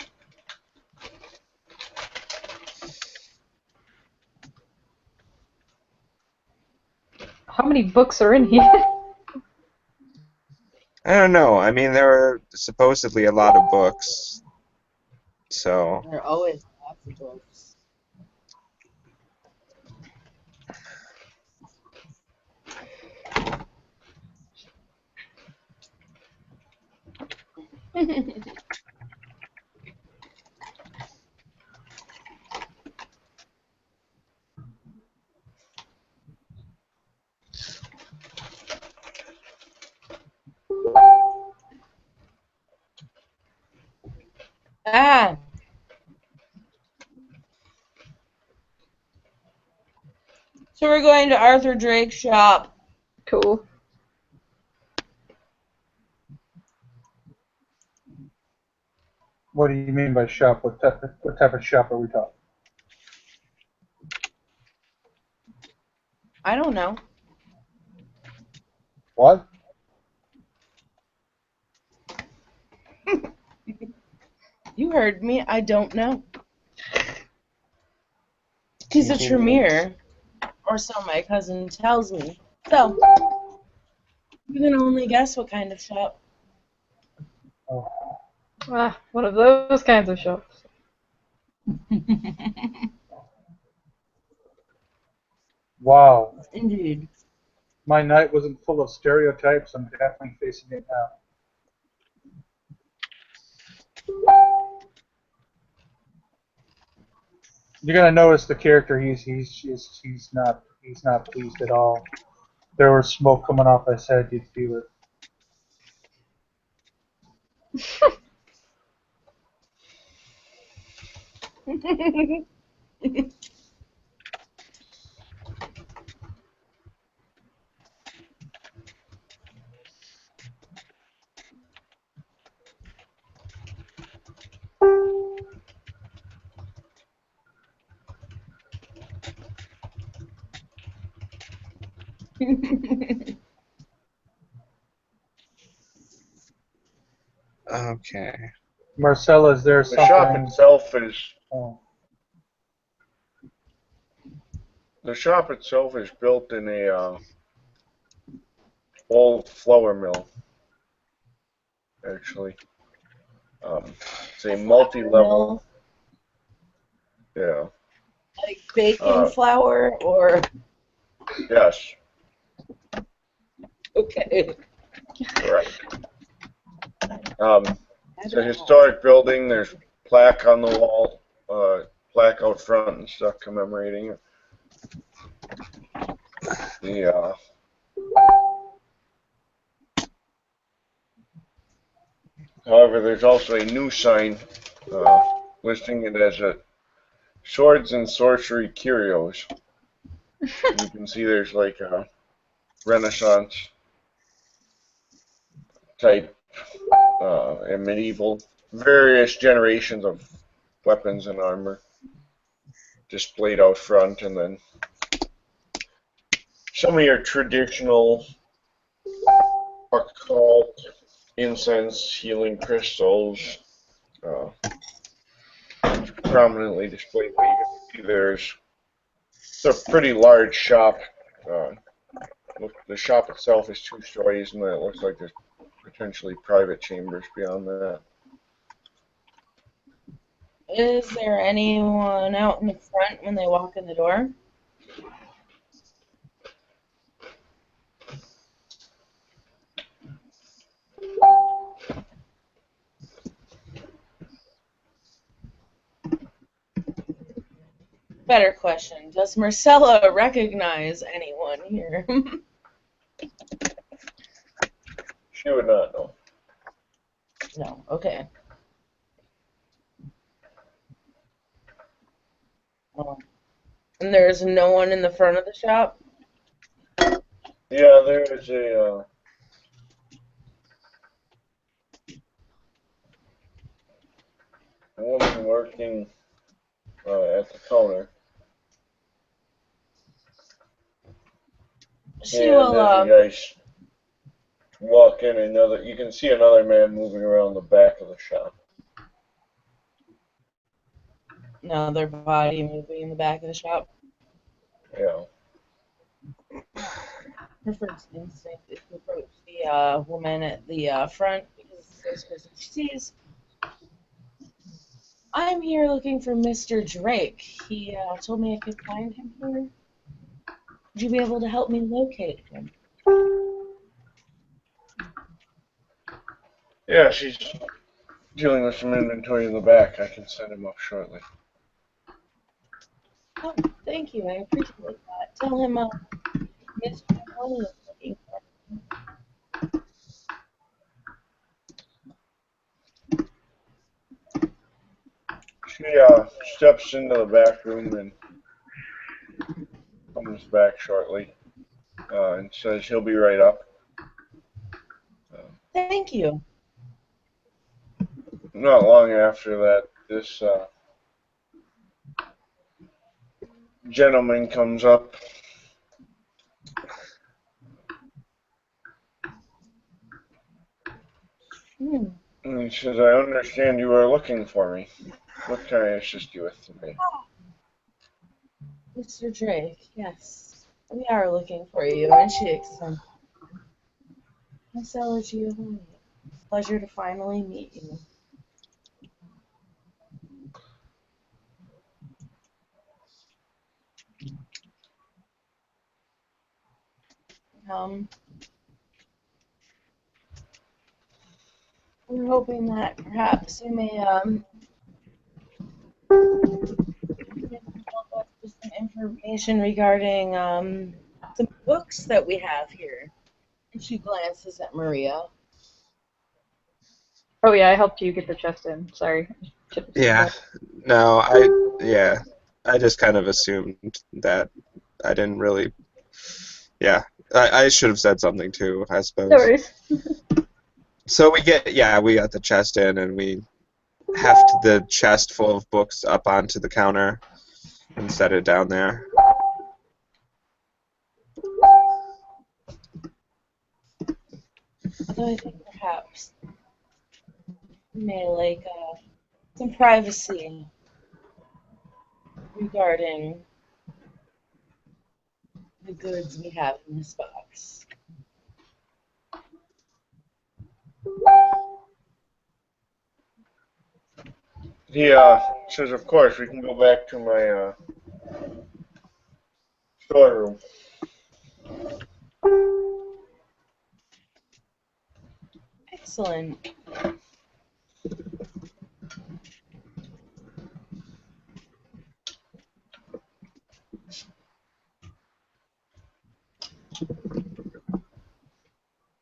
[SPEAKER 2] How many books are in here?
[SPEAKER 4] I don't know. I mean, there are supposedly a lot of books. So,
[SPEAKER 7] There are always lots of books. Ah, so we're going to Arthur Drake's shop.
[SPEAKER 2] Cool.
[SPEAKER 5] What do you mean by shop? What type of shop are we talking?
[SPEAKER 6] I don't know.
[SPEAKER 5] What?
[SPEAKER 6] You heard me. I don't know. He's a Tremere, or so my cousin tells me. So, you can only guess what kind of shop.
[SPEAKER 5] Oh.
[SPEAKER 2] One of those kinds of shops.
[SPEAKER 5] Wow.
[SPEAKER 6] Indeed.
[SPEAKER 5] My night wasn't full of stereotypes. I'm definitely facing it now. You're gonna notice the character. He's not pleased at all. There was smoke coming off his head. You'd feel it.
[SPEAKER 4] okay.
[SPEAKER 5] Marcella, is there
[SPEAKER 1] The shop
[SPEAKER 5] something?
[SPEAKER 1] itself is
[SPEAKER 5] Oh,
[SPEAKER 1] the shop itself is built in a old flour mill. Actually, it's a multi-level.
[SPEAKER 6] Mill,
[SPEAKER 1] Yeah.
[SPEAKER 6] like baking
[SPEAKER 1] Uh,
[SPEAKER 6] flour, or
[SPEAKER 1] yes.
[SPEAKER 6] okay.
[SPEAKER 1] Correct. It's a historic building. There's plaque on the wall, plaque out front and stuff commemorating it. The however, there's also a new sign listing it as a swords and sorcery curios. You can see there's like a Renaissance type and medieval, various generations of weapons and armor displayed out front, and then some of your traditional occult incense, healing crystals, uh, prominently displayed. But you can see it's a pretty large shop. Uh, the shop itself is 2 stories, and then it looks like there's potentially private chambers beyond that.
[SPEAKER 6] Is there anyone out in the front when they walk in the door? Better question. Does Marcella recognize anyone here?
[SPEAKER 1] She would not know.
[SPEAKER 6] No. Okay. And there's no one in the front of the shop?
[SPEAKER 1] Yeah, there is a woman working at the counter.
[SPEAKER 6] She
[SPEAKER 1] And
[SPEAKER 6] will,
[SPEAKER 1] as you guys walk in, you can see another man moving around the back of the shop.
[SPEAKER 6] another body moving in the back of the shop.
[SPEAKER 1] Yeah.
[SPEAKER 6] Her first instinct is to approach the woman at the front because it's the first person she sees. I'm here looking for Mr. Drake. He told me I could find him here. Would you be able to help me locate him?
[SPEAKER 1] Yeah, she's dealing with some inventory in the back. I can send him up shortly.
[SPEAKER 6] Oh, thank you. I appreciate that. Tell him Mr. Mahoney is looking for him.
[SPEAKER 1] She steps into the back room and comes back shortly and says he'll be right up.
[SPEAKER 6] Thank you.
[SPEAKER 1] Not long after that, this gentleman comes up. And he says, I understand you are looking for me. What can I assist you with today?
[SPEAKER 6] Mr. Drake, yes. We are looking for you, and she extends. Marcella Giovanni. Pleasure to finally meet you. We're hoping that perhaps you may help us with some information regarding some books that we have here. And she glances at Maria.
[SPEAKER 2] Oh yeah, I helped you get the chest in. Sorry.
[SPEAKER 4] Yeah. No, I just kind of assumed that. I didn't really. Yeah. I should have said something too, I suppose.
[SPEAKER 2] No worries.
[SPEAKER 4] So we got the chest in, and we heft the chest full of books up onto the counter and set it down there.
[SPEAKER 6] Although I think perhaps you may like some privacy regarding the goods we have in this box.
[SPEAKER 1] He says, of course, we can go back to my storeroom.
[SPEAKER 6] Excellent.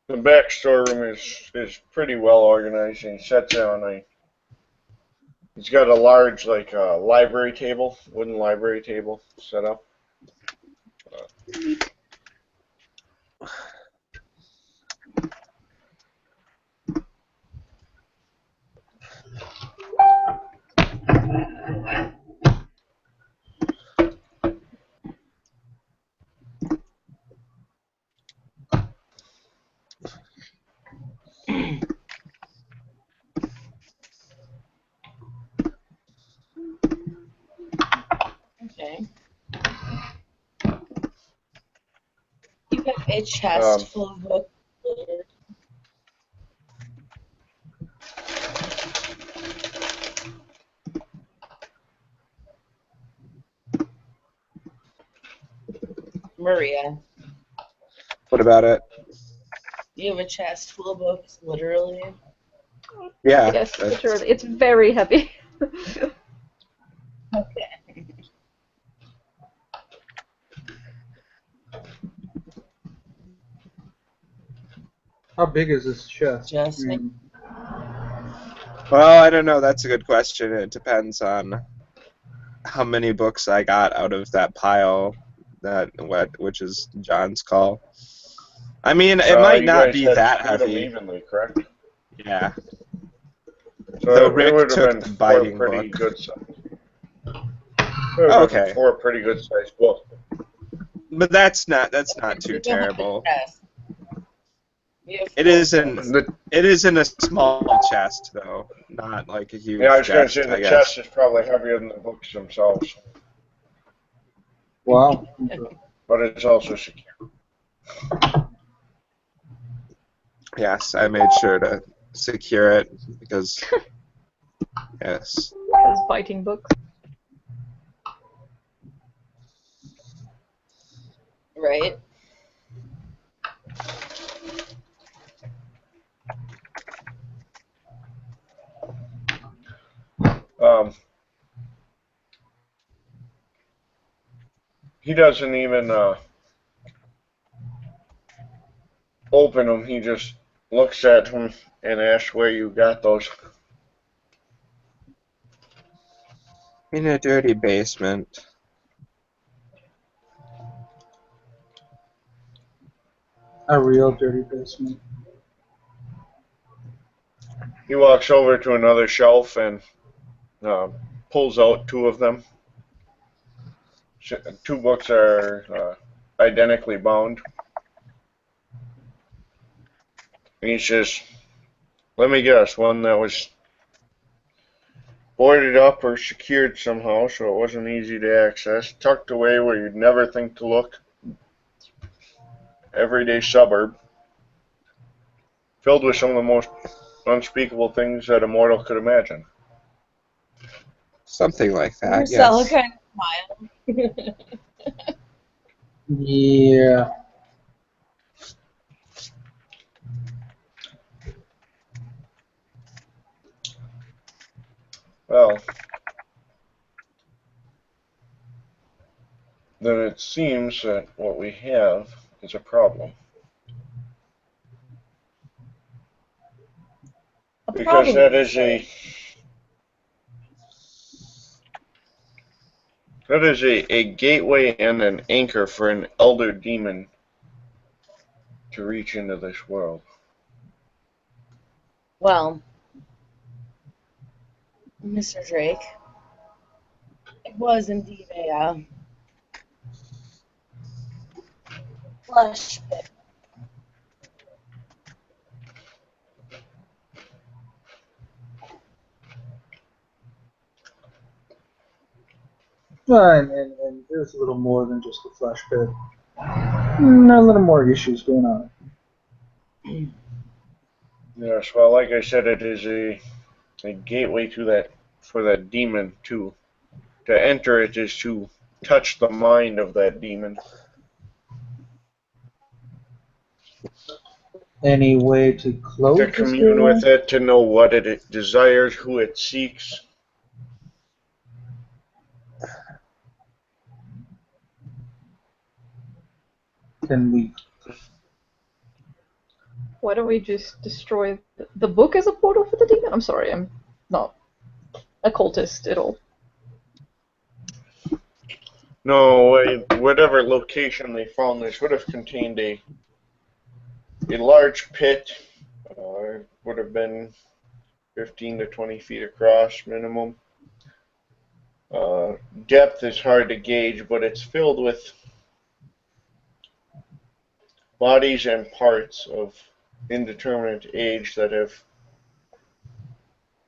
[SPEAKER 1] The back storeroom is pretty well organized, and he sits down. He's got a large library table, wooden library table set up.
[SPEAKER 6] Okay. You have a chest full of books. Maria,
[SPEAKER 4] What about it?
[SPEAKER 6] you have a chest full of books, literally.
[SPEAKER 4] Yeah.
[SPEAKER 2] Yes, literally. It's very heavy.
[SPEAKER 6] Okay.
[SPEAKER 5] How big is this chest?
[SPEAKER 6] Just
[SPEAKER 4] Well, I don't know. That's a good question. It depends on how many books I got out of that pile, which is John's call. I mean, it might
[SPEAKER 1] You
[SPEAKER 4] not
[SPEAKER 1] guys
[SPEAKER 4] be
[SPEAKER 1] had
[SPEAKER 4] that
[SPEAKER 1] split them
[SPEAKER 4] heavy.
[SPEAKER 1] evenly, correct?
[SPEAKER 4] Yeah.
[SPEAKER 1] So
[SPEAKER 4] Though
[SPEAKER 1] it
[SPEAKER 4] Rick
[SPEAKER 1] would have
[SPEAKER 4] took
[SPEAKER 1] been
[SPEAKER 4] the
[SPEAKER 1] four
[SPEAKER 4] biting
[SPEAKER 1] pretty
[SPEAKER 4] book.
[SPEAKER 1] good size. Would
[SPEAKER 4] Oh,
[SPEAKER 1] have been
[SPEAKER 4] okay.
[SPEAKER 1] four pretty good sized books.
[SPEAKER 4] But that's not too
[SPEAKER 6] you don't have a
[SPEAKER 4] terrible.
[SPEAKER 6] chest. You have
[SPEAKER 4] It
[SPEAKER 6] four
[SPEAKER 4] isn't.
[SPEAKER 6] chests.
[SPEAKER 4] It isn't a small chest though, not like a
[SPEAKER 1] Yeah, I
[SPEAKER 4] huge
[SPEAKER 1] was going to say
[SPEAKER 4] chest,
[SPEAKER 1] the
[SPEAKER 4] I guess.
[SPEAKER 1] chest is probably heavier than the books themselves,
[SPEAKER 5] Wow.
[SPEAKER 1] but it's also secure.
[SPEAKER 4] Yes, I made sure to secure it because yes.
[SPEAKER 2] Because biting books.
[SPEAKER 6] Right?
[SPEAKER 1] He doesn't even open them. He just looks at them and asks where you got those.
[SPEAKER 4] In a dirty basement.
[SPEAKER 5] A real dirty basement.
[SPEAKER 1] He walks over to another shelf and pulls out two of them. Two books are identically bound. And he says, let me guess, one that was boarded up or secured somehow so it wasn't easy to access, tucked away where you'd never think to look, everyday suburb, filled with some of the most unspeakable things that a mortal could imagine.
[SPEAKER 4] Something like that,
[SPEAKER 6] Marcella
[SPEAKER 4] yes.
[SPEAKER 6] kind of smiled.
[SPEAKER 5] Yeah.
[SPEAKER 1] Well, then it seems that what we have is a problem. Because that is a gateway and an anchor for an elder demon to reach into this world.
[SPEAKER 6] Well, Mr. Drake, it was indeed a flesh pit.
[SPEAKER 5] And there's a little more than just a flesh pit. A little more issues going on.
[SPEAKER 1] Yes, well, like I said, it is a gateway to that for that demon to enter it is to touch the mind of that demon.
[SPEAKER 5] Any way to close
[SPEAKER 1] To
[SPEAKER 5] this
[SPEAKER 1] commune
[SPEAKER 5] gateway?
[SPEAKER 1] with it, to know what it desires, who it seeks.
[SPEAKER 5] Can we?
[SPEAKER 2] Why don't we just destroy the book as a portal for the demon? I'm sorry, I'm not a cultist at all.
[SPEAKER 1] No, whatever location they found this would have contained a large pit. Would have been 15 to 20 feet across minimum. Depth is hard to gauge, but it's filled with bodies and parts of indeterminate age that have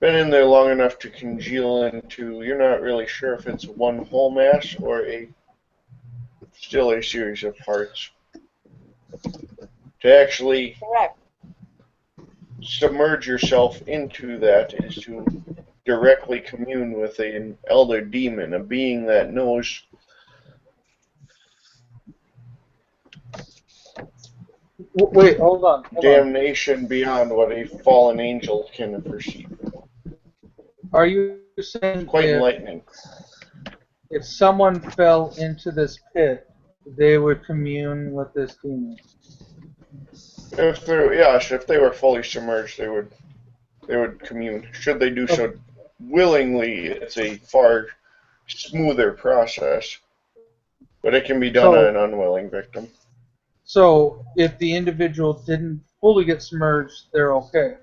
[SPEAKER 1] been in there long enough to congeal into, you're not really sure if it's one whole mass or still a series of parts. To actually
[SPEAKER 6] Correct.
[SPEAKER 1] submerge yourself into that is to directly commune with an elder demon, a being that knows
[SPEAKER 5] Wait, hold on.
[SPEAKER 1] damnation beyond what a fallen angel can perceive.
[SPEAKER 5] Are you saying
[SPEAKER 1] Quite enlightening.
[SPEAKER 5] if someone fell into this pit, they would commune with this demon?
[SPEAKER 1] If they were fully submerged, they would commune. Should they do so willingly, it's a far smoother process, but it can be done on an unwilling victim.
[SPEAKER 5] So if the individual didn't fully get submerged, they're okay.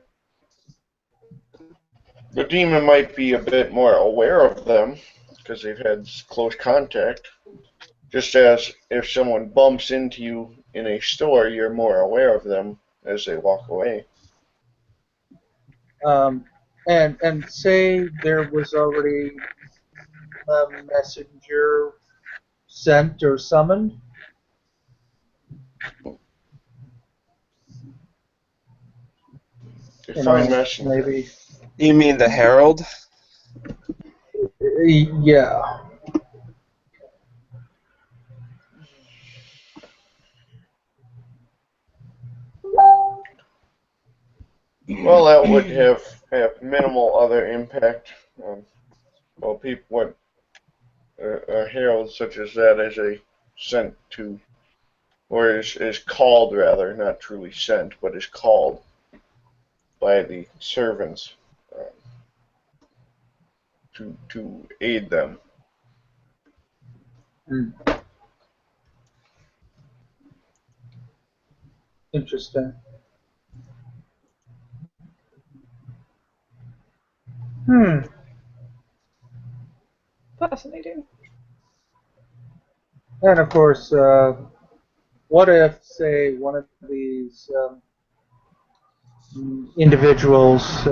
[SPEAKER 1] The demon might be a bit more aware of them because they've had close contact. Just as if someone bumps into you in a store, you're more aware of them as they walk away.
[SPEAKER 5] And say there was already a messenger sent or summoned.
[SPEAKER 1] Define messenger.
[SPEAKER 5] Maybe.
[SPEAKER 4] You mean the Herald?
[SPEAKER 5] Yeah.
[SPEAKER 1] Well, that would have minimal other impact. A herald such as that is sent to, or is called rather, not truly sent, but is called by the servants to aid them.
[SPEAKER 5] Interesting.
[SPEAKER 2] Fascinating.
[SPEAKER 5] And of course, what if, say, one of these individuals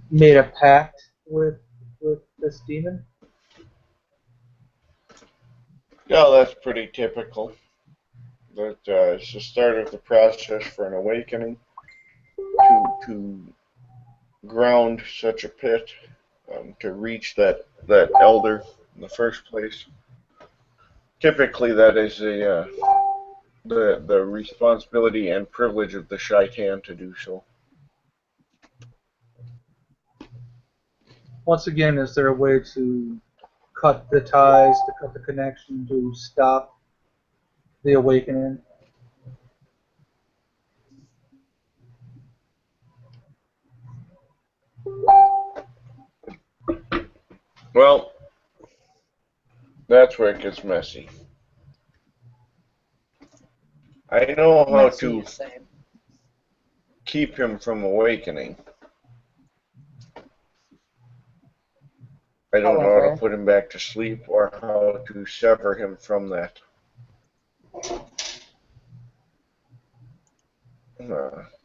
[SPEAKER 5] made a pact with this demon?
[SPEAKER 1] Yeah, that's pretty typical. That it's the start of the process for an awakening to ground such a pit, to reach that elder in the first place. Typically, that is the responsibility and privilege of the shaitan to do so.
[SPEAKER 5] Once again, is there a way to cut the ties, to cut the connection, to stop the awakening?
[SPEAKER 1] Well, that's where it gets messy. I know how to keep him from awakening. I don't know how to put him back to sleep or how to sever him from that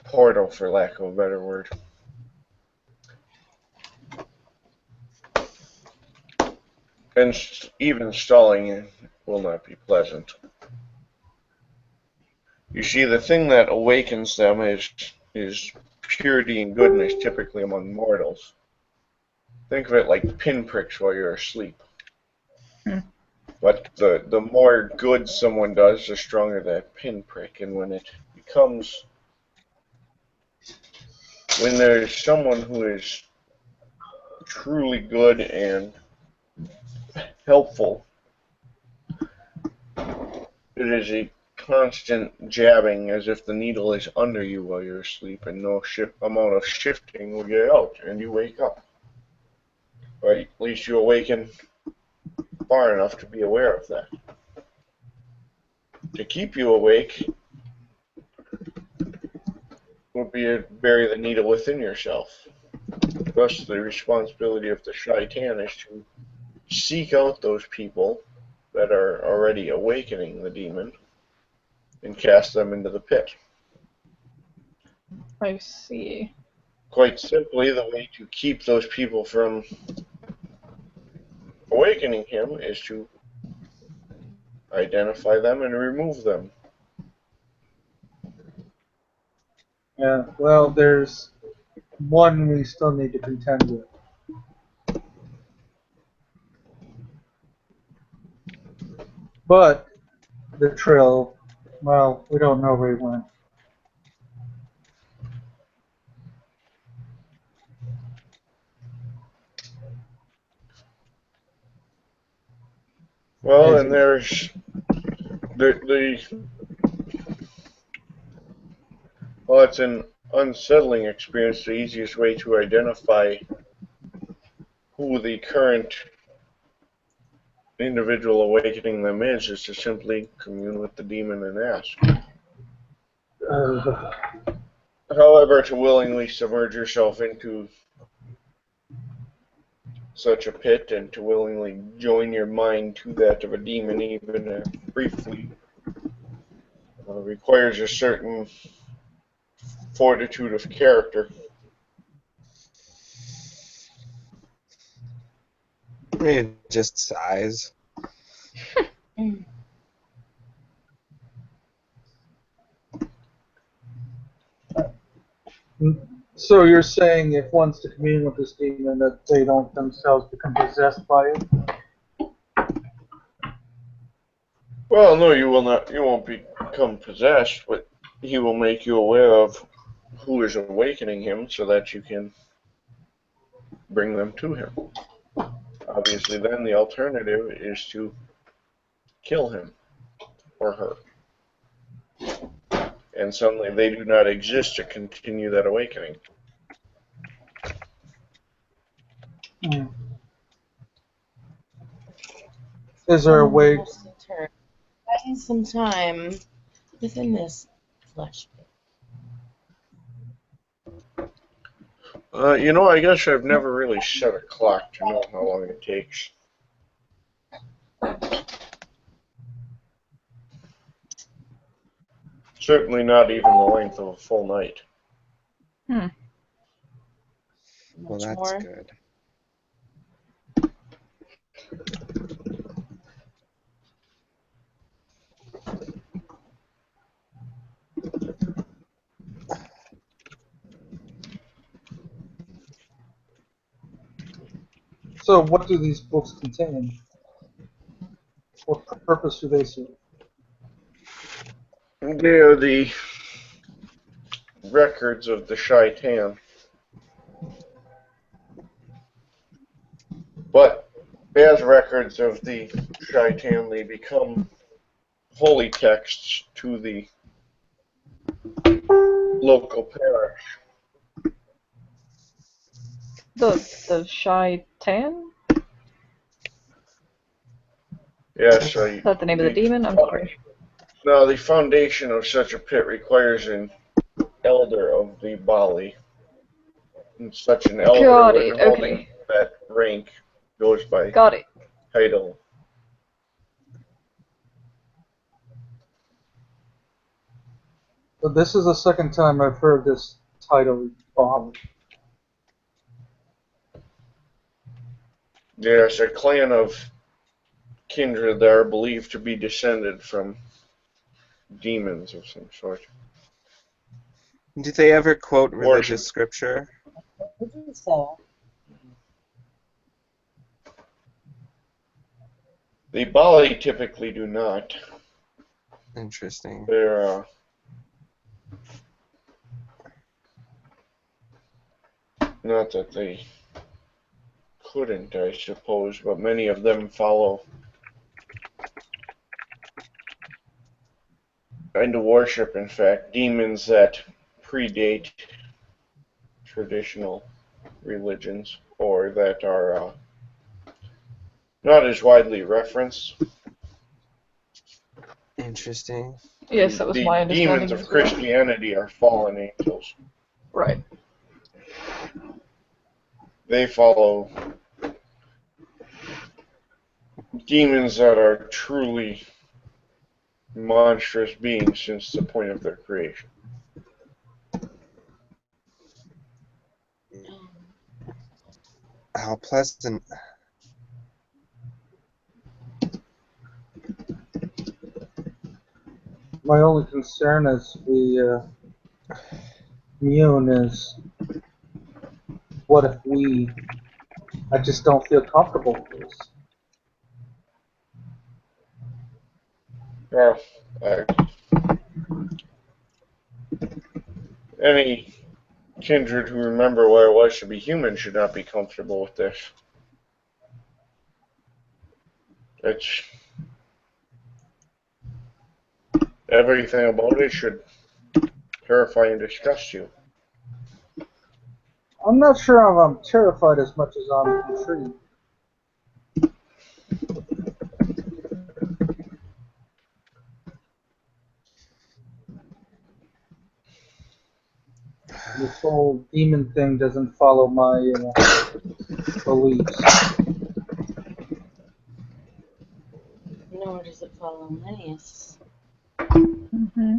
[SPEAKER 1] portal, for lack of a better word. And even stalling will not be pleasant. You see, the thing that awakens them is purity and goodness, typically among mortals. Think of it like pinpricks while you're asleep. But the more good someone does, the stronger that pinprick. And when there's someone who is truly good and helpful, it is a constant jabbing as if the needle is under you while you're asleep, and no amount of shifting will get out, and you wake up. Or at least you awaken far enough to be aware of that. To keep you awake would be to bury the needle within yourself. Thus, the responsibility of the shaitan is to seek out those people that are already awakening the demon and cast them into the pit.
[SPEAKER 2] I see.
[SPEAKER 1] Quite simply, the way to keep those people from awakening him is to identify them and remove them.
[SPEAKER 5] Yeah, well, there's one we still need to contend with. But the trail, well, we don't know where he went.
[SPEAKER 1] Well,
[SPEAKER 5] Is
[SPEAKER 1] and
[SPEAKER 5] it-
[SPEAKER 1] there's the well, it's an unsettling experience. The easiest way to identify who the current individual awakening them is to simply commune with the demon and ask.
[SPEAKER 5] uh,
[SPEAKER 1] However, to willingly submerge yourself into such a pit and to willingly join your mind to that of a demon, even briefly, requires a certain fortitude of character.
[SPEAKER 4] It just sighs.
[SPEAKER 5] So you're saying if one's to commune with this demon, that they don't themselves become possessed by it?
[SPEAKER 1] Well, no, you will not. You won't become possessed, but he will make you aware of who is awakening him, so that you can bring them to him. Obviously, then the alternative is to kill him or her, and suddenly they do not exist to continue that awakening.
[SPEAKER 5] Hmm. Is there a way?
[SPEAKER 6] Spending some time within this flesh pit.
[SPEAKER 1] I guess I've never really set a clock to know how long it takes. Certainly not even the length of a full night.
[SPEAKER 2] Hmm.
[SPEAKER 4] Well,
[SPEAKER 6] Much
[SPEAKER 4] that's
[SPEAKER 6] more.
[SPEAKER 4] good.
[SPEAKER 5] So what do these books contain? What purpose do they serve?
[SPEAKER 1] They are the records of the shaitan. But as records of the shaitan, they become holy texts to the local parish.
[SPEAKER 2] The shaitan?
[SPEAKER 1] Yes,
[SPEAKER 2] Is that the name of the demon? I'm sorry.
[SPEAKER 1] now the foundation of such a pit requires an elder of the Bali. And such an elder,
[SPEAKER 2] Got
[SPEAKER 1] when
[SPEAKER 2] it.
[SPEAKER 1] holding
[SPEAKER 2] Okay.
[SPEAKER 1] that rank, goes by
[SPEAKER 2] Got it.
[SPEAKER 1] title.
[SPEAKER 5] But this is the second time I've heard this title, Bali.
[SPEAKER 1] Yes, a clan of kindred that are believed to be descended from demons of some sort.
[SPEAKER 4] Do they ever quote
[SPEAKER 1] Worship.
[SPEAKER 4] religious scripture?
[SPEAKER 7] I think so.
[SPEAKER 1] The Bali typically do not.
[SPEAKER 4] Interesting.
[SPEAKER 1] They're not that they couldn't, I suppose, but many of them follow and worship, in fact, demons that predate traditional religions or that are not as widely referenced.
[SPEAKER 4] Interesting.
[SPEAKER 2] Yes, that was
[SPEAKER 1] The
[SPEAKER 2] my
[SPEAKER 1] demons
[SPEAKER 2] understanding
[SPEAKER 1] of
[SPEAKER 2] as well.
[SPEAKER 1] Christianity are fallen angels.
[SPEAKER 2] Right.
[SPEAKER 1] they follow demons that are truly monstrous beings since the point of their creation.
[SPEAKER 4] How pleasant.
[SPEAKER 5] My only concern as we commune is, what if I just don't feel comfortable with this.
[SPEAKER 1] Well, any kindred who remember what it was to be human should not be comfortable with this. It's everything about it should terrify and disgust you.
[SPEAKER 5] I'm not sure if I'm terrified as much as I'm intrigued. This whole demon thing doesn't follow my beliefs.
[SPEAKER 6] Nor does it follow Linnaeus.
[SPEAKER 2] Mm-hmm.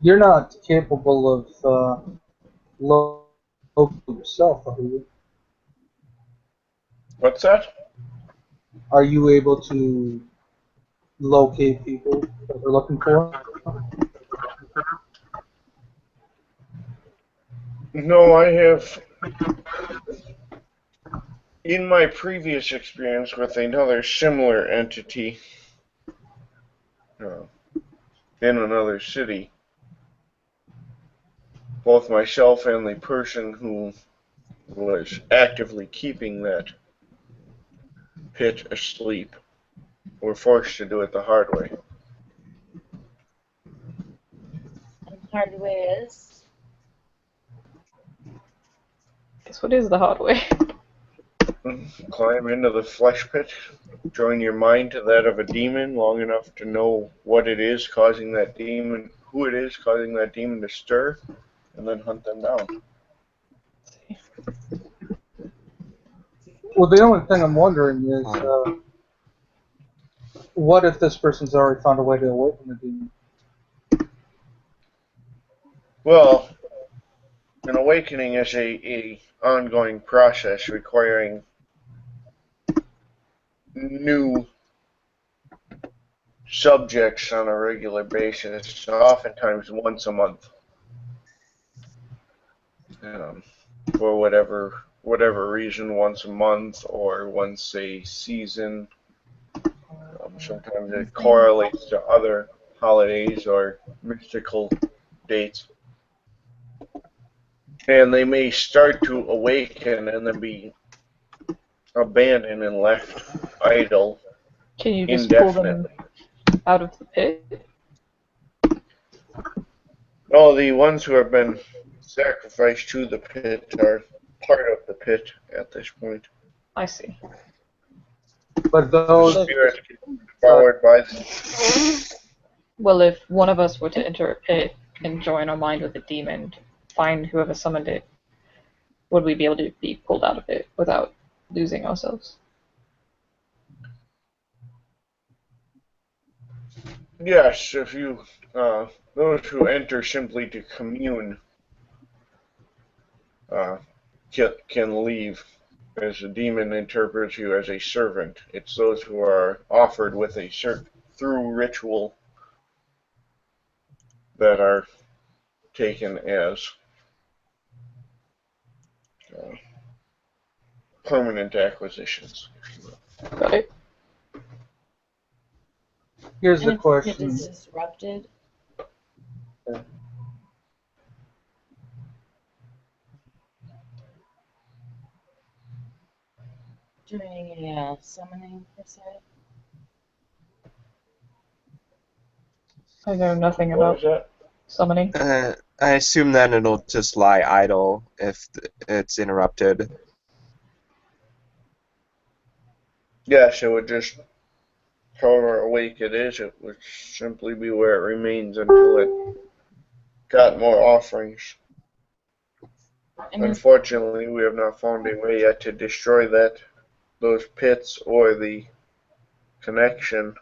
[SPEAKER 5] You're not capable of locating yourself, are you?
[SPEAKER 1] What's that?
[SPEAKER 5] Are you able to locate people that we're looking for?
[SPEAKER 1] No, I have. In my previous experience with another similar entity uh, in another city, both myself and the person who was actively keeping that pit asleep were forced to do it the hard way.
[SPEAKER 6] And the hard way is?
[SPEAKER 2] Guess what is the hard way?
[SPEAKER 1] Climb into the flesh pit, join your mind to that of a demon long enough to know what it is causing that demon, who it is causing that demon to stir, and then hunt them down.
[SPEAKER 5] Well, the only thing I'm wondering is, what if this person's already found a way to awaken the demon?
[SPEAKER 1] Well, an awakening is a ongoing process requiring new subjects on a regular basis, oftentimes once a month, for whatever reason, once a month or once a season. Sometimes it correlates to other holidays or mystical dates. And they may start to awaken and then be abandoned and left idle
[SPEAKER 2] Can you just pull them
[SPEAKER 1] indefinitely.
[SPEAKER 2] out of the pit?
[SPEAKER 1] No, the ones who have been sacrificed to the pit are part of the pit at this point.
[SPEAKER 2] I see.
[SPEAKER 5] But
[SPEAKER 1] The
[SPEAKER 5] those
[SPEAKER 1] spirit is devoured by them.
[SPEAKER 2] Well, if one of us were to enter a pit and join our mind with a demon, find whoever summoned it, would we be able to be pulled out of it without losing ourselves?
[SPEAKER 1] Yes, if you, those who enter simply to commune uh, can leave, as the demon interprets you as a servant. It's those who are offered with through ritual that are taken as uh, permanent acquisitions, if you will.
[SPEAKER 2] Got it?
[SPEAKER 5] here's
[SPEAKER 6] And
[SPEAKER 5] the
[SPEAKER 6] if the pit
[SPEAKER 5] question.
[SPEAKER 6] is disrupted, during a summoning, per se?
[SPEAKER 2] I know nothing
[SPEAKER 1] What
[SPEAKER 2] about
[SPEAKER 1] was that?
[SPEAKER 2] summoning.
[SPEAKER 4] I assume then it'll just lie idle if it's interrupted.
[SPEAKER 1] Yes, it would just however awake it is, it would simply be where it remains until it got more offerings.
[SPEAKER 6] And
[SPEAKER 1] Unfortunately, we have not found a way yet to destroy those pits or the connection.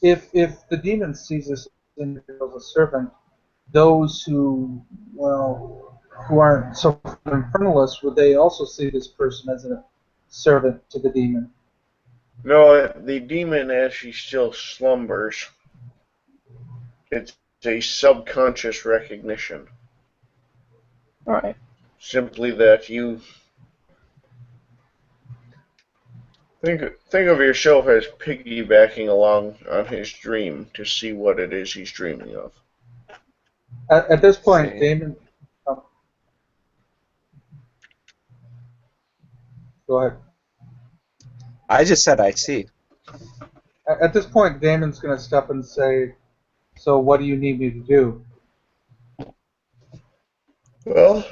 [SPEAKER 5] If the demon sees this individual as a servant, those who, well, who aren't so infernalists, would they also see this person as a servant to the demon?
[SPEAKER 1] No, the demon, as she still slumbers, it's a subconscious recognition.
[SPEAKER 2] Alright.
[SPEAKER 1] Simply that you think of yourself as piggybacking along on his dream to see what it is he's dreaming of.
[SPEAKER 5] At this point,
[SPEAKER 4] See.
[SPEAKER 5] Damon, oh, go ahead.
[SPEAKER 4] I just said I see.
[SPEAKER 5] At this point, Damon's going to step and say, "So, what do you need me to do?"
[SPEAKER 1] Well,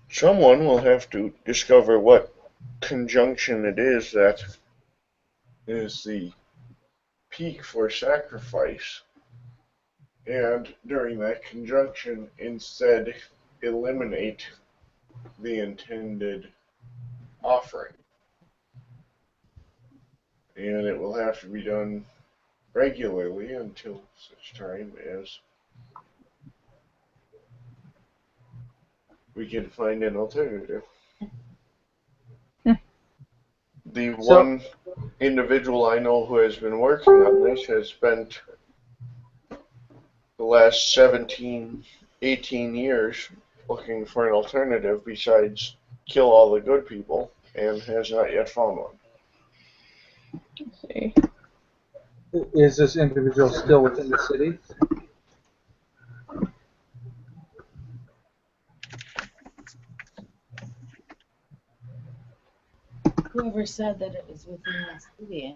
[SPEAKER 1] someone will have to discover what conjunction it is that is the peak for sacrifice, and during that conjunction, instead eliminate the intended offering. And it will have to be done regularly until such time as we can find an alternative. The
[SPEAKER 5] So,
[SPEAKER 1] one individual I know who has been working on this has spent the last 17, 18 years looking for an alternative besides kill all the good people and has not yet found one.
[SPEAKER 2] Let's see.
[SPEAKER 5] is this individual still within the city?
[SPEAKER 6] whoever said that it was within the city.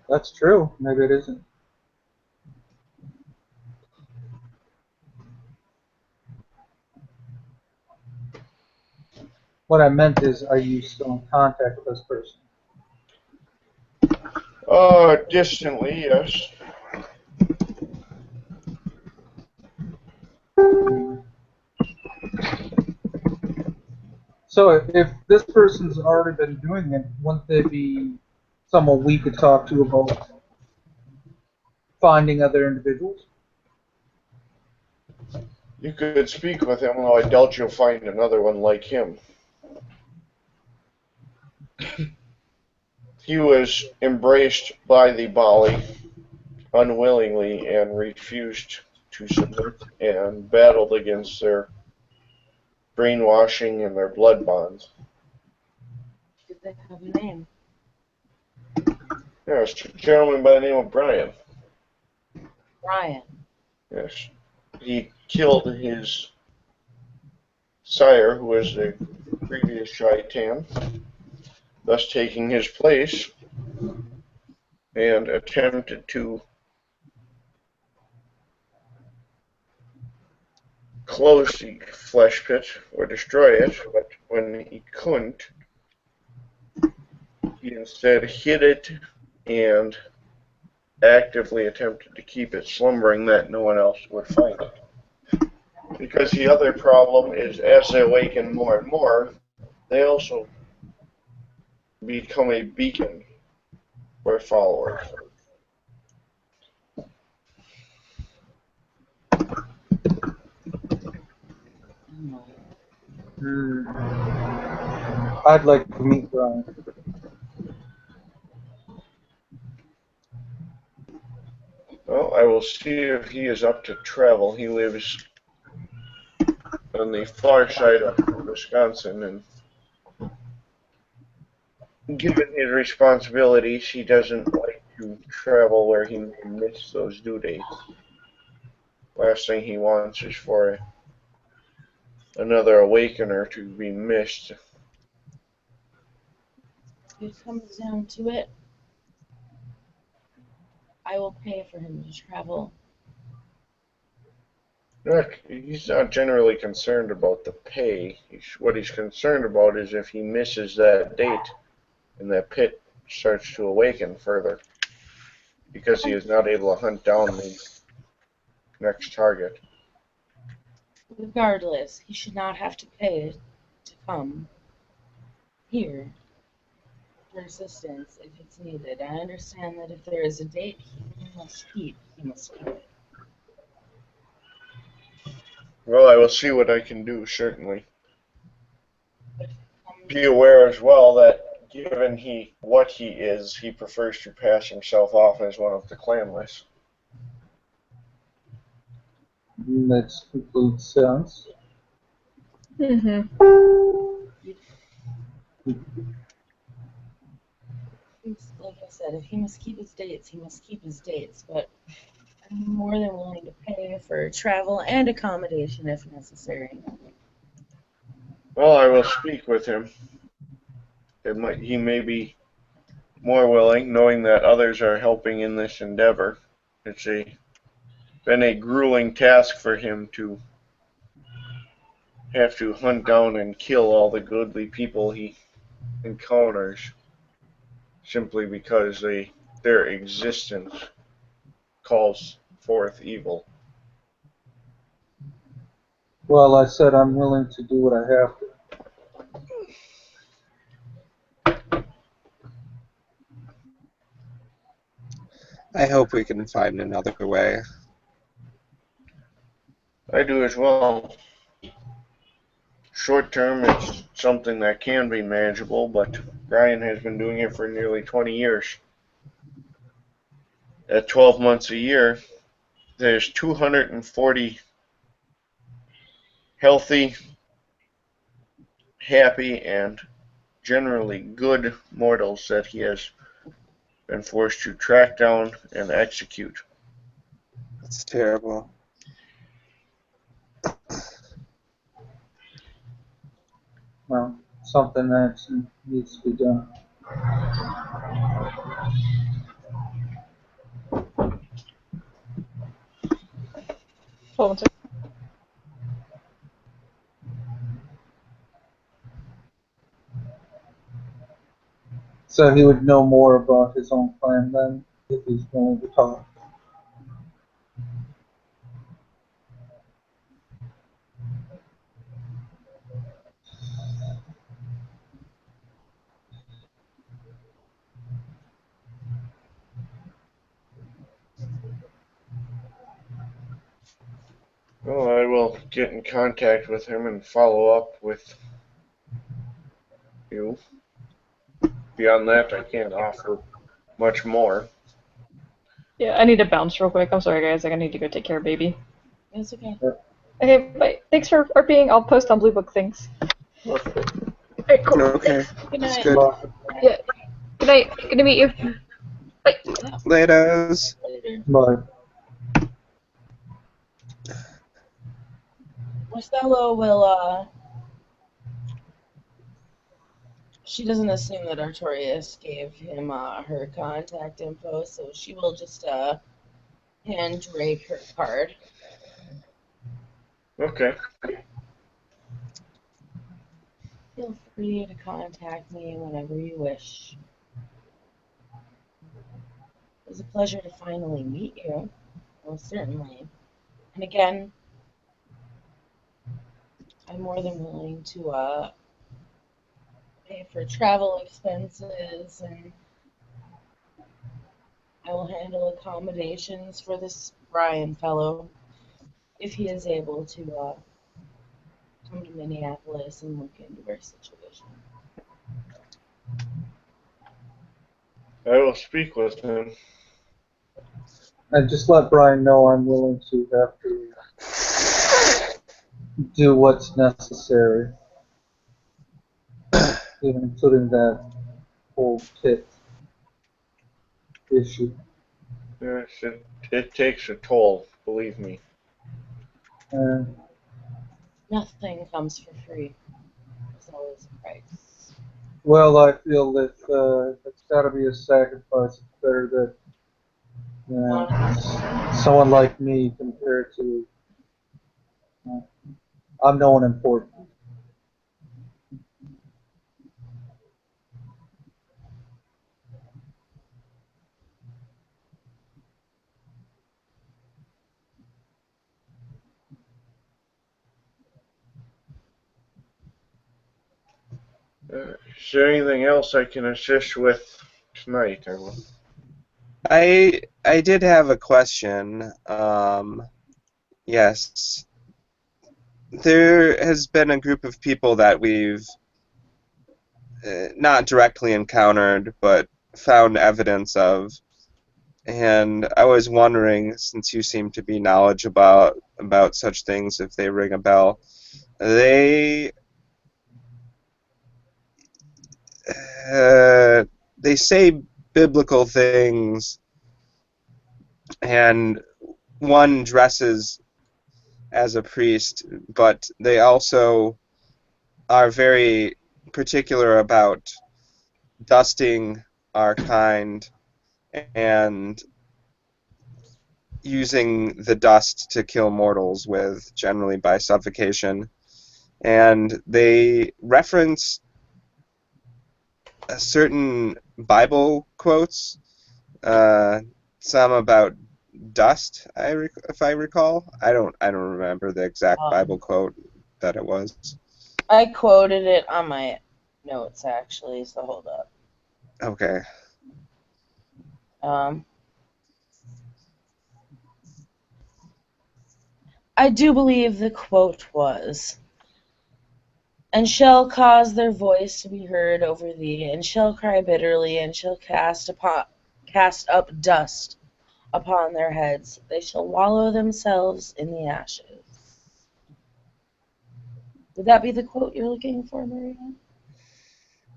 [SPEAKER 5] That's true. Maybe it isn't. What I meant is, are you still in contact with this person?
[SPEAKER 1] Distantly, yes.
[SPEAKER 5] So, if this person's already been doing it, wouldn't they be someone we could talk to about finding other individuals?
[SPEAKER 1] You could speak with him, though I doubt you'll find another one like him. He was embraced by the Bali unwillingly and refused to submit and battled against their brainwashing and their blood bonds.
[SPEAKER 6] Did they have a name?
[SPEAKER 1] Yes, a gentleman by the name of Brian.
[SPEAKER 6] Brian.
[SPEAKER 1] Yes. He killed his sire, who was the previous Shaitan, thus taking his place, and attempted to close the flesh pit or destroy it, but when he couldn't, he instead hid it and actively attempted to keep it slumbering that no one else would find it. Because the other problem is as they awaken more and more, they also become a beacon for followers.
[SPEAKER 5] I'd like to meet Brian.
[SPEAKER 1] Well, I will see if he is up to travel. He lives on the far side of Wisconsin, and given his responsibilities, he doesn't like to travel where he may miss those due dates. Last thing he wants is for another awakener to be missed.
[SPEAKER 6] If it comes down to it, I will pay for him to travel.
[SPEAKER 1] He's not generally concerned about the pay. What he's concerned about is if he misses that date and that pit starts to awaken further because he is not able to hunt down the next target.
[SPEAKER 6] Regardless, he should not have to pay to come here for assistance if it's needed. I understand that if there is a date he must keep it.
[SPEAKER 1] Well, I will see what I can do, certainly.
[SPEAKER 6] But if it comes,
[SPEAKER 1] Be aware as well that given what he is, he prefers to pass himself off as one of the clanless.
[SPEAKER 5] Makes complete sense.
[SPEAKER 2] Mm-hmm.
[SPEAKER 6] like I said, if he must keep his dates, he must keep his dates. But I'm more than willing to pay for travel and accommodation if necessary.
[SPEAKER 1] Well, I will speak with him. He may be more willing, knowing that others are helping in this endeavor. It's been a grueling task for him to have to hunt down and kill all the goodly people he encounters simply because their existence calls forth evil.
[SPEAKER 5] Well, I said I'm willing to do what I have to.
[SPEAKER 4] I hope we can find another way.
[SPEAKER 1] I do as well. Short term, it's something that can be manageable, but Brian has been doing it for nearly 20 years. At 12 months a year, there's 240 healthy, happy, and generally good mortals that he has been forced to track down and execute.
[SPEAKER 4] That's terrible.
[SPEAKER 5] Well, something that needs to be done.
[SPEAKER 2] Hold on a second.
[SPEAKER 5] So he would know more about his own plan then, if he's willing to talk.
[SPEAKER 1] Well, I will get in contact with him and follow up with you. Beyond that, I can't offer much more.
[SPEAKER 2] Yeah, I need to bounce real quick. I'm sorry, guys. Like, I need to go take care of baby.
[SPEAKER 6] It's okay.
[SPEAKER 2] Okay, bye. Thanks for RPing. I'll post on Blue Book things. Alright, cool.
[SPEAKER 4] Okay,
[SPEAKER 6] Good
[SPEAKER 4] that's
[SPEAKER 6] night.
[SPEAKER 4] good.
[SPEAKER 2] Yeah. Good night. Good to meet you. Bye.
[SPEAKER 4] Laters.
[SPEAKER 6] Later.
[SPEAKER 5] But
[SPEAKER 6] Marcelo will, she doesn't assume that Artorias gave him her contact info, so she will just hand Drake her card.
[SPEAKER 1] Okay.
[SPEAKER 6] Feel free to contact me whenever you wish. It was a pleasure to finally meet you. Most certainly. And again, I'm more than willing to pay for travel expenses, and I will handle accommodations for this Brian fellow if he is able to come to Minneapolis and look into our situation.
[SPEAKER 1] I will speak with him.
[SPEAKER 5] and just let Brian know I'm willing to have to do what's necessary, even including that whole pit issue.
[SPEAKER 1] Yes, it takes a toll, believe me.
[SPEAKER 5] And
[SPEAKER 6] Nothing comes for free. There's always a price.
[SPEAKER 5] well, I feel that it's got to be a sacrifice. It's better that someone like me compared to unknown and important.
[SPEAKER 1] Is there anything else I can assist with tonight?
[SPEAKER 4] I did have a question. Yes, there has been a group of people that we've not directly encountered, but found evidence of. And I was wondering, since you seem to be knowledgeable about such things, if they ring a bell. They they say biblical things, and one dresses as a priest, but they also are very particular about dusting our kind and using the dust to kill mortals with, generally by suffocation. And they reference a certain Bible quotes, uh, some about dust. If I recall, I don't remember the exact Bible quote that it was.
[SPEAKER 6] I quoted it on my notes actually, so hold up.
[SPEAKER 4] Okay.
[SPEAKER 6] Um, I do believe the quote was, "And shall cause their voice to be heard over thee, and shall cry bitterly, and shall cast up dust upon their heads. They shall wallow themselves in the ashes." Would that be the quote you're looking for, Maria?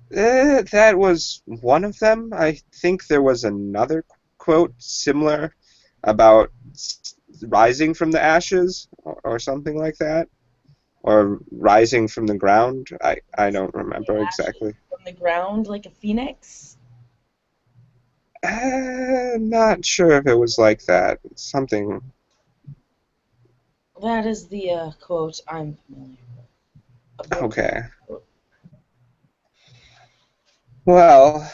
[SPEAKER 4] That was one of them. I think there was another quote similar about rising from the ashes or something like that, or rising from the ground. I don't remember
[SPEAKER 6] The ashes
[SPEAKER 4] exactly.
[SPEAKER 6] from the ground like a phoenix?
[SPEAKER 4] Not sure if it was like that. Something.
[SPEAKER 6] That is the quote I'm familiar with.
[SPEAKER 4] Okay. Well,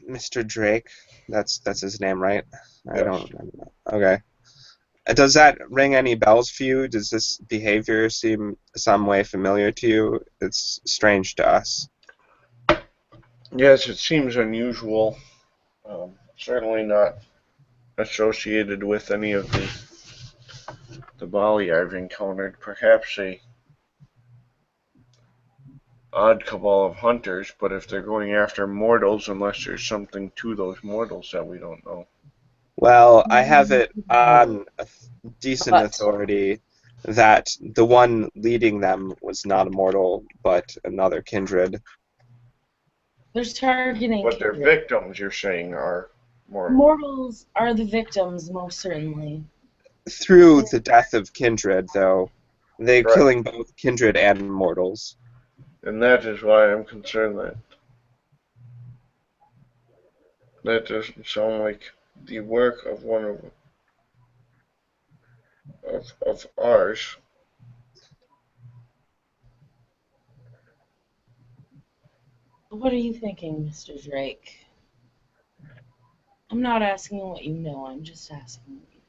[SPEAKER 4] Mr. Drake, that's his name, right? I
[SPEAKER 1] Yes.
[SPEAKER 4] don't remember. Okay. Does that ring any bells for you? Does this behavior seem some way familiar to you? It's strange to us.
[SPEAKER 1] Yes, it seems unusual. Certainly not associated with any of the Bali I've encountered. Perhaps a odd cabal of hunters, but if they're going after mortals, unless there's something to those mortals that we don't know.
[SPEAKER 4] Well, I have it
[SPEAKER 6] No.
[SPEAKER 4] on a decent
[SPEAKER 6] But
[SPEAKER 4] authority that the one leading them was not a mortal, but another kindred.
[SPEAKER 6] there's targeting
[SPEAKER 1] But their
[SPEAKER 6] kindred.
[SPEAKER 1] victims, you're saying, are mortal.
[SPEAKER 6] Mortals are the victims, most certainly.
[SPEAKER 4] Through the death of kindred, though, they're
[SPEAKER 1] Right.
[SPEAKER 4] killing both kindred and mortals.
[SPEAKER 1] And that is why I'm concerned that that doesn't sound like the work of one of ours.
[SPEAKER 6] What are you thinking, Mr. Drake? I'm not asking what you know, I'm just asking what you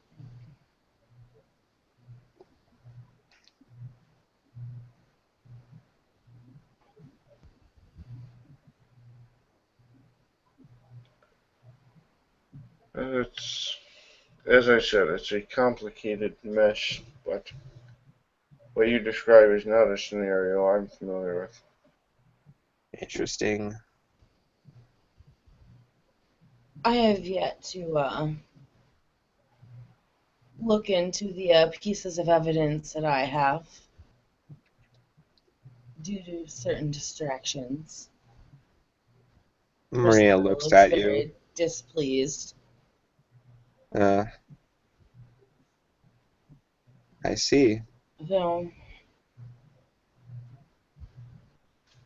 [SPEAKER 6] think.
[SPEAKER 1] It's, as I said, it's a complicated mess, but what you describe is not a scenario I'm familiar with.
[SPEAKER 4] Interesting.
[SPEAKER 6] I have yet to look into the pieces of evidence that I have due to certain distractions.
[SPEAKER 4] Maria
[SPEAKER 6] Priscilla
[SPEAKER 4] looks
[SPEAKER 6] looks
[SPEAKER 4] at you.
[SPEAKER 6] very displeased.
[SPEAKER 4] Uh, I see.
[SPEAKER 6] Though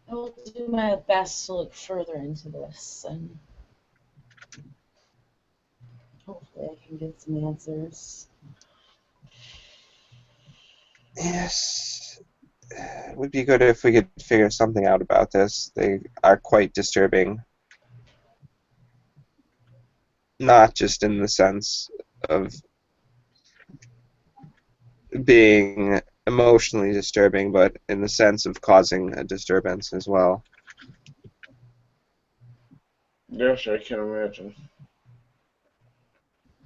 [SPEAKER 6] I will do my best to look further into this and hopefully I can get some answers.
[SPEAKER 4] Yes, it would be good if we could figure something out about this. They are quite disturbing, not just in the sense of being emotionally disturbing, but in the sense of causing a disturbance as well.
[SPEAKER 1] Yes, I can imagine.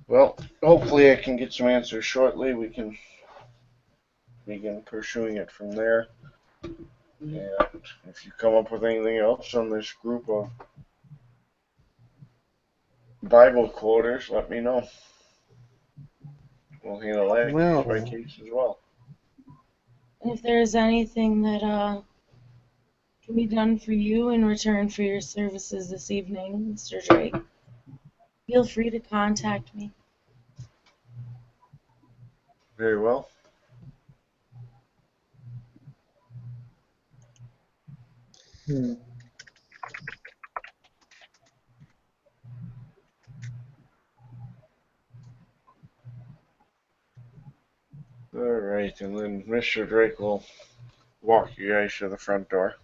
[SPEAKER 1] Well, hopefully I can get some answers shortly. We can begin pursuing it from there. And if you come up with anything else on this group of Bible quoters, let me know. We'll handle that case by
[SPEAKER 4] Well,
[SPEAKER 1] case as well.
[SPEAKER 6] And if there's anything that can be done for you in return for your services this evening, Mr. Drake, feel free to contact me.
[SPEAKER 1] Very well.
[SPEAKER 5] Hmm.
[SPEAKER 1] Alright, and then Mr. Drake will walk you guys to the front door.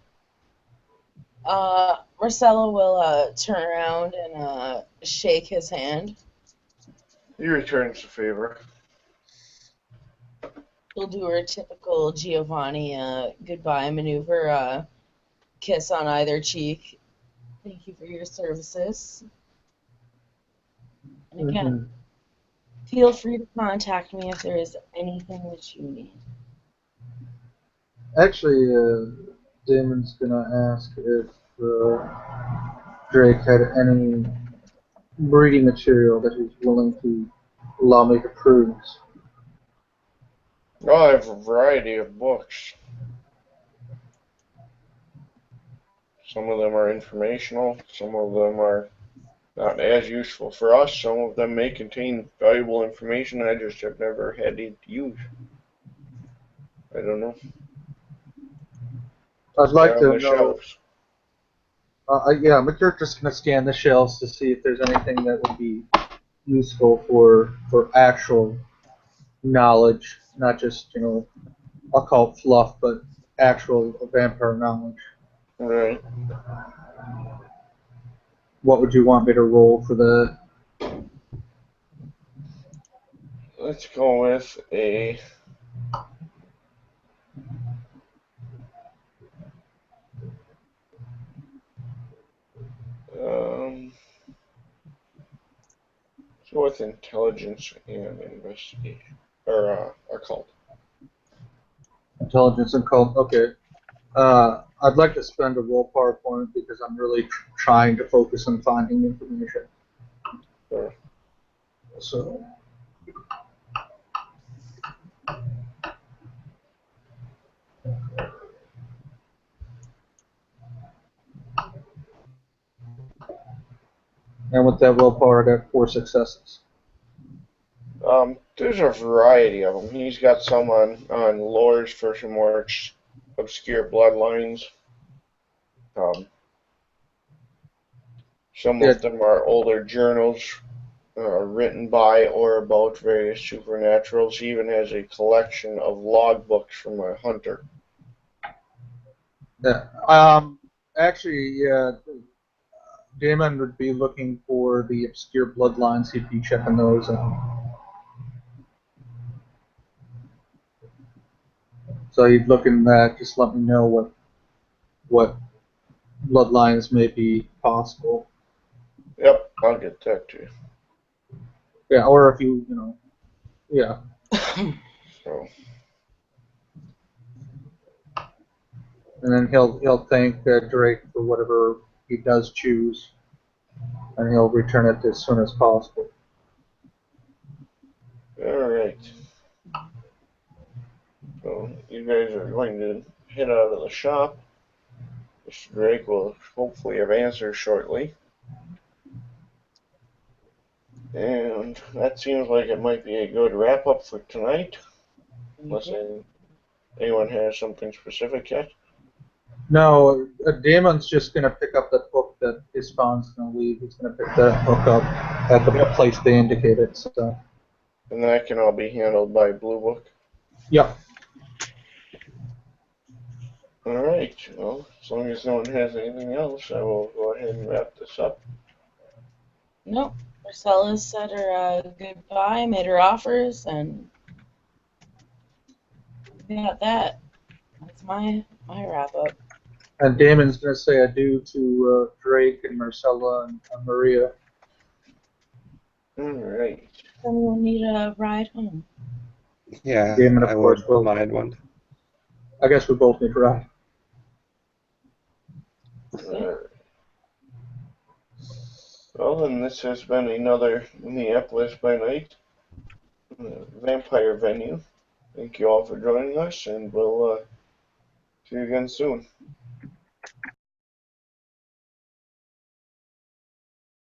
[SPEAKER 6] Marcella will turn around and shake his hand.
[SPEAKER 1] He returns the favor.
[SPEAKER 6] She'll do her typical Giovanni goodbye maneuver, kiss on either cheek. Thank you for your services. And again, feel free to contact me if there is anything that you need.
[SPEAKER 5] Actually, Damon's gonna ask if Drake had any breeding material that he's willing to allow me to peruse.
[SPEAKER 1] Oh, I have a variety of books. Some of them are informational, some of them are not as useful for us. Some of them may contain valuable information I just have never had to use. I don't know.
[SPEAKER 5] I'd
[SPEAKER 1] They're
[SPEAKER 5] like
[SPEAKER 1] on
[SPEAKER 5] to
[SPEAKER 1] the
[SPEAKER 5] know.
[SPEAKER 1] shelves.
[SPEAKER 5] Yeah, I'm just gonna scan the shelves to see if there's anything that would be useful for actual knowledge, not just I'll call it fluff, but actual vampire knowledge.
[SPEAKER 1] Right.
[SPEAKER 5] What would you want me to roll for the?
[SPEAKER 1] Let's go with a let's go with intelligence and investigation or occult.
[SPEAKER 5] Intelligence and cult. Okay. I'd like to spend a willpower point because I'm really trying to focus on finding information.
[SPEAKER 1] Sure.
[SPEAKER 5] So. And with that willpower, I got 4 successes.
[SPEAKER 1] There's a variety of them. He's got some on lores for some more obscure bloodlines. Some
[SPEAKER 5] Yeah,
[SPEAKER 1] of them are older journals written by or about various supernaturals. He even has a collection of logbooks from a hunter.
[SPEAKER 5] yeah. Actually, yeah. Damon would be looking for the obscure bloodlines. He'd be checking those out. So he'd look in that. Just let me know what bloodlines may be possible.
[SPEAKER 1] Yep, I'll get that too.
[SPEAKER 5] Yeah, or if yeah.
[SPEAKER 1] So,
[SPEAKER 5] And then he'll thank Drake for whatever he does choose, and he'll return it as soon as possible.
[SPEAKER 1] alright. So, you guys are going to head out of the shop. Mr. Drake will hopefully have answers shortly. And that seems like it might be a good wrap up for tonight. Unless anyone has something specific yet.
[SPEAKER 5] No, Damon's just gonna pick up that book that Isfan's gonna leave. He's gonna pick that book up at the place they indicated. So.
[SPEAKER 1] And that can all be handled by Blue Book.
[SPEAKER 5] Yep.
[SPEAKER 1] All right. Well, as long as no one has anything else, I will go ahead and wrap this up.
[SPEAKER 6] Nope. Marcella said her goodbye, made her offers, and we got that. That's my wrap up.
[SPEAKER 5] And Damon's going to say adieu to Drake and Marcella and Maria.
[SPEAKER 1] All right.
[SPEAKER 6] Anyone need a ride home?
[SPEAKER 4] Yeah,
[SPEAKER 5] Damon, of
[SPEAKER 4] I
[SPEAKER 5] course,
[SPEAKER 4] would
[SPEAKER 5] will.
[SPEAKER 4] mind one.
[SPEAKER 5] I guess we both need to ride.
[SPEAKER 1] Well, then this has been another Minneapolis by Night vampire venue. Thank you all for joining us, and we'll see you again soon.